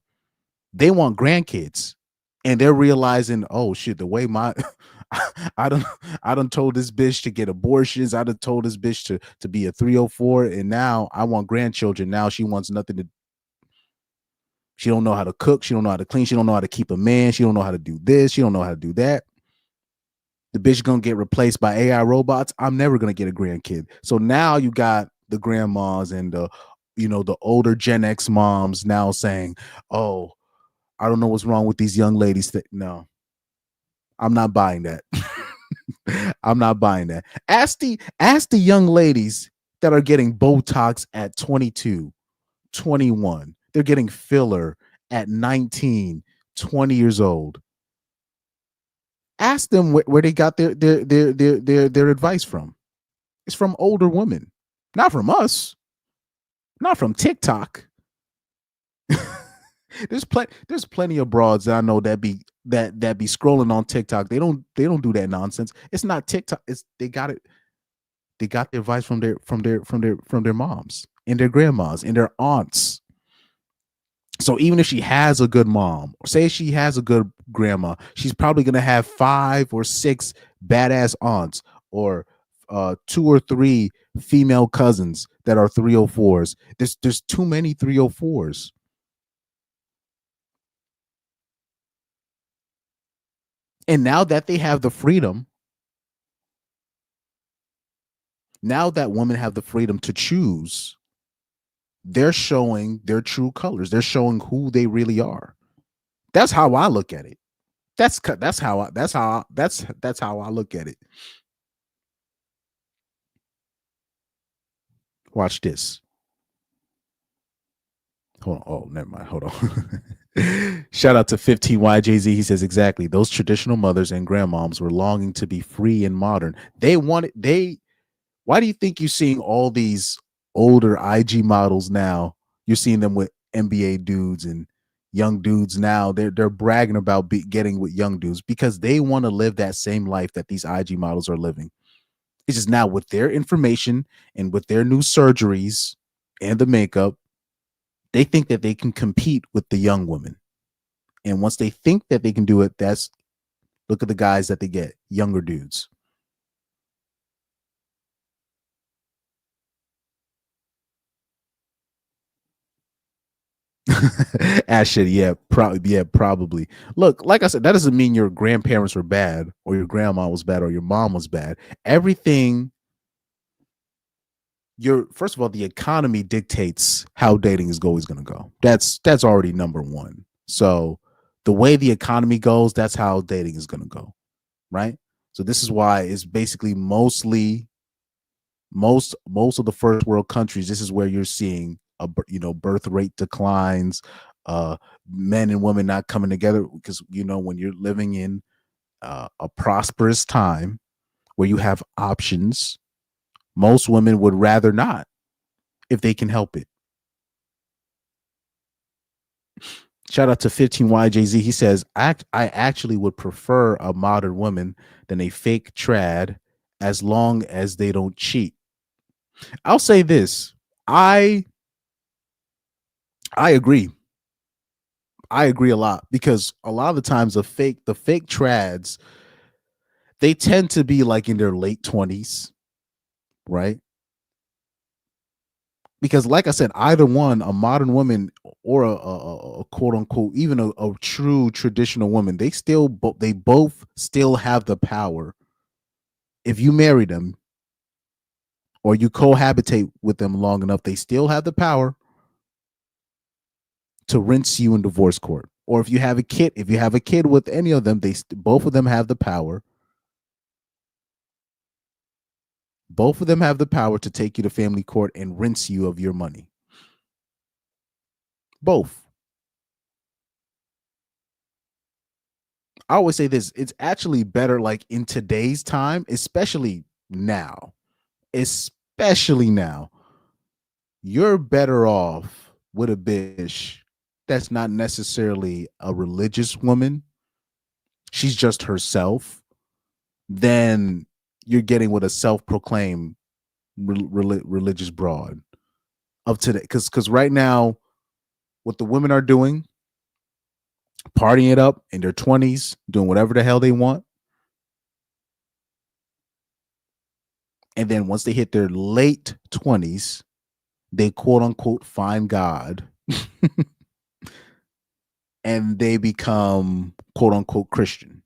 they want grandkids. And they're realizing, oh shit, the way my I done told this bitch to get abortions. I done told this bitch to be a 304. And now I want grandchildren. Now she wants nothing to. She don't know how to cook. She don't know how to clean. She don't know how to keep a man. She don't know how to do this. She don't know how to do that. The bitch gonna get replaced by AI robots. I'm never gonna get a grandkid. So now you got the grandmas and the older Gen X moms now saying, oh, I don't know what's wrong with these young ladies. No, I'm not buying that. I'm not buying that. Ask the young ladies that are getting Botox at 22, 21. They're getting filler at 19, 20 years old. Ask them where they got their advice from. It's from older women, not from us, not from TikTok. There's plenty of broads that I know that be scrolling on TikTok. They don't do that nonsense. It's not TikTok. They got the advice from their moms and their grandmas and their aunts. So even if she has a good mom, or say she has a good grandma, she's probably going to have 5 or 6 badass aunts or 2 or 3 female cousins that are 304s. There's too many 304s. And now that they have the freedom, now that women have the freedom to choose, they're showing their true colors. They're showing who they really are. That's how I look at it. That's how I look at it. Watch this. Hold on. Oh, never mind. Hold on. Shout out to 15YJZ. He says exactly. Those traditional mothers and grandmoms were longing to be free and modern. Why do you think you're seeing all these older IG models now? You're seeing them with NBA dudes and young dudes now. They're bragging about getting with young dudes because they want to live that same life that these IG models are living. It's just now with their information and with their new surgeries and the makeup, they think that they can compete with the young women. And once they think that they can do it, look at the guys that they get, younger dudes. Shit, yeah, probably. Look, like I said, that doesn't mean your grandparents were bad or your grandma was bad or your mom was bad. Everything. First of all, the economy dictates how dating is always going to go. That's already number one. So the way the economy goes, that's how dating is going to go, right? So this is why it's basically most of the first world countries. This is where you're seeing birth rate declines, men and women not coming together because when you're living in a prosperous time where you have options, most women would rather not if they can help it. Shout out to 15YJZ. He says, I actually would prefer a modern woman than a fake trad as long as they don't cheat. I'll say this. I agree. I agree a lot because a lot of the times the fake trads, they tend to be like in their late 20s, right? Because like I said, either one, a modern woman or a quote unquote, even a true traditional woman, they both still have the power. If you marry them or you cohabitate with them long enough, they still have the power to rinse you in divorce court. Or if you have a kid with any of them, both of them have the power. Both of them have the power to take you to family court and rinse you of your money. Both. I always say this, it's actually better like in today's time, especially now, you're better off with a bitch that's not necessarily a religious woman, she's just herself, then you're getting with a self-proclaimed religious broad of today. Because right now, what the women are doing, partying it up in their 20s, doing whatever the hell they want. And then once they hit their late 20s, they quote unquote find God and they become quote unquote Christian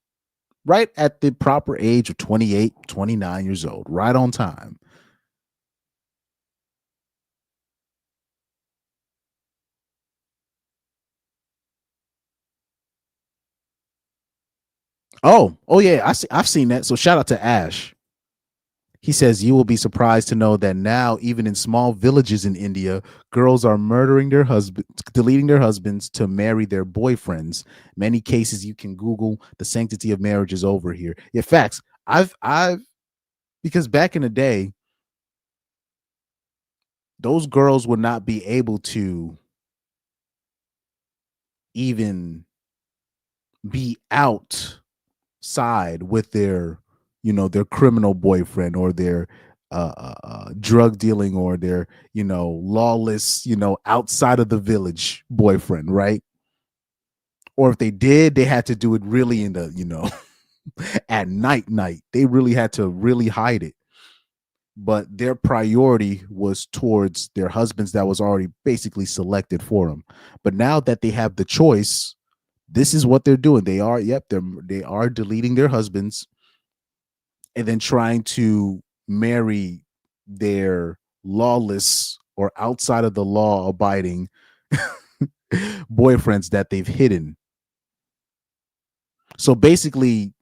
right at the proper age of 28, 29 years old, right on time. Oh yeah, I've seen that. So shout out to Ash. He says, you will be surprised to know that now, even in small villages in India, girls are murdering their husbands, deleting their husbands to marry their boyfriends. Many cases you can Google, the sanctity of marriage is over here. Yeah, facts. I've because back in the day, those girls would not be able to even be outside with their, their criminal boyfriend or their drug dealing or their, lawless, outside of the village boyfriend, right? Or if they did, they had to do it really in the, at night. They really had to really hide it. But their priority was towards their husbands that was already basically selected for them. But now that they have the choice, this is what they're doing. They are deleting their husbands and then trying to marry their lawless or outside of the law abiding boyfriends that they've hidden. So basically,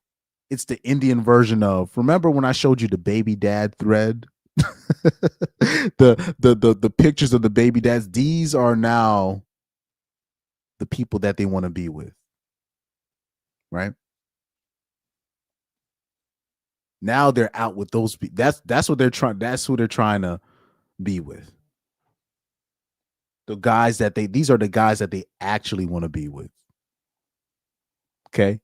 it's the Indian version of, remember when I showed you the baby dad thread? the pictures of the baby dads, these are now the people that they want to be with. Right? Now they're out with those people. That's what they're trying. That's who they're trying to be with. These are the guys that they actually want to be with. Okay.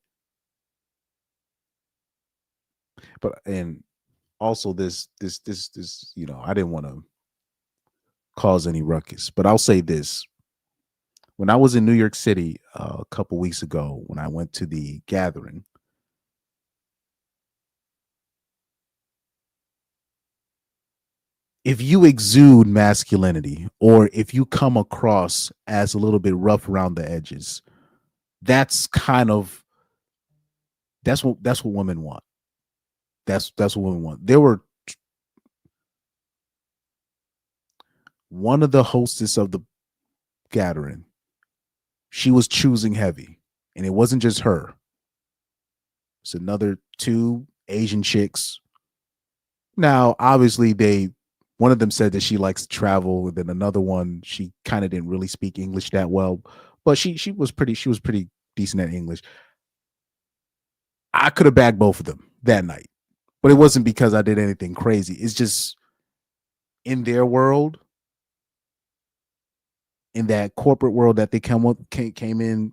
But and also this, I didn't want to cause any ruckus, but I'll say this. When I was in New York City a couple weeks ago, when I went to the gathering, if you exude masculinity or if you come across as a little bit rough around the edges, that's what women want. That's what women want. There were one of the hostess of the gathering. She was choosing heavy, and it wasn't just her. It's another 2 Asian chicks. Now, obviously, one of them said that she likes to travel, and then another one, she kind of didn't really speak English that well, but she was pretty decent at English. I could have bagged both of them that night, but it wasn't because I did anything crazy. It's just in their world, in that corporate world that they came in,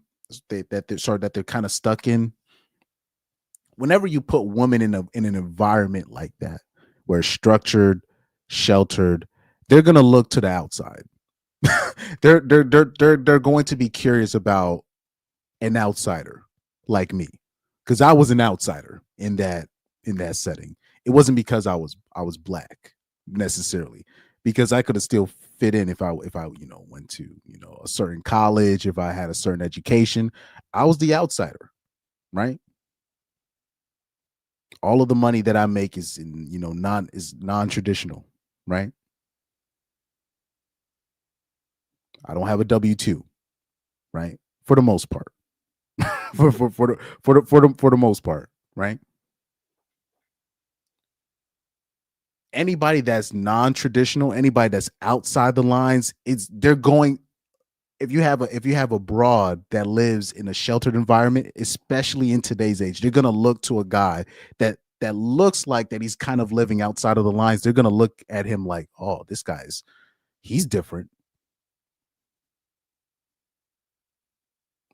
that they're kind of stuck in. Whenever you put women in an environment like that, where it's structured, sheltered, they're gonna look to the outside. they're going to be curious about an outsider like me, because I was an outsider in that setting. It wasn't because I was black necessarily, because I could have still fit in if I went to a certain college, if I had a certain education. I was the outsider, right? All of the money that I make is non-traditional, right? I don't have a W-2, right? For the most part. for the most part, right? Anybody that's non-traditional, anybody that's outside the lines, they're going. If you have a broad that lives in a sheltered environment, especially in today's age, they're gonna look to a guy that looks like that he's kind of living outside of the lines. They're gonna look at him like, oh, he's different.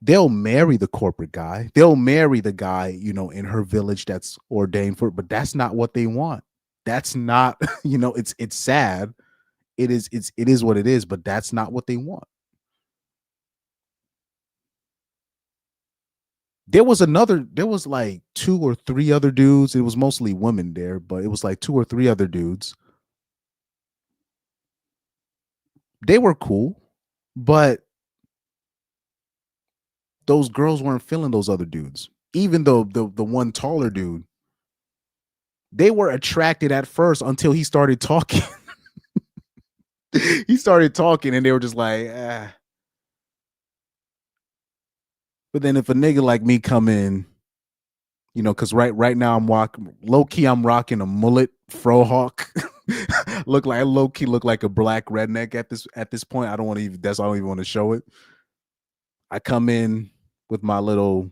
they'll marry the corporate guy. They'll marry the guy, you know, in her village that's ordained for it, but that's not what they want. That's not, you know, it's sad. It is what it is, but that's not what they want. There was like 2 or 3 other dudes. It was mostly women there, but it was like 2 or 3 other dudes. They were cool, but those girls weren't feeling those other dudes. Even though the one taller dude, they were attracted at first until he started talking. He started talking and they were just like, ah. But then if a nigga like me come in, you know, because right now I'm rocking a mullet frohawk. Low key look like a black redneck at this point. I don't even want to show it. I come in with my little,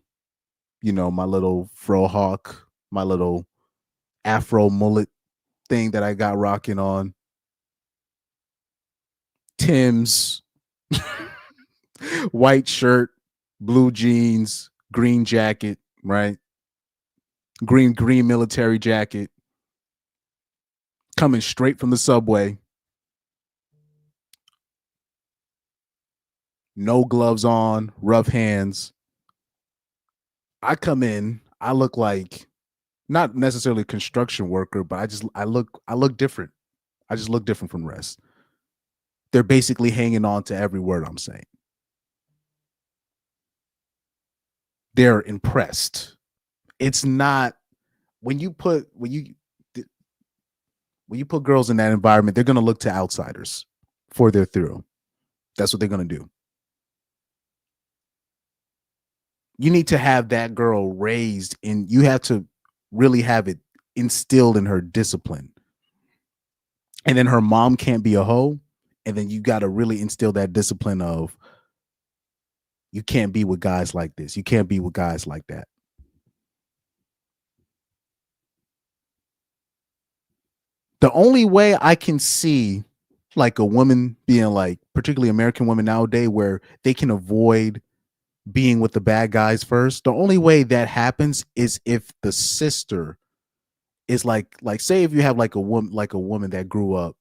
you know, my little frohawk, my little afro mullet thing that I got rocking on. Tim's, white shirt, blue jeans, green jacket, right? Green military jacket. Coming straight from the subway. No gloves on, rough hands. I come in, I look like not necessarily a construction worker, but I look different. I just look different from the rest. They're basically hanging on to every word I'm saying. They're impressed. It's not when you put girls in that environment, they're going to look to outsiders for their thrill. That's what they're going to do. You need to have that girl raised in, you have to really have it instilled in her discipline. And then her mom can't be a hoe. And then you got to really instill that discipline of, you can't be with guys like this. You can't be with guys like that. The only way I can see like a woman being like, particularly American women nowadays, where they can avoid being with the bad guys first. The only way that happens is if the sister is like say if you have like a woman that grew up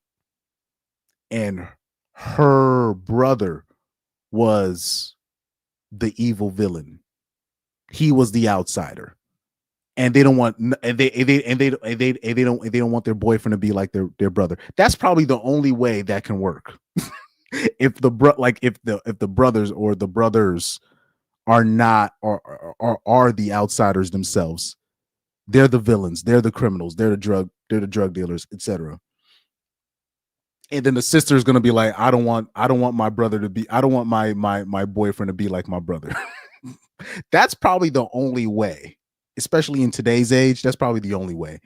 and her brother was the evil villain. He was the outsider. And they don't want they don't want their boyfriend to be like their brother. That's probably the only way that can work. If the brothers or the brothers are not or are the outsiders themselves. They're the villains, they're the criminals, they're the drug dealers, etc. And then the sister is gonna be like, I don't want my brother to be, I don't want my boyfriend to be like my brother. That's probably the only way, especially in today's age. That's probably the only way.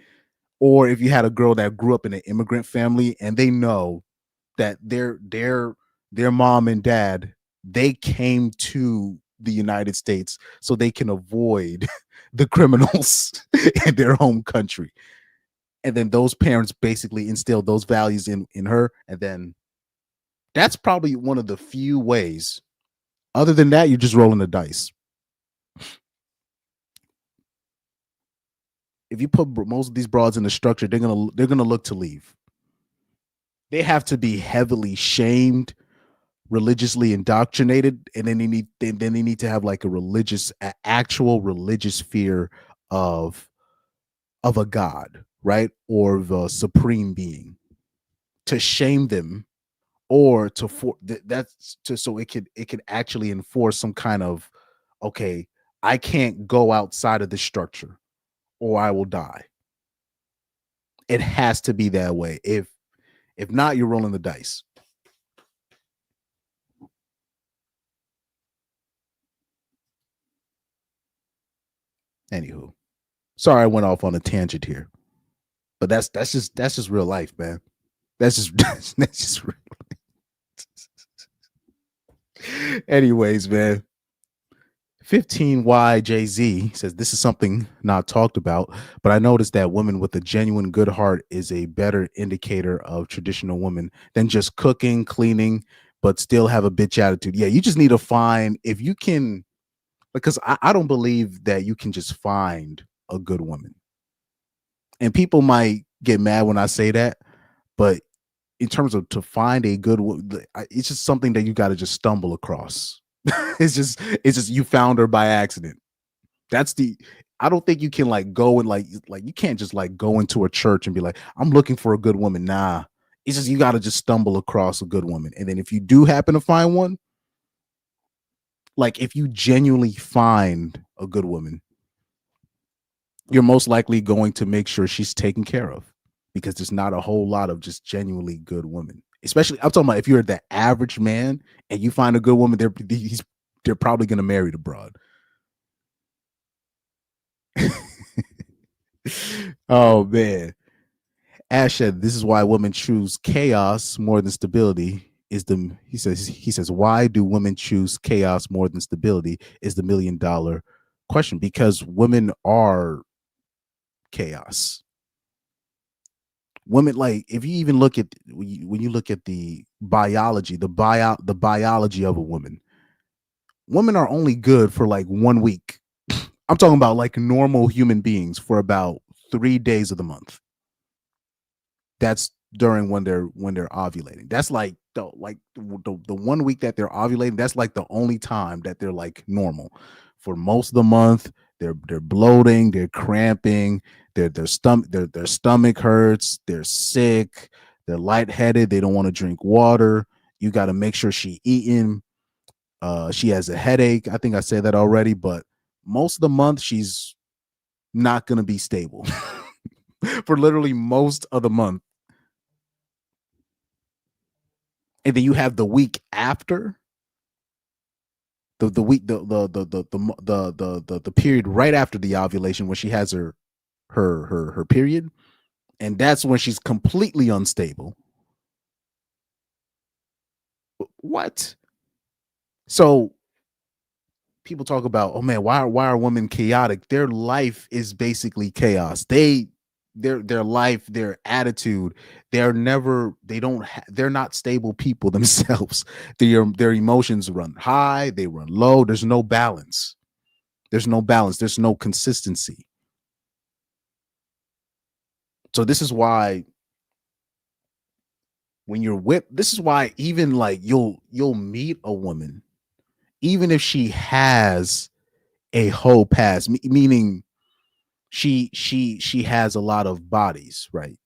Or if you had a girl that grew up in an immigrant family and they know that their mom and dad, they came to the United States so they can avoid the criminals in their home country. And then those parents basically instilled those values in her. And then that's probably one of the few ways. Other than that, you're just rolling the dice. If you put most of these broads in the structure, they're gonna look to leave. They have to be heavily shamed, religiously indoctrinated, and then they need to have like actual religious fear of a god, right, or the supreme being, to shame them, or so it could actually enforce some kind of, okay, I can't go outside of this structure or I will die. It has to be that way. If not, you're rolling the dice. Anywho, sorry I went off on a tangent here, but that's just real life, man. That's just real life. Anyways, man. 15YJZ says, this is something not talked about, but I noticed that women with a genuine good heart is a better indicator of traditional women than just cooking, cleaning, but still have a bitch attitude. Yeah, you just need to find, if you can because I don't believe that you can just find a good woman. And people might get mad when I say that, but in terms of to find a good woman, it's just something that you got to just stumble across. It's just you found her by accident. I don't think you can like go and like you can't just like go into a church and be like, I'm looking for a good woman. Nah, it's just you got to just stumble across a good woman. And then if you do happen to find one, like if you genuinely find a good woman, you're most likely going to make sure she's taken care of, because there's not a whole lot of just genuinely good women. Especially, I'm talking about if you're the average man and you find a good woman, they're probably going to marry the broad. Oh man, Ash said this is why women choose chaos more than stability. He says why do women choose chaos more than stability is the $1 million question, because women are chaos. Women, like if you even look at when you look at the biology, the biology of a woman, women are only good for like 1 week. I'm talking about like normal human beings for about 3 days of the month. That's during when they're ovulating. That's like the 1 week that they're ovulating. That's like the only time that they're like normal. For most of the month, they're bloating, they're cramping, their stomach hurts, they're sick, they're lightheaded, they don't want to drink water. You got to make sure she eating. She has a headache. I think I said that already, but most of the month she's not going to be stable for literally most of the month. And then you have the week after, the period right after the ovulation when she has her period, and that's when she's completely unstable. What? So people talk about, oh man, why are women chaotic? Their life is basically chaos. Their life, their attitude, they're not stable people themselves. Their emotions run high, they run low. There's no balance. There's no consistency. So this is why when you're this is why even like you'll meet a woman, even if she has a whole past, meaning she has a lot of bodies, right?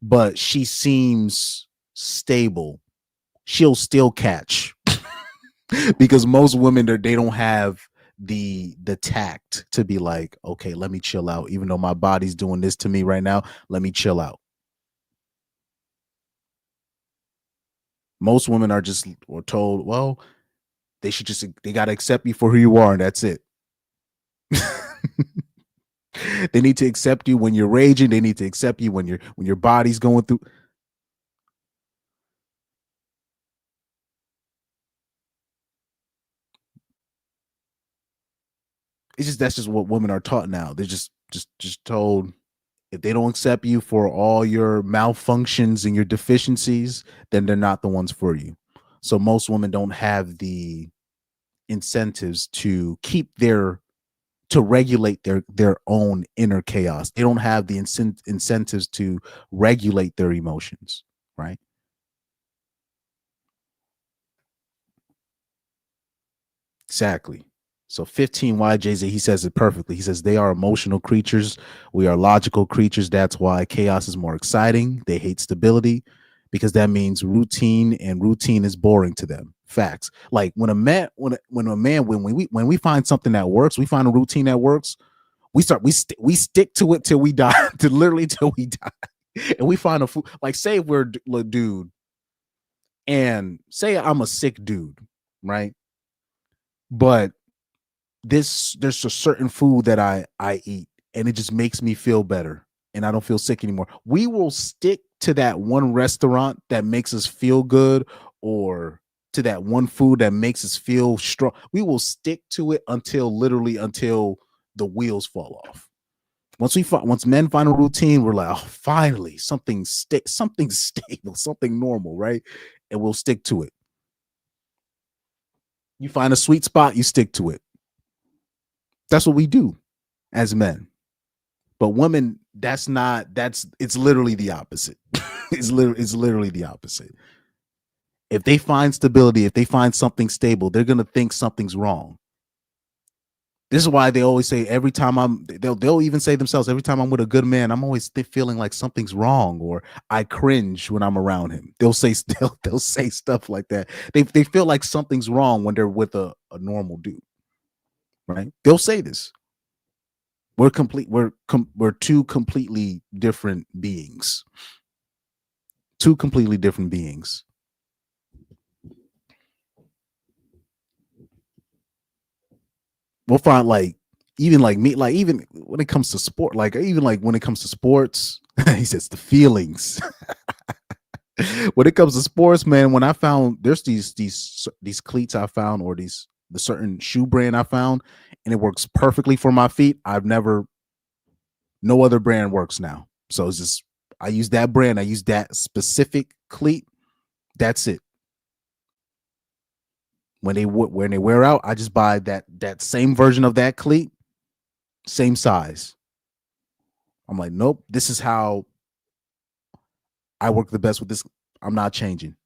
But she seems stable. She'll still catch because most women they don't have the tact to be like, okay, let me chill out. Even though my body's doing this to me right now, let me chill out. Most women are told, well, they got to accept you for who you are, and that's it. They need to accept you when you're raging. They need to accept you when your body's going through. That's just what women are taught now. They're just told, if they don't accept you for all your malfunctions and your deficiencies, then they're not the ones for you. So most women don't have the incentives to regulate their own inner chaos. They don't have the incentives to regulate their emotions, right? Exactly. So 15YJZ, he says it perfectly. He says they are emotional creatures. We are logical creatures. That's why chaos is more exciting. They hate stability because that means routine, and routine is boring to them. Facts. Like when we find something that works, we find a routine that works, we stick to it till we die, till we die. And we find a food, like say we're a dude and say I'm a sick dude, right? But there's a certain food that I eat and it just makes me feel better and I don't feel sick anymore. We will stick to that one restaurant that makes us feel good, or to that one food that makes us feel strong. We will stick to it until the wheels fall off. Once men find a routine, we're like, oh, finally something stable, something normal, right? And we'll stick to it. You find a sweet spot, you stick to it. That's what we do as men. But women, it's literally the opposite. It's literally the opposite. If they find stability, if they find something stable, they're gonna think something's wrong. This is why they always say every time they'll even say themselves, every time I'm with a good man, I'm always feeling like something's wrong, or I cringe when I'm around him. They'll say stuff like that. They feel like something's wrong when they're with a normal dude, right? They'll say this. We're two completely different beings. Two completely different beings. We'll find even when it comes to sport, when it comes to sports, he says the feelings. When it comes to sports, man, when I found there's these cleats I found, or the certain shoe brand I found, and it works perfectly for my feet. No other brand works now. So it's just, I use that brand. I use that specific cleat. That's it. When they wear out, I just buy that same version of that cleat, same size. I'm like, nope, this is how I work the best with this. I'm not changing.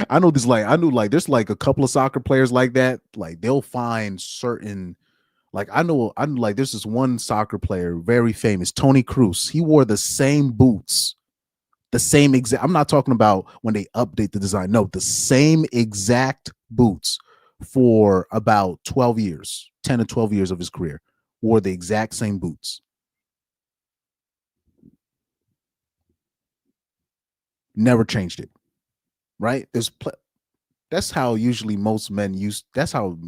I knew there's like a couple of soccer players like that. Like they'll find certain, I know there's this one soccer player, very famous, Tony Cruz. He wore the same boots. The same exact, I'm not talking about when they update the design. No, the same exact boots for about 12 years, 10 to 12 years of his career, wore the exact same boots. Never changed it, right? That's how usually most men that's how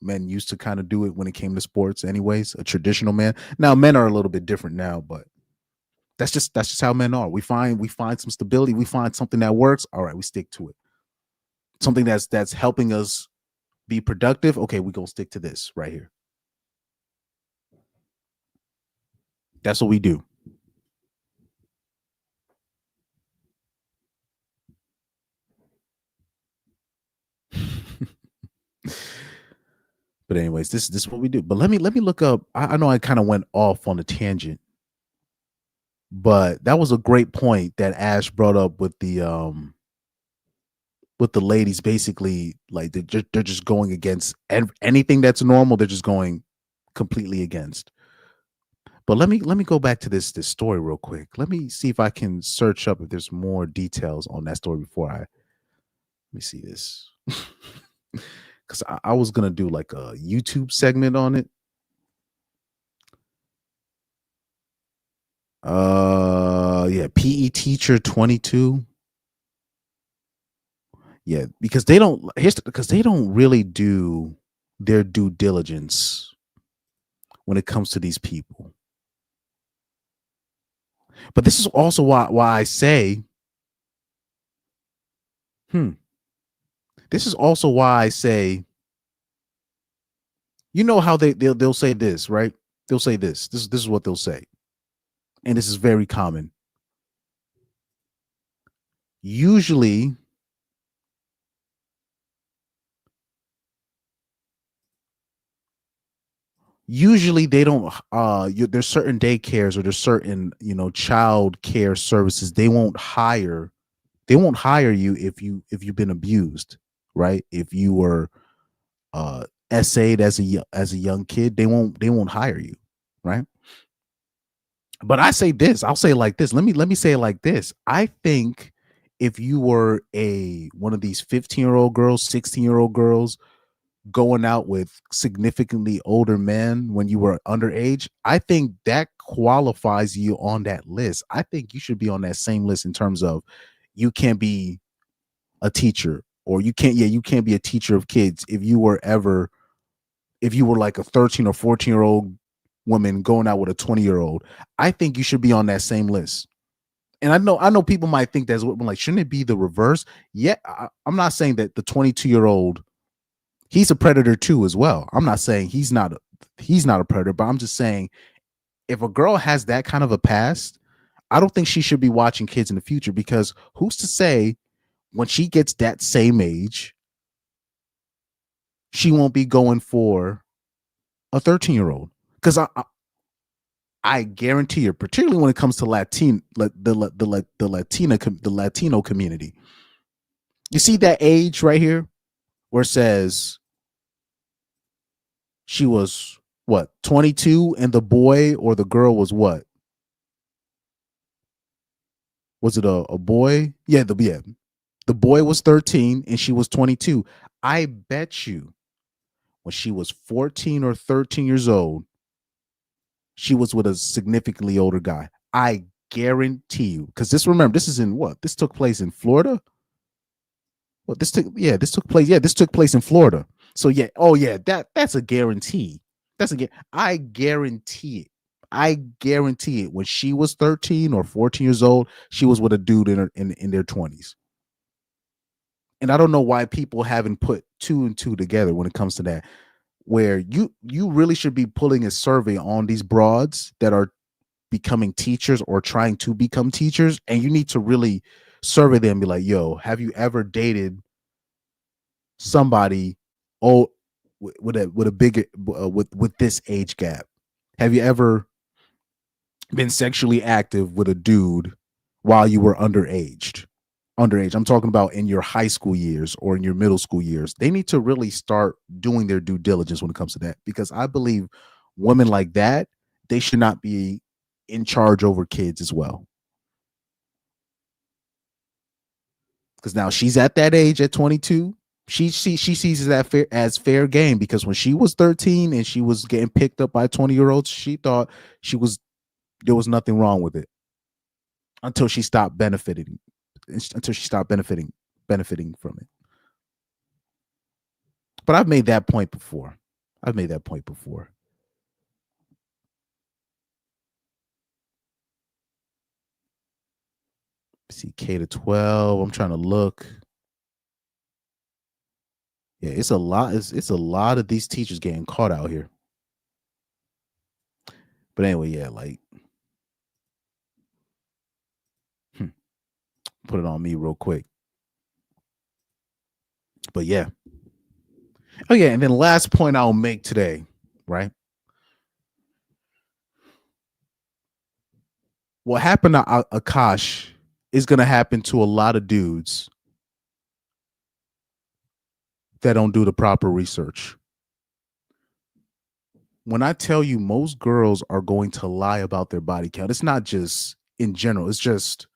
men used to kind of do it when it came to sports anyways, a traditional man. Now men are a little bit different now, but that's just how men are. We find some stability. We find something that works. All right, we stick to it. Something that's helping us be productive. Okay, we go stick to this right here. That's what we do. But anyways, this is what we do. But let me look up. I know I kind of went off on a tangent. But that was a great point that Ash brought up with the ladies. Basically, like they're just going against anything that's normal. They're just going completely against. But let me go back to this story real quick. Let me see if I can search up if there's more details on that story before let me see this. Because I was gonna do like a YouTube segment on it. Yeah, PE teacher 22. Yeah, because they don't really do their due diligence when it comes to these people. But this is also why I say, this is also why I say, you know how they'll say this, right? They'll say this. This is what they'll say. And this is very common. Usually they don't there's certain daycares or there's certain child care services they won't hire you if you've been abused, right? If you were SA'd as a young kid, they won't hire you, right? But I say this, I'll say it like this. Let me say it like this. I think if you were one of these 15-year-old girls, 16-year-old girls going out with significantly older men when you were underage, I think that qualifies you on that list. I think you should be on that same list in terms of you can't be a teacher, or you can't be a teacher of kids if you were like a 13 or 14-year-old woman going out with a 20-year-old. I think you should be on that same list. And I know people might think that's what, like, shouldn't it be the reverse? Yeah, I'm not saying that the 22-year-old, he's a predator too as well. I'm not saying he's not a predator, but I'm just saying if a girl has that kind of a past, I don't think she should be watching kids in the future, because who's to say when she gets that same age, she won't be going for a 13-year-old. Because I guarantee you, particularly when it comes to the Latino community, you see that age right here where it says she was what, 22, and the boy or the girl was what? Was it a boy? Yeah, the boy was 13 and she was 22. I bet you when she was 14 or 13 years old, she was with a significantly older guy. I guarantee you. Because remember, this is in what? This took place in Florida? What this took place in Florida. So yeah, that's a guarantee. I guarantee it. I guarantee it. When she was 13 or 14 years old, she was with a dude in their 20s. And I don't know why people haven't put two and two together when it comes to that, where you really should be pulling a survey on these broads that are becoming teachers or trying to become teachers, and you need to really survey them and be like, yo, have you ever dated somebody with a bigger with this age gap? Have you ever been sexually active with a dude while you were underage? I'm talking about in your high school years or in your middle school years. They need to really start doing their due diligence when it comes to that, because I believe women like that, they should not be in charge over kids as well. Because now she's at that age at 22. She sees that as fair game, because when she was 13 and she was getting picked up by 20-year-olds, she thought there was nothing wrong with it until she stopped benefiting from it. But I've made that point before. See, K to 12. I'm trying to look. Yeah, it's a lot. It's a lot of these teachers getting caught out here. But anyway, yeah, like put it on me real quick. But yeah. Oh yeah, and then last point I'll make today, right? What happened to Akaash is going to happen to a lot of dudes that don't do the proper research. When I tell you most girls are going to lie about their body count, it's not just in general. It's just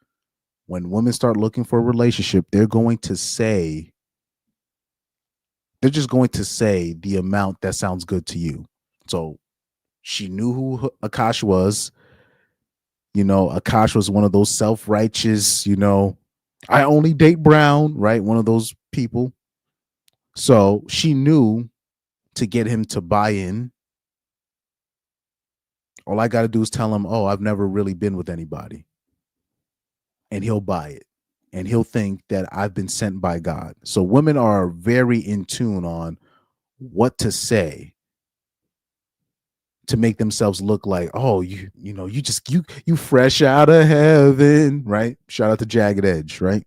when women start looking for a relationship, they're just going to say the amount that sounds good to you. So she knew who Akaash was. You know, Akaash was one of those self-righteous, I only date brown, right? One of those people. So she knew to get him to buy in, all I got to do is tell him, oh, I've never really been with anybody. And he'll buy it. And he'll think that I've been sent by God. So women are very in tune on what to say to make themselves look like, oh, you fresh out of heaven, right? Shout out to Jagged Edge, right?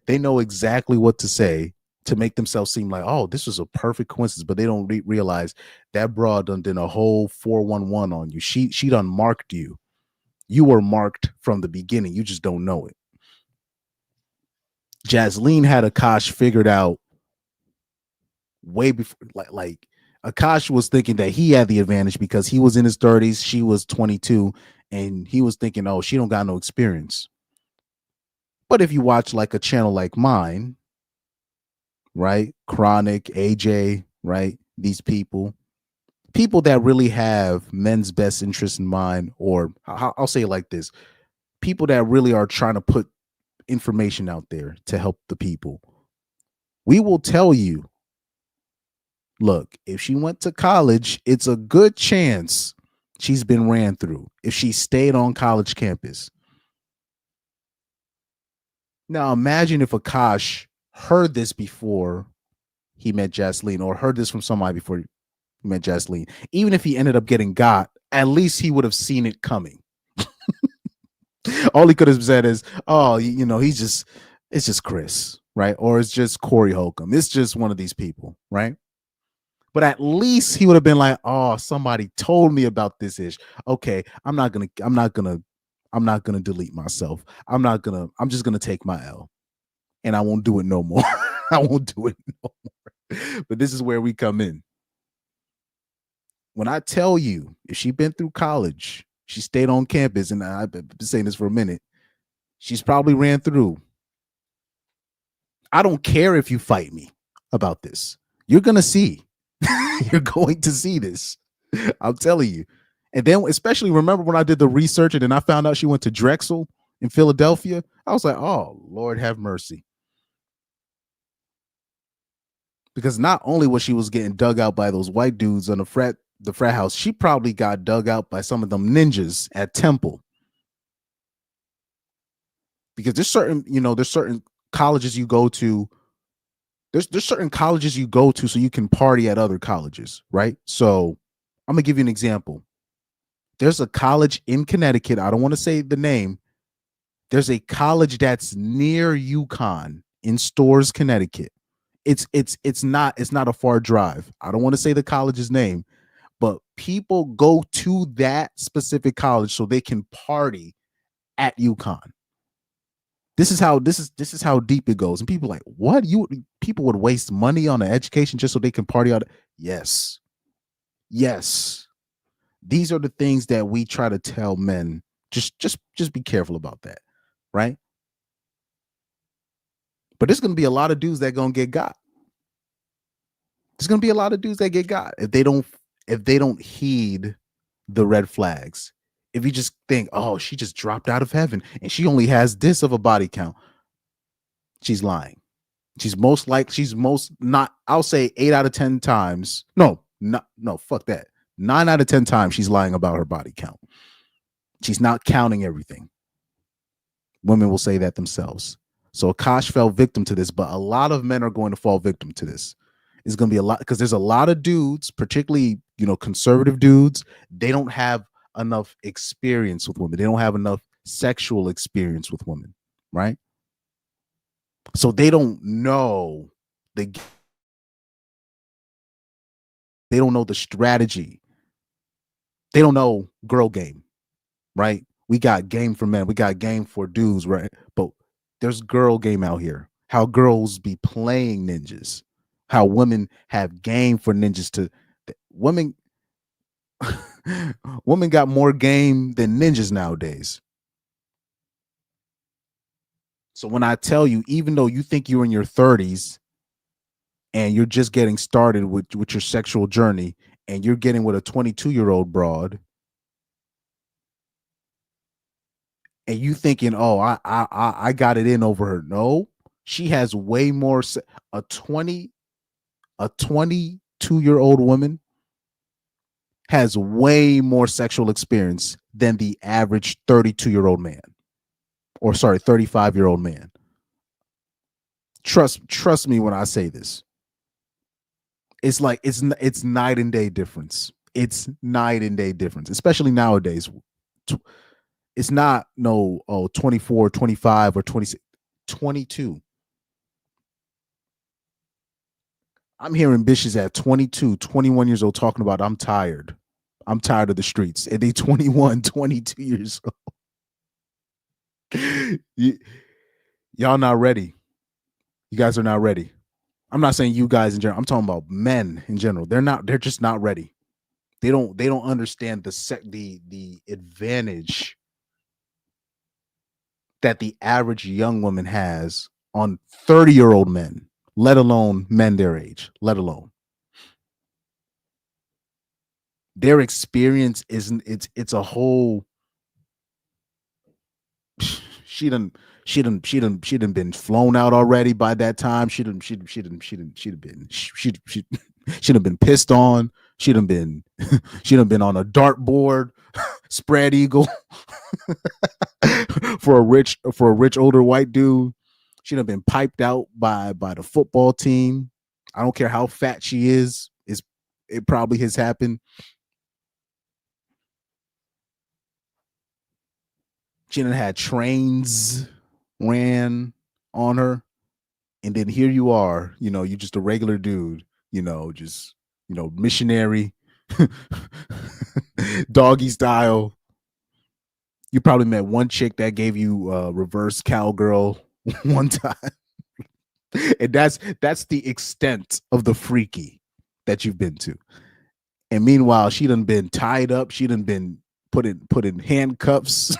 They know exactly what to say to make themselves seem like, oh, this was a perfect coincidence, but they don't realize that broad done did a whole 411 on you. She done marked you. You were marked from the beginning. You just don't know it. Jasleen had Akaash figured out way before, like Akaash was thinking that he had the advantage because he was in his 30s, she was 22, and he was thinking, oh, she don't got no experience. But if you watch like a channel like mine, right? Chronic, AJ, right? These people that really have men's best interest in mind, or I'll say it like this, people that really are trying to put information out there to help the people. We will tell you, look, if she went to college, it's a good chance she's been ran through if she stayed on college campus. Now imagine if Akaash heard this before he met Jasleen, or heard this from somebody before he met Jasleen. Even if he ended up getting got, at least he would have seen it coming. All he could have said is, oh, it's just Chris, right? Or it's just Corey Holcomb. It's just one of these people, right? But at least he would have been like, oh, somebody told me about this ish. Okay, I'm not gonna delete myself. I'm just gonna take my L. And I won't do it no more. I won't do it no more. But this is where we come in. When I tell you, if she's been through college, she stayed on campus, and I've been saying this for a minute, she's probably ran through. I don't care if you fight me about this. You're going to see. You're going to see this. I'm telling you. And then especially remember when I did the research and then I found out she went to Drexel in Philadelphia. I was like, oh, Lord have mercy. Because not only was she getting dug out by those white dudes on the frat house, she probably got dug out by some of them ninjas at Temple. Because there's certain colleges you go to. There's certain colleges you go to so you can party at other colleges, right? So I'm gonna give you an example. There's a college in Connecticut. I don't want to say the name. There's a college that's near UConn in Storrs, Connecticut. It's not a far drive. I don't want to say the college's name, but people go to that specific college so they can party at UConn. This is how deep it goes. And people are like, what? People would waste money on an education just so they can party out. Yes. These are the things that we try to tell men. Just be careful about that, right? But there's gonna be a lot of dudes that gonna get got. There's gonna be a lot of dudes that get got if they don't heed the red flags. If you just think, oh, she just dropped out of heaven and she only has this of a body count, she's lying. I'll say 8 out of 10 times. No, fuck that. 9 out of 10 times she's lying about her body count. She's not counting everything. Women will say that themselves. So Akaash fell victim to this, but a lot of men are going to fall victim to this. It's going to be a lot because there's a lot of dudes, particularly, conservative dudes, they don't have enough experience with women. They don't have enough sexual experience with women, right? So they don't know they don't know the strategy. They don't know girl game, right? We got game for men. We got game for dudes, right? But there's girl game out here. How girls be playing ninjas. How women have game for ninjas to women. Women got more game than ninjas nowadays. So when I tell you, even though you think you're in your 30s and you're just getting started with your sexual journey and you're getting with a 22-year-old broad and you thinking, oh, I got it in over her. No, she has way more. A 22-year-old woman has way more sexual experience than the average 32-year-old man. Or 35-year-old man. Trust me when I say this. It's like it's night and day difference. It's night and day difference, especially nowadays. It's not 24, 25 or 26, 22. I'm hearing bitches at 22, 21 years old talking about I'm tired. I'm tired of the streets. And they 21, 22 years old. Y'all not ready. You guys are not ready. I'm not saying you guys in general. I'm talking about men in general. They're just not ready. They don't understand the advantage that the average young woman has on 30-year-old men, let alone men their age, let alone. Their experience it's a whole she done been flown out already by that time. She'd have been pissed on. She'd have been on a dartboard, spread eagle for a rich older white dude. She'd have been piped out by the football team. I don't care how fat she is. It probably has happened. She done had trains ran on her. And then here you are, you're just a regular dude, just, missionary, doggy style. You probably met one chick that gave you reverse cowgirl one time. And that's the extent of the freaky that you've been to. And meanwhile, she done been tied up. She done been put in handcuffs.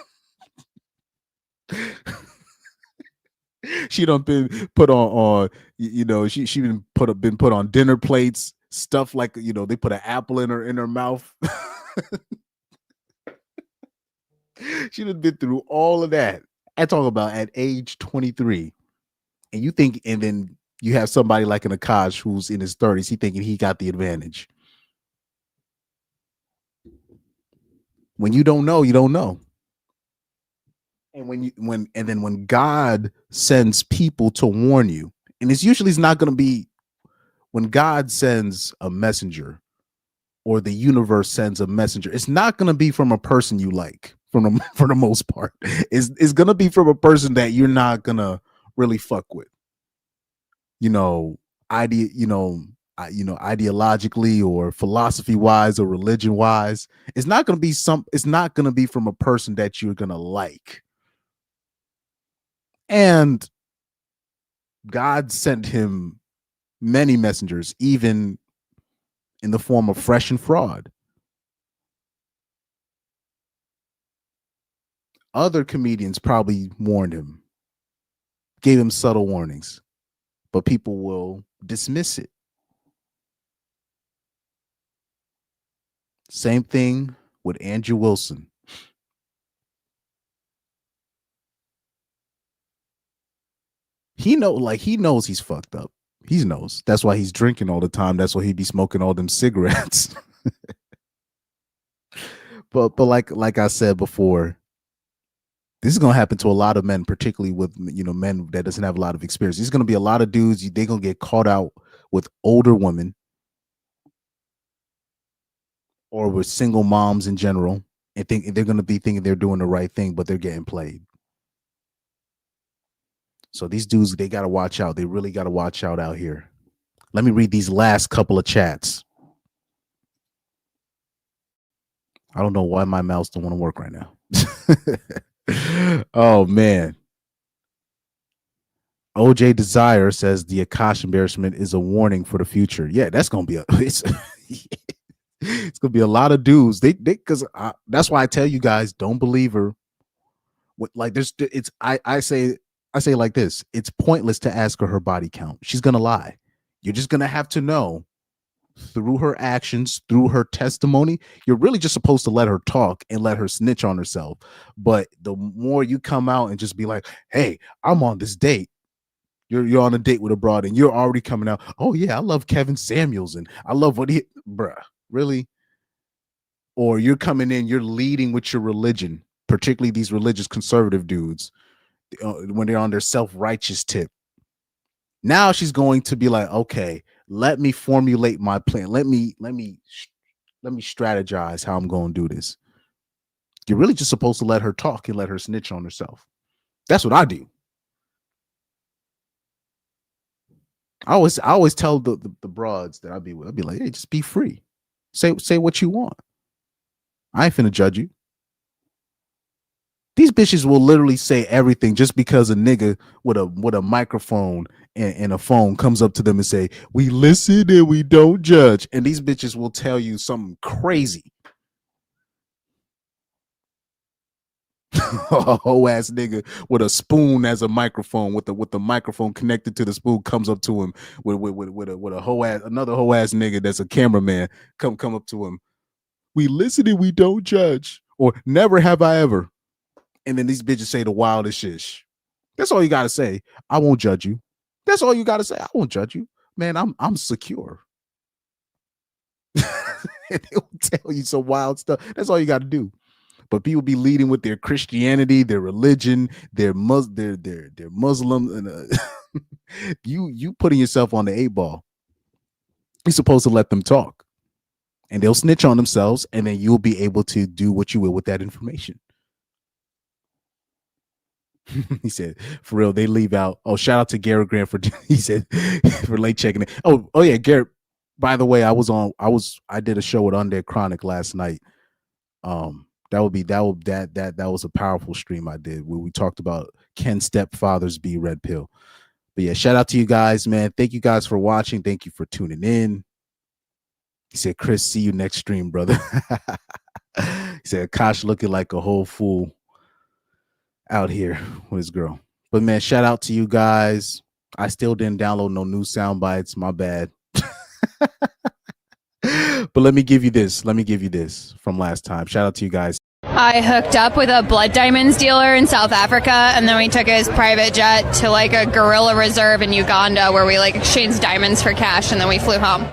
She done been put on she been put on dinner plates, stuff like they put an apple in her mouth. She done been through all of that. I talk about at age 23. And you think, and then you have somebody like an Akaash who's in his 30s, he thinking he got the advantage. When you don't know, you don't know. And when God sends people to warn you, and it's usually not going to be when God sends a messenger or the universe sends a messenger, it's not going to be from a person you like for the most part. It's going to be from a person that you're not going to really fuck with. Ideologically or philosophy wise or religion wise. It's not going to be from a person that you're going to like. And God sent him many messengers, even in the form of fresh and fraud. Other comedians probably warned him, gave him subtle warnings, but people will dismiss it. Same thing with Andrew Wilson. He knows he's fucked up. He knows. That's why he's drinking all the time. That's why he be smoking all them cigarettes. but like I said before, this is gonna happen to a lot of men, particularly with men that doesn't have a lot of experience. There's gonna be a lot of dudes. They're gonna get caught out with older women or with single moms in general, and think they're gonna be thinking they're doing the right thing, but they're getting played. So these dudes, they got to watch out. They really got to watch out here. Let me read these last couple of chats. I don't know why my mouse don't want to work right now. Oh, man. OJ Desire says the Akaash embarrassment is a warning for the future. Yeah, that's going to be it's going to be a lot of dudes. Because that's why I tell you guys, don't believe her. I say like this, it's pointless to ask her body count. She's going to lie. You're just going to have to know through her actions, through her testimony. You're really just supposed to let her talk and let her snitch on herself. But the more you come out and just be like, hey, I'm on this date. You're on a date with a broad and you're already coming out. Oh, yeah, I love Kevin Samuels and I love what bruh, really? Or you're coming in, you're leading with your religion, particularly these religious conservative dudes. When they're on their self-righteous tip. Now she's going to be like, okay, let me formulate my plan. Let me strategize how I'm going to do this. You're really just supposed to let her talk and let her snitch on herself. That's what I do. I always tell the broads that I'd be like, hey, just be free. Say what you want. I ain't finna judge you. These bitches will literally say everything just because a nigga with a microphone and a phone comes up to them and say, we listen and we don't judge. And these bitches will tell you something crazy. A whole ass nigga with a spoon as a microphone, with the microphone connected to the spoon, comes up to him with a whole ass, another whole ass nigga that's a cameraman come up to him. We listen and we don't judge, or never have I ever. And then these bitches say the wildest shit. That's all you gotta say. I won't judge you. That's all you gotta say. I won't judge you, man. I'm secure. And they will tell you some wild stuff. That's all you got to do. But people be leading with their Christianity, their religion, their Muslim, and you putting yourself on the 8-ball. You're supposed to let them talk, and they'll snitch on themselves, and then you'll be able to do what you will with that information. He said, for real, they leave out. Oh, shout out to Garrett Grant for he said for late checking it. Oh yeah, Garrett. By the way, I did a show with Undead Chronic last night. That was a powerful stream I did where we talked about can stepfathers be red pill. But yeah, shout out to you guys, man. Thank you guys for watching. Thank you for tuning in. He said, Chris, see you next stream, brother. He said, Akaash looking like a whole fool out here with his girl. But man, shout out to you guys. I still didn't download no new sound bites. My bad. But let me give you this from last time. Shout out to you guys. I hooked up with a blood diamonds dealer in South Africa, and then we took his private jet to like a gorilla reserve in Uganda where we like exchanged diamonds for cash, and then we flew home.